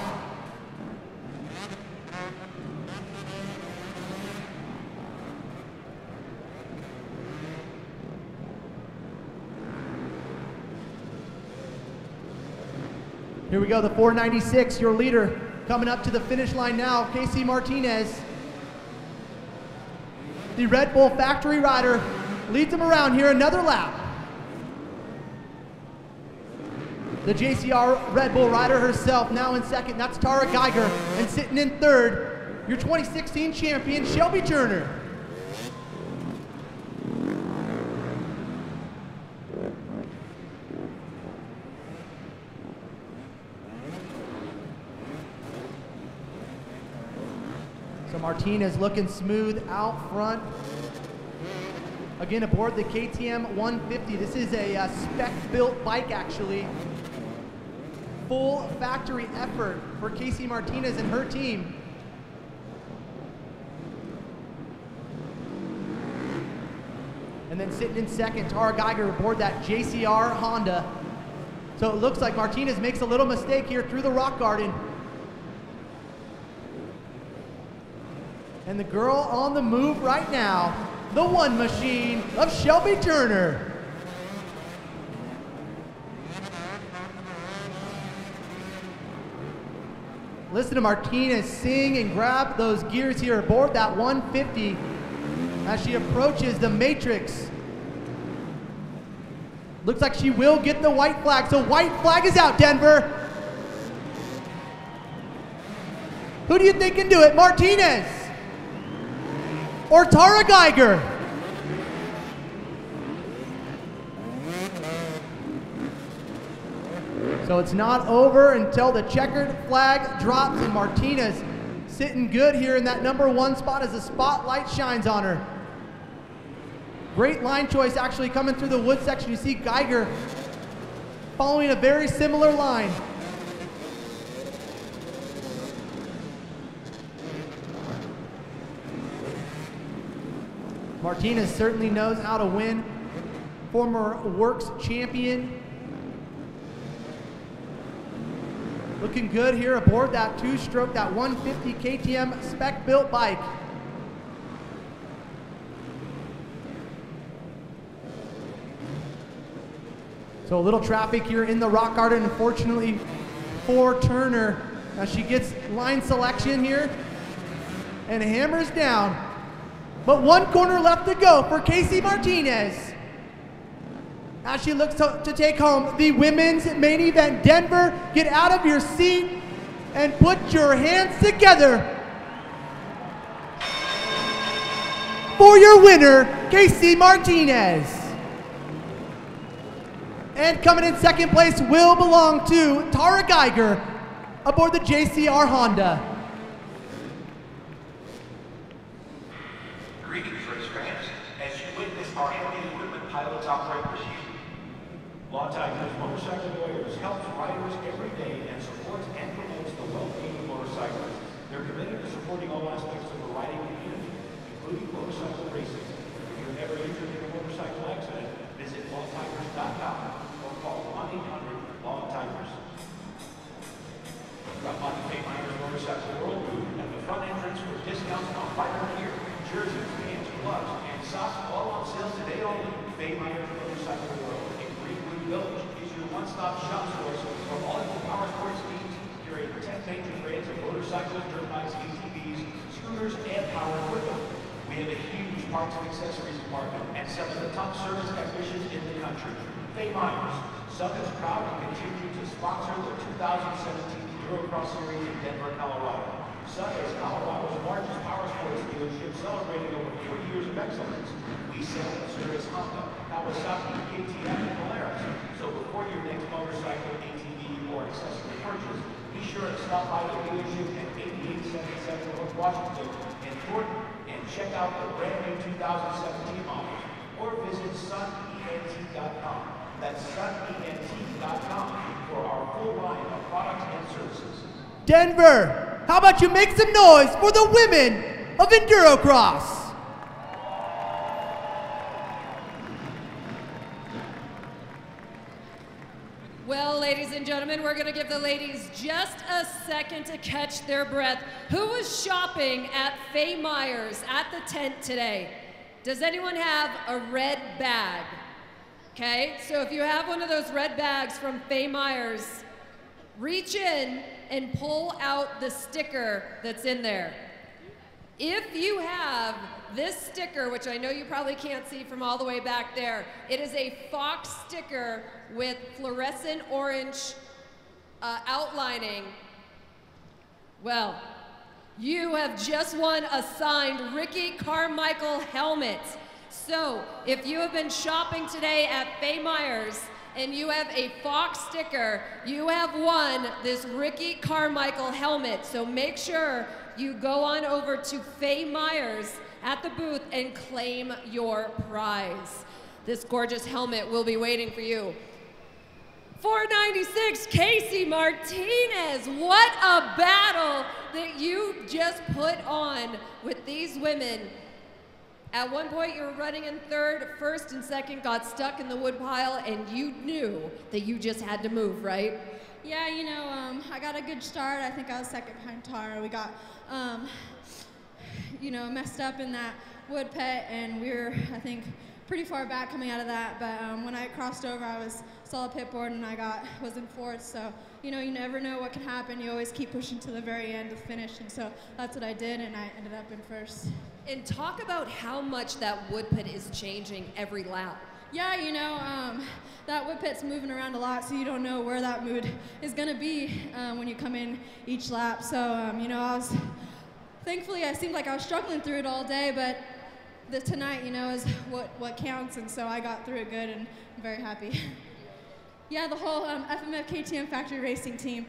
Here we go, the 496, your leader, coming up to the finish line now, Casey Martinez. The Red Bull factory rider leads him around here another lap. The JCR Red Bull rider herself now in 2nd, that's Tara Geiger, and sitting in 3rd, your 2016 champion, Shelby Turner. So Martinez looking smooth out front. Again, aboard the KTM 150. This is a spec-built bike, actually. Full factory effort for Casey Martinez and her team. And then sitting in 2nd, Tara Geiger aboard that JCR Honda. So it looks like Martinez makes a little mistake here through the rock garden. And the girl on the move right now, the one machine of Shelby Turner. Listen to Martinez sing and grab those gears here aboard that 150 as she approaches the matrix. Looks like she will get the white flag, so white flag is out, Denver. Who do you think can do it, Martinez or Tara Geiger? So it's not over until the checkered flag drops, and Martinez sitting good here in that number 1 spot as the spotlight shines on her. Great line choice actually coming through the wood section. You see Geiger following a very similar line. Martinez certainly knows how to win. Former Works champion. Looking good here aboard that two-stroke, that 150 KTM spec-built bike. So a little traffic here in the rock garden, unfortunately for Turner, as she gets line selection here and hammers down. But one corner left to go for Casey Martinez, as she looks to take home the women's main event. Denver, get out of your seat and put your hands together for your winner, Casey Martinez. And coming in second place will belong to Tara Geiger aboard the JCR Honda. Greetings, race fans, as you witness our heavy equipment pilots operate machine. Longtime Motorcycle Warriors helps riders every day and supports and promotes the well-being of motorcyclists. They're committed to supporting all aspects of the riding community, including motorcycle racing. If you're ever injured in a motorcycle accident, visit longtimers.com or call 1-800-LONG-TIMERS. Drop by the Fay Myers Motorcycle World booth at the front entrance for discounts on rider gear, jerseys, pants, gloves, and socks, all on sale today only. Fay Myers Motorcycle World in Greenwood Village is your one-stop shop source for all of the power sports needs, carrying 10 major brands of motorcycles, dirt bikes, ATVs, scooters, and power equipment. We have a huge parts and accessories department and some of the top service technicians in the country. Fay Myers, Sub is proud to continue to sponsor the 2017 Endurocross Series in Denver, Colorado. Sub is Colorado's largest power sports dealership, celebrating over 40 years of excellence. We sell and service Honda, Kawasaki, KTM, and Polaris. So before your next motorcycle, ATV, or accessory purchase, be sure to stop by the dealership at 8877 North Washington in Thornton and check out the brand new 2017 models, or visit sunent.com. That's sunent.com for our full line of products and services. Denver, how about you make some noise for the women of Endurocross? Well, ladies and gentlemen, we're going to give the ladies just a second to catch their breath. Who was shopping at Fay Myers at the tent today? Does anyone have a red bag? Okay, so if you have one of those red bags from Fay Myers, reach in and pull out the sticker that's in there. If you have this sticker, which I know you probably can't see from all the way back there, it is a Fox sticker with fluorescent orange outlining. Well, you have just won a signed Ricky Carmichael helmet. So, if you have been shopping today at Fay Myers and you have a Fox sticker, you have won this Ricky Carmichael helmet. So make sure you go on over to Fay Myers at the booth and claim your prize. This gorgeous helmet will be waiting for you. 496, Casey Martinez. What a battle that you just put on with these women. At one point, you were running in third, first and second got stuck in the wood pile, and you knew that you just had to move, right? Yeah, you know, I got a good start. I think I was second behind Tara. We got, you know, messed up in that wood pit, and we were, I think, pretty far back coming out of that. But when I crossed over, I was still a pit board, and was in fourth. So, you know, you never know what can happen. You always keep pushing to the very end to finish, and so that's what I did, and I ended up in first. And talk about how much that wood pit is changing every lap. Yeah, you know, that wood pit's moving around a lot, so you don't know where that mood is going to be when you come in each lap. So, you know, thankfully, I seemed like I was struggling through it all day, but tonight, you know, is what counts, and so I got through it good, and I'm very happy. Yeah, the whole FMF KTM factory racing team.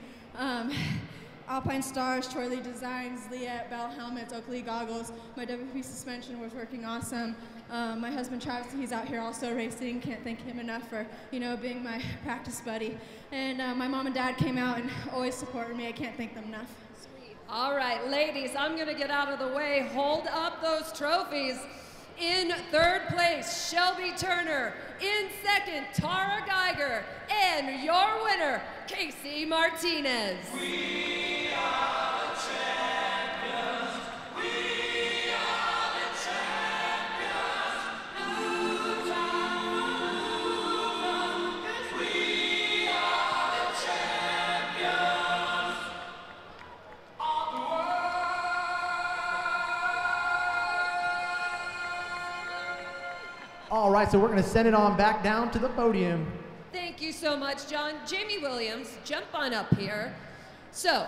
Alpine Stars, Troy Lee Designs, Liette, Bell Helmets, Oakley Goggles. My WP suspension was working awesome. My husband Travis, he's out here also racing. Can't thank him enough for, you know, being my practice buddy. And my mom and dad came out and always supported me. I can't thank them enough. Sweet. All right, ladies, I'm gonna get out of the way. Hold up those trophies. In third place, Shelby Turner. In second, Tara Geiger. And your winner, Casey Martinez. We are the champions. We are the champions. Who's we are the champions of the world. All right, so we're going to send it on back down to the podium. Thank you so much, John. Jamie Williams, jump on up here. So,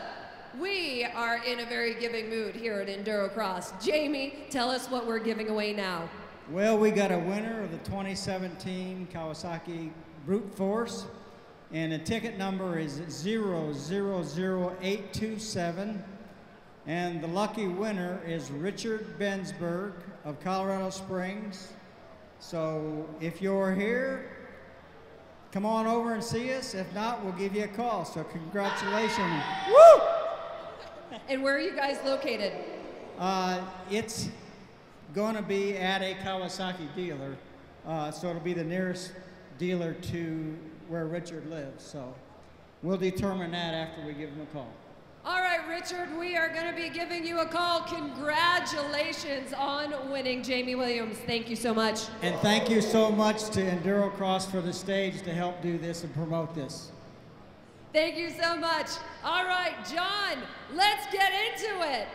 we are in a very giving mood here at Endurocross. Jamie, tell us what we're giving away now. Well, we got a winner of the 2017 Kawasaki Brute Force, and the ticket number is 000827, and the lucky winner is Richard Bensberg of Colorado Springs. So if you're here, come on over and see us. If not, we'll give you a call. So congratulations. Woo! And where are you guys located? It's going to be at a Kawasaki dealer. So it'll be the nearest dealer to where Richard lives. So we'll determine that after we give him a call. All right, Richard, we are going to be giving you a call. Congratulations on winning, Jamie Williams. Thank you so much. And thank you so much to Endurocross for the stage to help do this and promote this. Thank you so much. All right, John, let's get into it.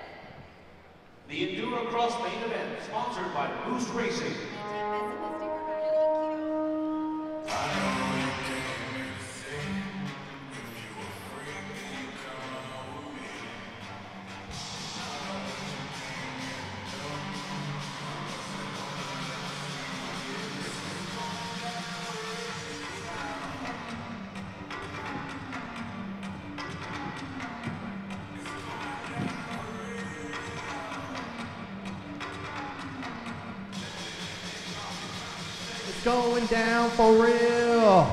The Endurocross main event, sponsored by Boost Racing. Going down for real.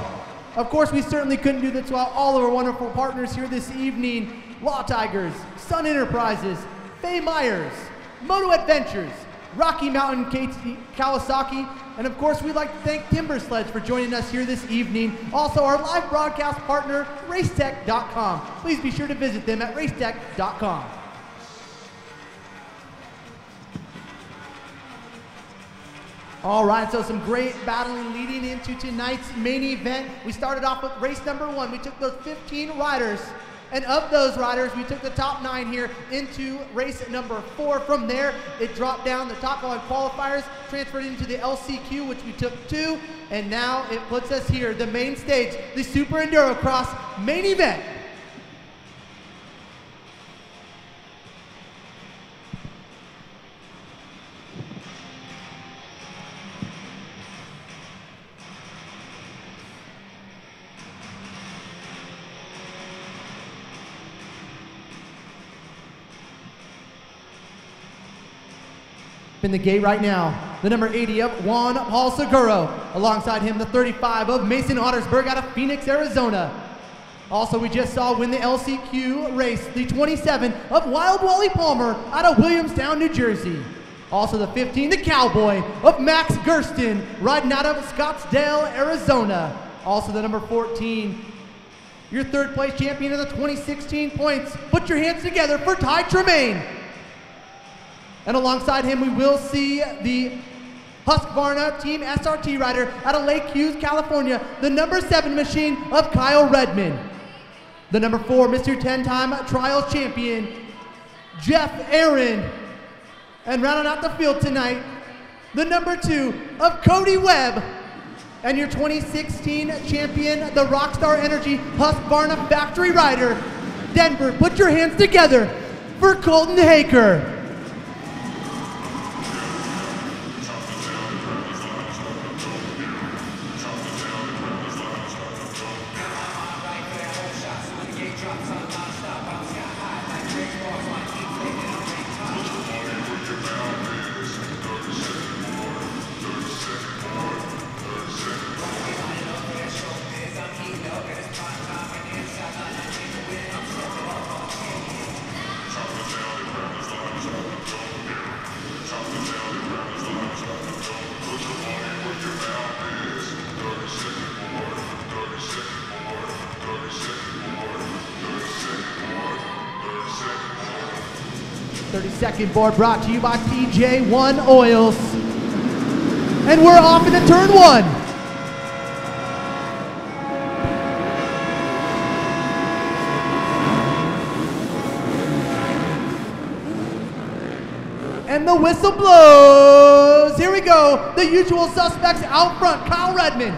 Of course, we certainly couldn't do this without all of our wonderful partners here this evening. Law Tigers, Sun Enterprises, Faye Myers, Moto Adventures, Rocky Mountain Kawasaki, and of course, we'd like to thank Timber Sledge for joining us here this evening. Also, our live broadcast partner, Racetech.com. Please be sure to visit them at Racetech.com. All right, so some great battling leading into tonight's main event. We started off with race number 1. We took those 15 riders, and of those riders, we took the top 9 here into race number 4. From there, it dropped down the top 5 qualifiers, transferred into the LCQ, which we took 2, and now it puts us here, the main stage, the Super Endurocross main event. In the gate right now, the number 80 of Juan Paul Seguro. Alongside him, the 35 of Mason Ottersberg out of Phoenix, Arizona. Also, we just saw win the LCQ race, the 27 of Wild Wally Palmer out of Williamstown, New Jersey. Also the 15, the Cowboy of Max Gersten, riding out of Scottsdale, Arizona. Also the number 14, your third place champion of the 2016 points. Put your hands together for Ty Tremaine. And alongside him, we will see the Husqvarna Team SRT rider out of Lake Hughes, California, the number 7 machine of Kyle Redmond. The number 4, Mr. 10-time Trials champion, Jeff Aaron. And rounding out the field tonight, the number 2 of Cody Webb. And your 2016 champion, the Rockstar Energy Husqvarna factory rider, Denver. Put your hands together for Colton Haker. 30-second board brought to you by PJ1 Oils. And we're off into turn 1. And the whistle blows. Here we go. The usual suspects out front. Kyle Redmond,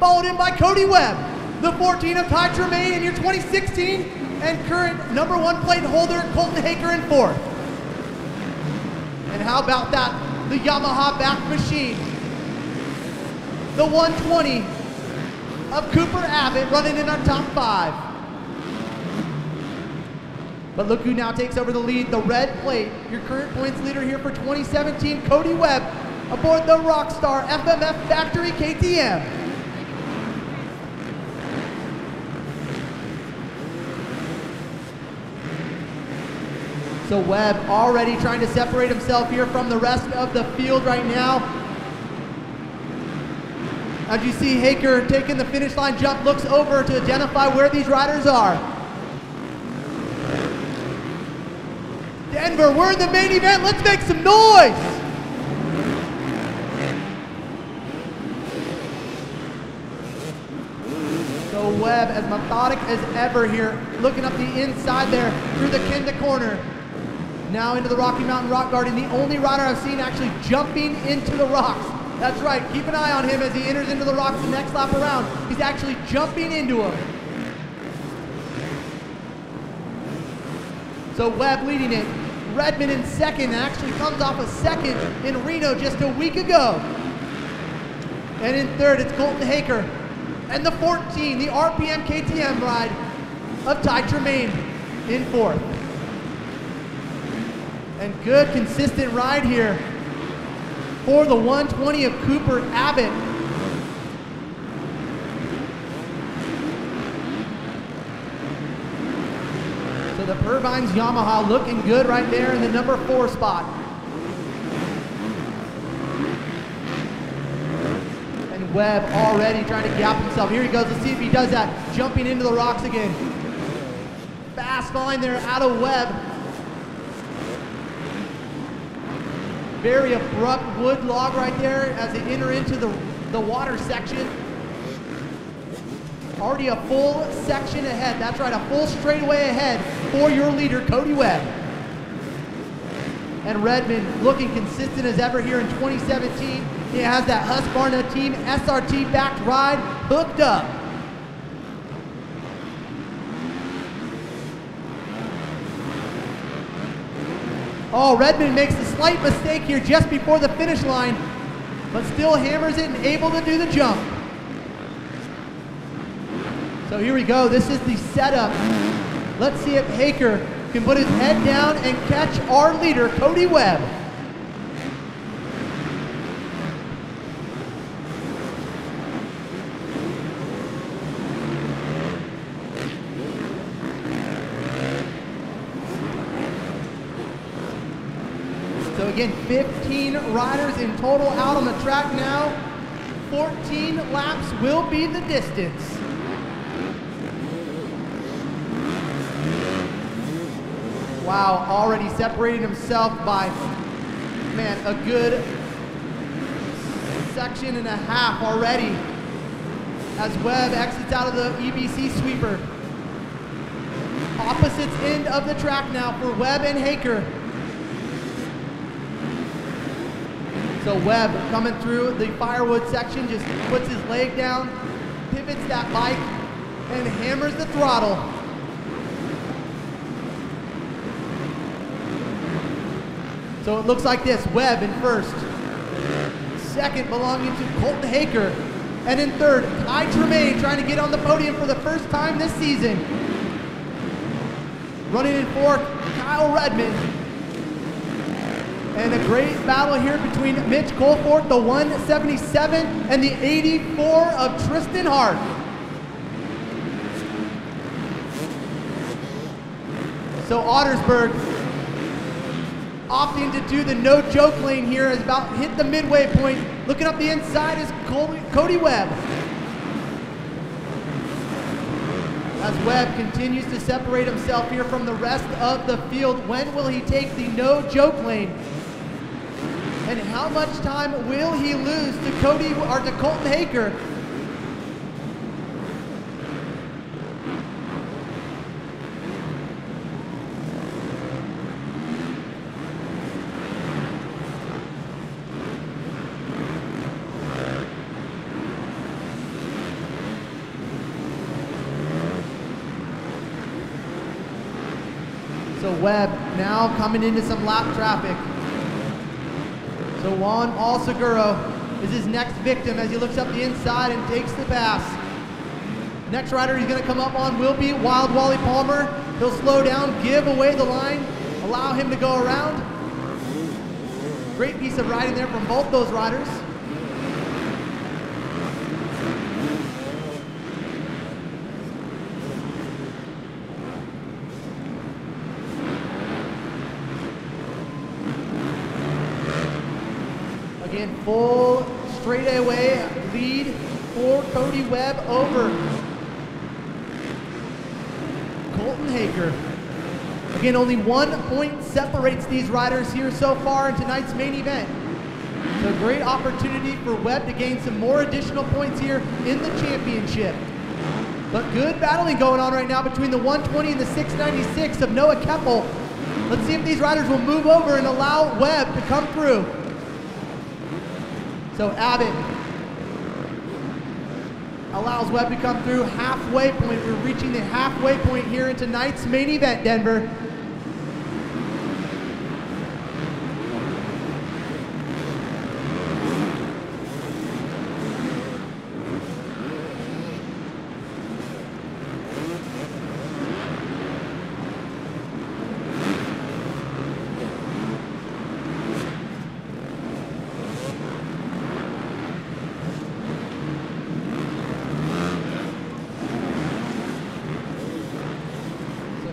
followed in by Cody Webb, the 14 of Ty Tremaine in your 2016 and current #1 plate holder Colton Haker in 4th. And how about that? The Yamaha back machine. The 120 of Cooper Abbott running in our top 5. But look who now takes over the lead, the red plate. Your current points leader here for 2017, Cody Webb, aboard the Rockstar FMF Factory KTM. So Webb already trying to separate himself here from the rest of the field right now. As you see Haker taking the finish line jump, looks over to identify where these riders are. Denver, we're in the main event. Let's make some noise. So Webb, as methodic as ever here, looking up the inside there through the Kenda corner. Now into the Rocky Mountain Rock Garden, the only rider I've seen actually jumping into the rocks. That's right, keep an eye on him as he enters into the rocks the next lap around. He's actually jumping into them. So Webb leading it. Redmond in second, actually comes off a second in Reno just a week ago. And in third, it's Colton Haker. And the 14, the RPM KTM ride of Ty Tremaine in 4th. And good, consistent ride here for the 120 of Cooper Abbott. So the Purvine's Yamaha looking good right there in the #4 spot. And Webb already trying to gap himself. Here he goes, let's see if he does that. Jumping into the rocks again. Fast line there out of Webb. Very abrupt wood log right there as they enter into the water section. Already a full section ahead. That's right, a full straightaway ahead for your leader, Cody Webb. And Redmond looking consistent as ever here in 2017. He has that Husqvarna Team SRT backed ride hooked up. Oh, Redmond makes a slight mistake here just before the finish line, but still hammers it and able to do the jump. So here we go, this is the setup. Let's see if Haker can put his head down and catch our leader, Cody Webb. So again, 15 riders in total out on the track now. 14 laps will be the distance. Wow, already separating himself by, man, a good section and a half already as Webb exits out of the EBC sweeper. Opposite end of the track now for Webb and Haker. So Webb coming through the firewood section, just puts his leg down, pivots that bike, and hammers the throttle. So it looks like this, Webb in first. Second belonging to Colton Haker. And in third, Ty Tremaine trying to get on the podium for the first time this season. Running in fourth, Kyle Redmond. And a great battle here between Mitch Colfort, the 177, and the 84 of Tristan Hart. So Ottersberg opting to do the no-joke lane here, is about hit the midway point. Looking up the inside is Cody Webb. as Webb continues to separate himself here from the rest of the field. When will he take the no joke lane? And how much time will he lose to Colton Haker? So Webb now coming into some lap traffic. So Juan Alseguro is his next victim as he looks up the inside and takes the pass. Next rider he's going to come up on will be Wild Wally Palmer. He'll slow down, give away the line, allow him to go around. Great piece of riding there from both those riders. Again, full straightaway lead for Cody Webb over Colton Haker. Again, only 1 point separates these riders here so far in tonight's main event. So great opportunity for Webb to gain some more additional points here in the championship. But good battling going on right now between the 120 and the 696 of Noah Keppel. Let's see if these riders will move over and allow Webb to come through. So Abbott allows Webb to come through halfway point. We're reaching the halfway point here in tonight's main event, Denver.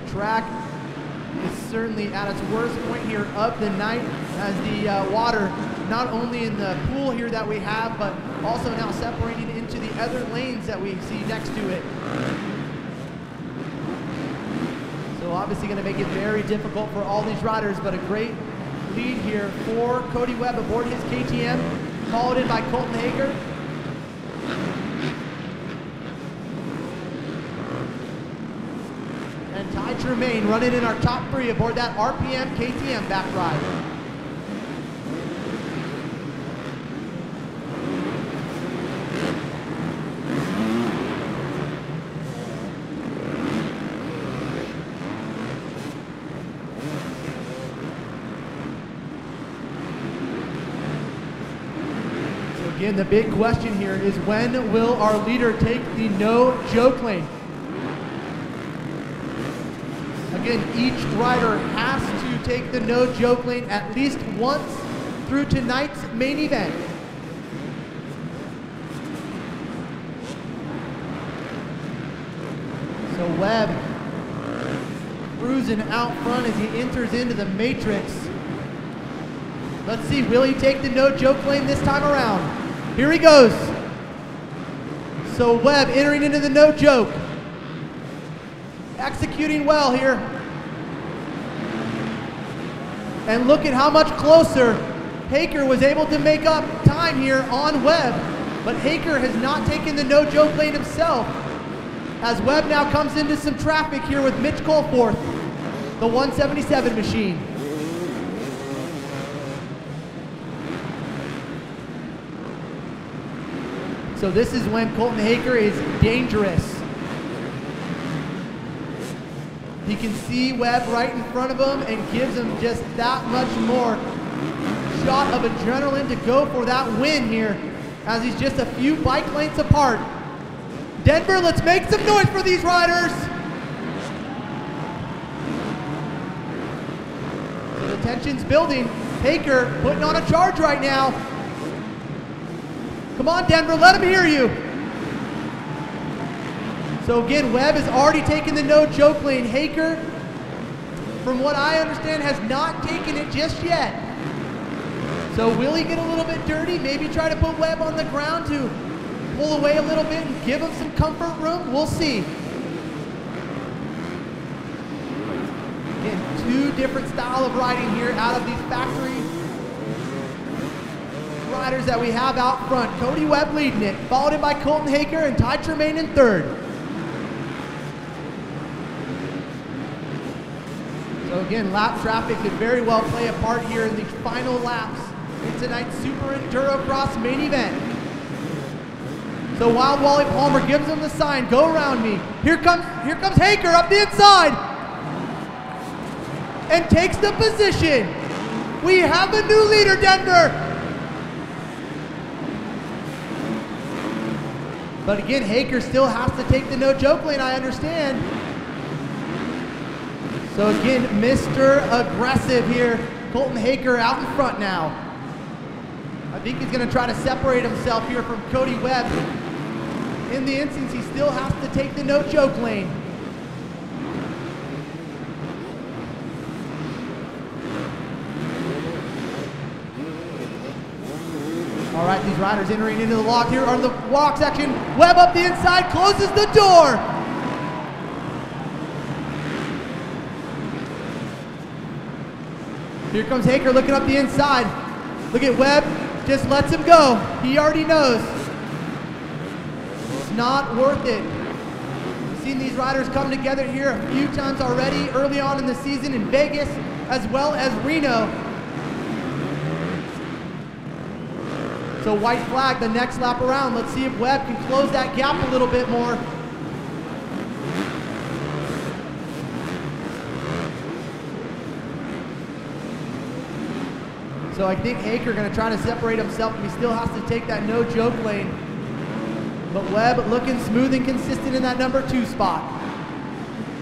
Track is certainly at its worst point here of the night as the water, not only in the pool here that we have, but also now separating into the other lanes that we see next to it. So obviously going to make it very difficult for all these riders, but a great lead here for Cody Webb aboard his KTM, followed in by Colton Haker. And Ty Tremaine running in our top three aboard that RPM KTM back ride. So again, the big question here is when will our leader take the no joke lane? Again, each rider has to take the no joke lane at least once through tonight's main event. So Webb cruising out front as he enters into the matrix. Let's see, will he take the no joke lane this time around? Here he goes. So Webb entering into the no joke. Executing well here. And look at how much closer Haker was able to make up time here on Webb. But Haker has not taken the no joke lane himself, as Webb now comes into some traffic here with Mitch Colforth, the 177 machine. So this is when Colton Haker is dangerous. He can see Webb right in front of him and gives him just that much more shot of adrenaline to go for that win here, as he's just a few bike lengths apart. Denver, let's make some noise for these riders. So the tension's building. Haker putting on a charge right now. Come on, Denver, let him hear you. So again, Webb has already taken the no joke lane. Haker, from what I understand, has not taken it just yet. So will he get a little bit dirty? Maybe try to put Webb on the ground to pull away a little bit and give him some comfort room? We'll see. two different style of riding here out of these factory riders that we have out front. Cody Webb leading it, followed in by Colton Haker and Ty Tremaine in third. So again, lap traffic could very well play a part here in these final laps in tonight's Super Endurocross main event. So while Wally Palmer gives him the sign, go around me. Here comes Haker up the inside and takes the position. We have a new leader, Denver. But again, Haker still has to take the no-joke lane, I understand. So again, Mr. Aggressive here. Colton Haker out in front now. I think he's gonna try to separate himself here from Cody Webb. In the instance, he still has to take the no-joke lane. All right, these riders entering into the lock here on the walk section. Webb up the inside, closes the door. Here comes Haker looking up the inside. Look at Webb, just lets him go. He already knows. It's not worth it. We've seen these riders come together here a few times already early on in the season in Vegas as well as Reno. So white flag the next lap around. Let's see if Webb can close that gap a little bit more. So I think Haker gonna try to separate himself, and he still has to take that no-joke lane. But Webb looking smooth and consistent in that number 2 spot.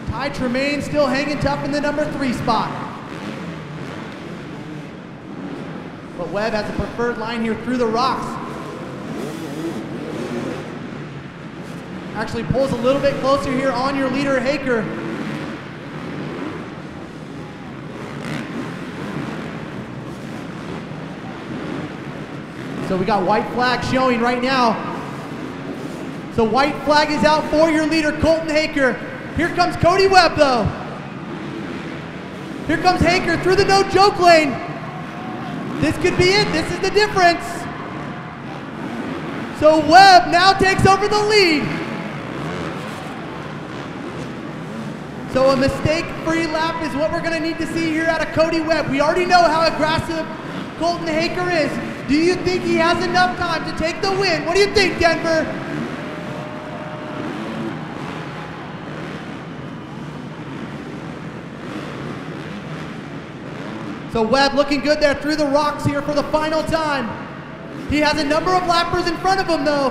Ty Tremaine still hanging tough in the number 3 spot. But Webb has a preferred line here through the rocks. Actually pulls a little bit closer here on your leader, Haker. So we got white flag showing right now. So white flag is out for your leader, Colton Haker. Here comes Cody Webb though. Here comes Haker through the no-joke lane. This could be it. This is the difference. So Webb now takes over the lead. So a mistake-free lap is what we're going to need to see here out of Cody Webb. We already know how aggressive Colton Haker is. Do you think he has enough time to take the win? What do you think, Denver? So Webb looking good there through the rocks here for the final time. He has a number of lappers in front of him though.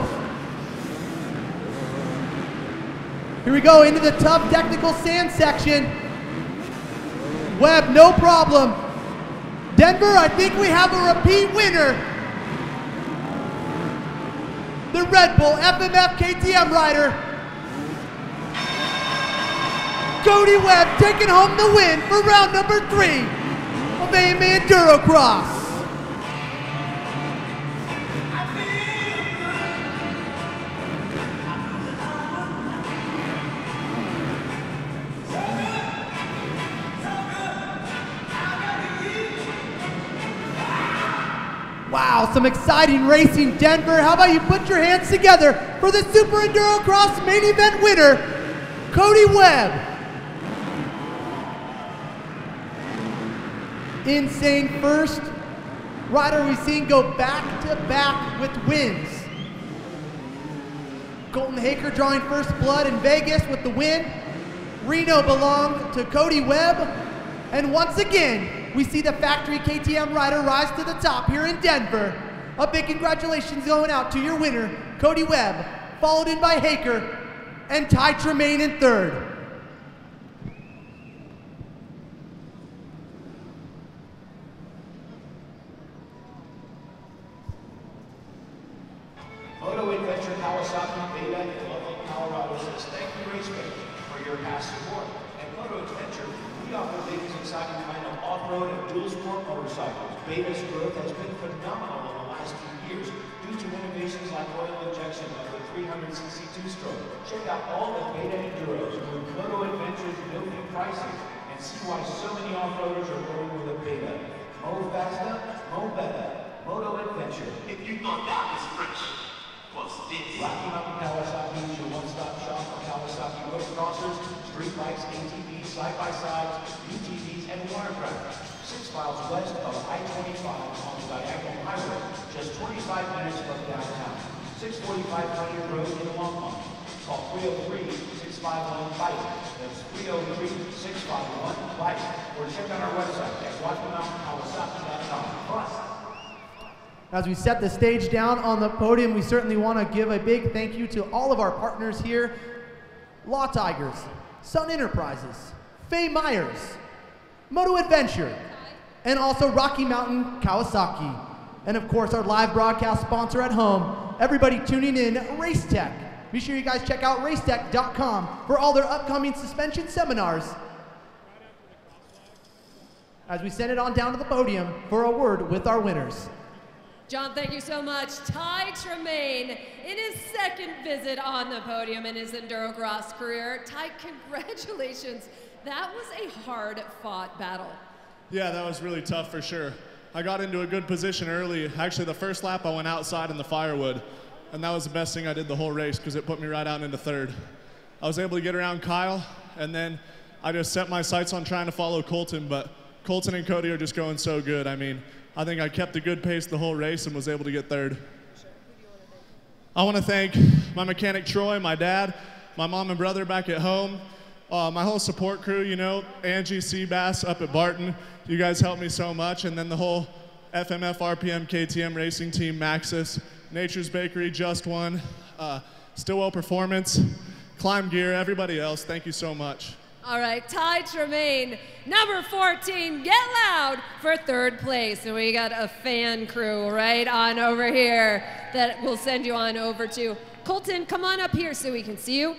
Here we go into the tough technical sand section. Webb, no problem. Denver, I think we have a repeat winner. The Red Bull FMF KTM rider, Cody Webb, taking home the win for round number 3. Of AMA Endurocross. Wow, some exciting racing, Denver. How about you put your hands together for the Super Endurocross main event winner, Cody Webb. Insane first rider we've seen go back-to-back with wins. Colton Haker drawing first blood in Vegas with the win. Reno belonged to Cody Webb. And once again, we see the factory KTM rider rise to the top here in Denver. A big congratulations going out to your winner, Cody Webb, followed in by Haker and Ty Tremaine in third. Moto Adventure Kawasaki Beta in Loveland, Colorado says thank you Raceway for your past support. At Moto Adventure, we offer Beta's exciting kind of off-road and dual sport motorcycles. Beta's growth has been phenomenal in the last few years due to innovations like oil injection of the 362 stroke. Check out all the Beta Enduros with Moto Adventure's no-fee pricing and see why so many off-roaders are going with a beta. Mo faster, mo better. Moto Adventure. If you thought that was French, was this? Rocky Mountain Kawasaki is your one-stop shop for Kawasaki road crossers, street bikes, ATVs, side-by-sides, UTVs, and watercraft. 6 miles west of I-25 on the Diagonal Highway, just 25 minutes from downtown. 645 Pioneer Road in Longmont. Call 303-651-BIKE. That's 303-651-BIKE. Or check out our website at RockyMountainKawasaki.com. Plus, as we set the stage down on the podium, we certainly want to give a big thank you to all of our partners here. Law Tigers, Sun Enterprises, Faye Myers, Moto Adventure, and also Rocky Mountain Kawasaki. And of course, our live broadcast sponsor at home, everybody tuning in, Racetech. Be sure you guys check out racetech.com for all their upcoming suspension seminars. As we send it on down to the podium for a word with our winners. John, thank you so much. Ty Tremaine, in his second visit on the podium in his Endurocross career. Ty, congratulations. That was a hard-fought battle. Yeah, that was really tough for sure. I got into a good position early. Actually, the first lap I went outside in the firewood, and that was the best thing I did the whole race because it put me right out into third. I was able to get around Kyle, and then I just set my sights on trying to follow Colton, but Colton and Cody are just going so good. I mean, I think I kept a good pace the whole race and was able to get third. I want to thank my mechanic Troy, my dad, my mom and brother back at home, my whole support crew, you know, Angie, Seabass up at Barton. You guys helped me so much. And then the whole FMF, RPM, KTM racing team, Maxis, Nature's Bakery, Just One, Stillwell Performance, Climb Gear, everybody else, thank you so much. All right, Ty Tremaine, number 14, get loud for third place. And we got a fan crew right on over here that we'll send you on over to. Colton, come on up here so we can see you.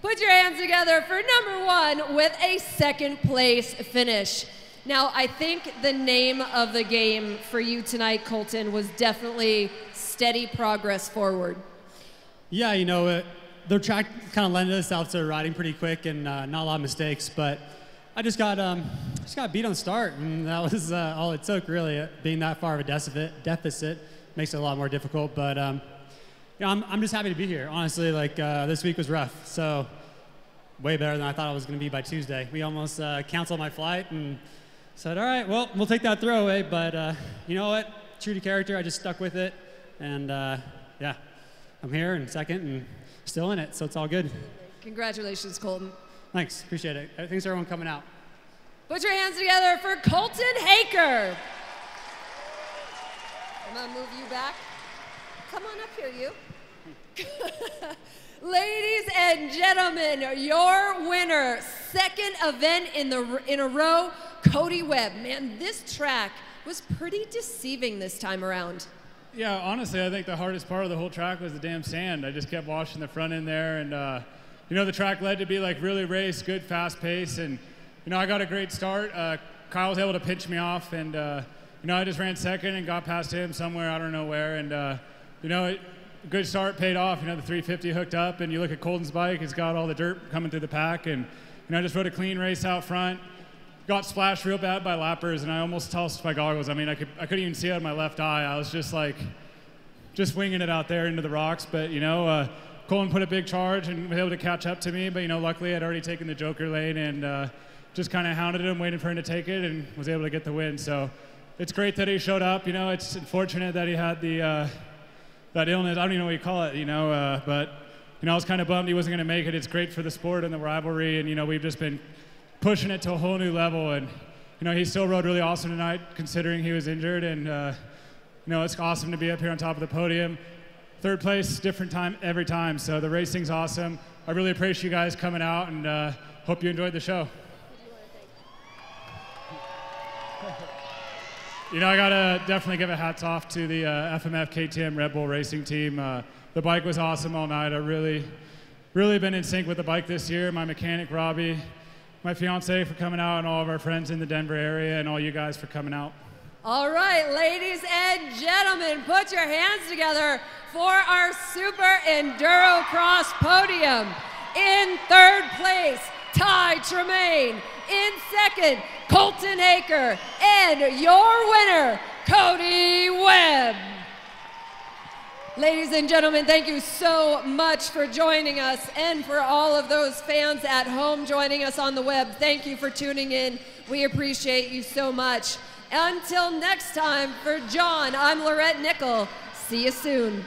Put your hands together for number 1 with a second place finish. Now, I think the name of the game for you tonight, Colton, was definitely steady progress forward. Yeah, you know, the track kind of lended itself to riding pretty quick and not a lot of mistakes, but I just got beat on start, and that was all it took, really. Being that far of a deficit makes it a lot more difficult, but you know, I'm just happy to be here. Honestly, like this week was rough, so way better than I thought it was going to be by Tuesday. We almost canceled my flight and said, all right, well, we'll take that throwaway, but you know what? True to character, I just stuck with it, and yeah, I'm here in second and still in it, so it's all good. Congratulations, Colton. Thanks, appreciate it. Thanks to everyone coming out. Put your hands together for Colton Haker. I'm gonna move you back. Come on up here, you. Ladies and gentlemen, your winner, second event in a row, Cody Webb. Man, this track was pretty deceiving this time around. Yeah, honestly, I think the hardest part of the whole track was the damn sand. I just kept washing the front end there, and you know, the track led to be like really race, good, fast pace, and you know, I got a great start. Kyle was able to pinch me off, and you know, I just ran second and got past him somewhere, I don't know where, and you know, good start paid off. You know, the 350 hooked up, and you look at Colton's bike, it's got all the dirt coming through the pack, and you know, I just rode a clean race out front. Got splashed real bad by lappers, and I almost tossed my goggles. I mean, I couldn't even see out of my left eye. I was just like, just winging it out there into the rocks. But you know, Colton put a big charge and was able to catch up to me. But you know, luckily I'd already taken the Joker lane and just kind of hounded him, waiting for him to take it, and was able to get the win. So it's great that he showed up. You know, it's unfortunate that he had the that illness. I don't even know what you call it. You know, but you know, I was kind of bummed he wasn't going to make it. It's great for the sport and the rivalry, and you know, we've just been pushing it to a whole new level, and you know, he still rode really awesome tonight considering he was injured, and you know, it's awesome to be up here on top of the podium. Third place, different time every time, so the racing's awesome. I really appreciate you guys coming out, and hope you enjoyed the show. You know, I gotta definitely give a hats off to the FMF KTM Red Bull racing team. The bike was awesome all night. I really been in sync with the bike this year. My mechanic Robbie, my fiance for coming out, and all of our friends in the Denver area, and all you guys for coming out. All right, ladies and gentlemen, put your hands together for our Super Endurocross podium. In third place, Ty Tremaine. in second, Colton Haker. And your winner, Cody Webb. Ladies and gentlemen, thank you so much for joining us, and for all of those fans at home joining us on the web. Thank you for tuning in. We appreciate you so much. Until next time, for John, I'm Lorette Nickel. See you soon.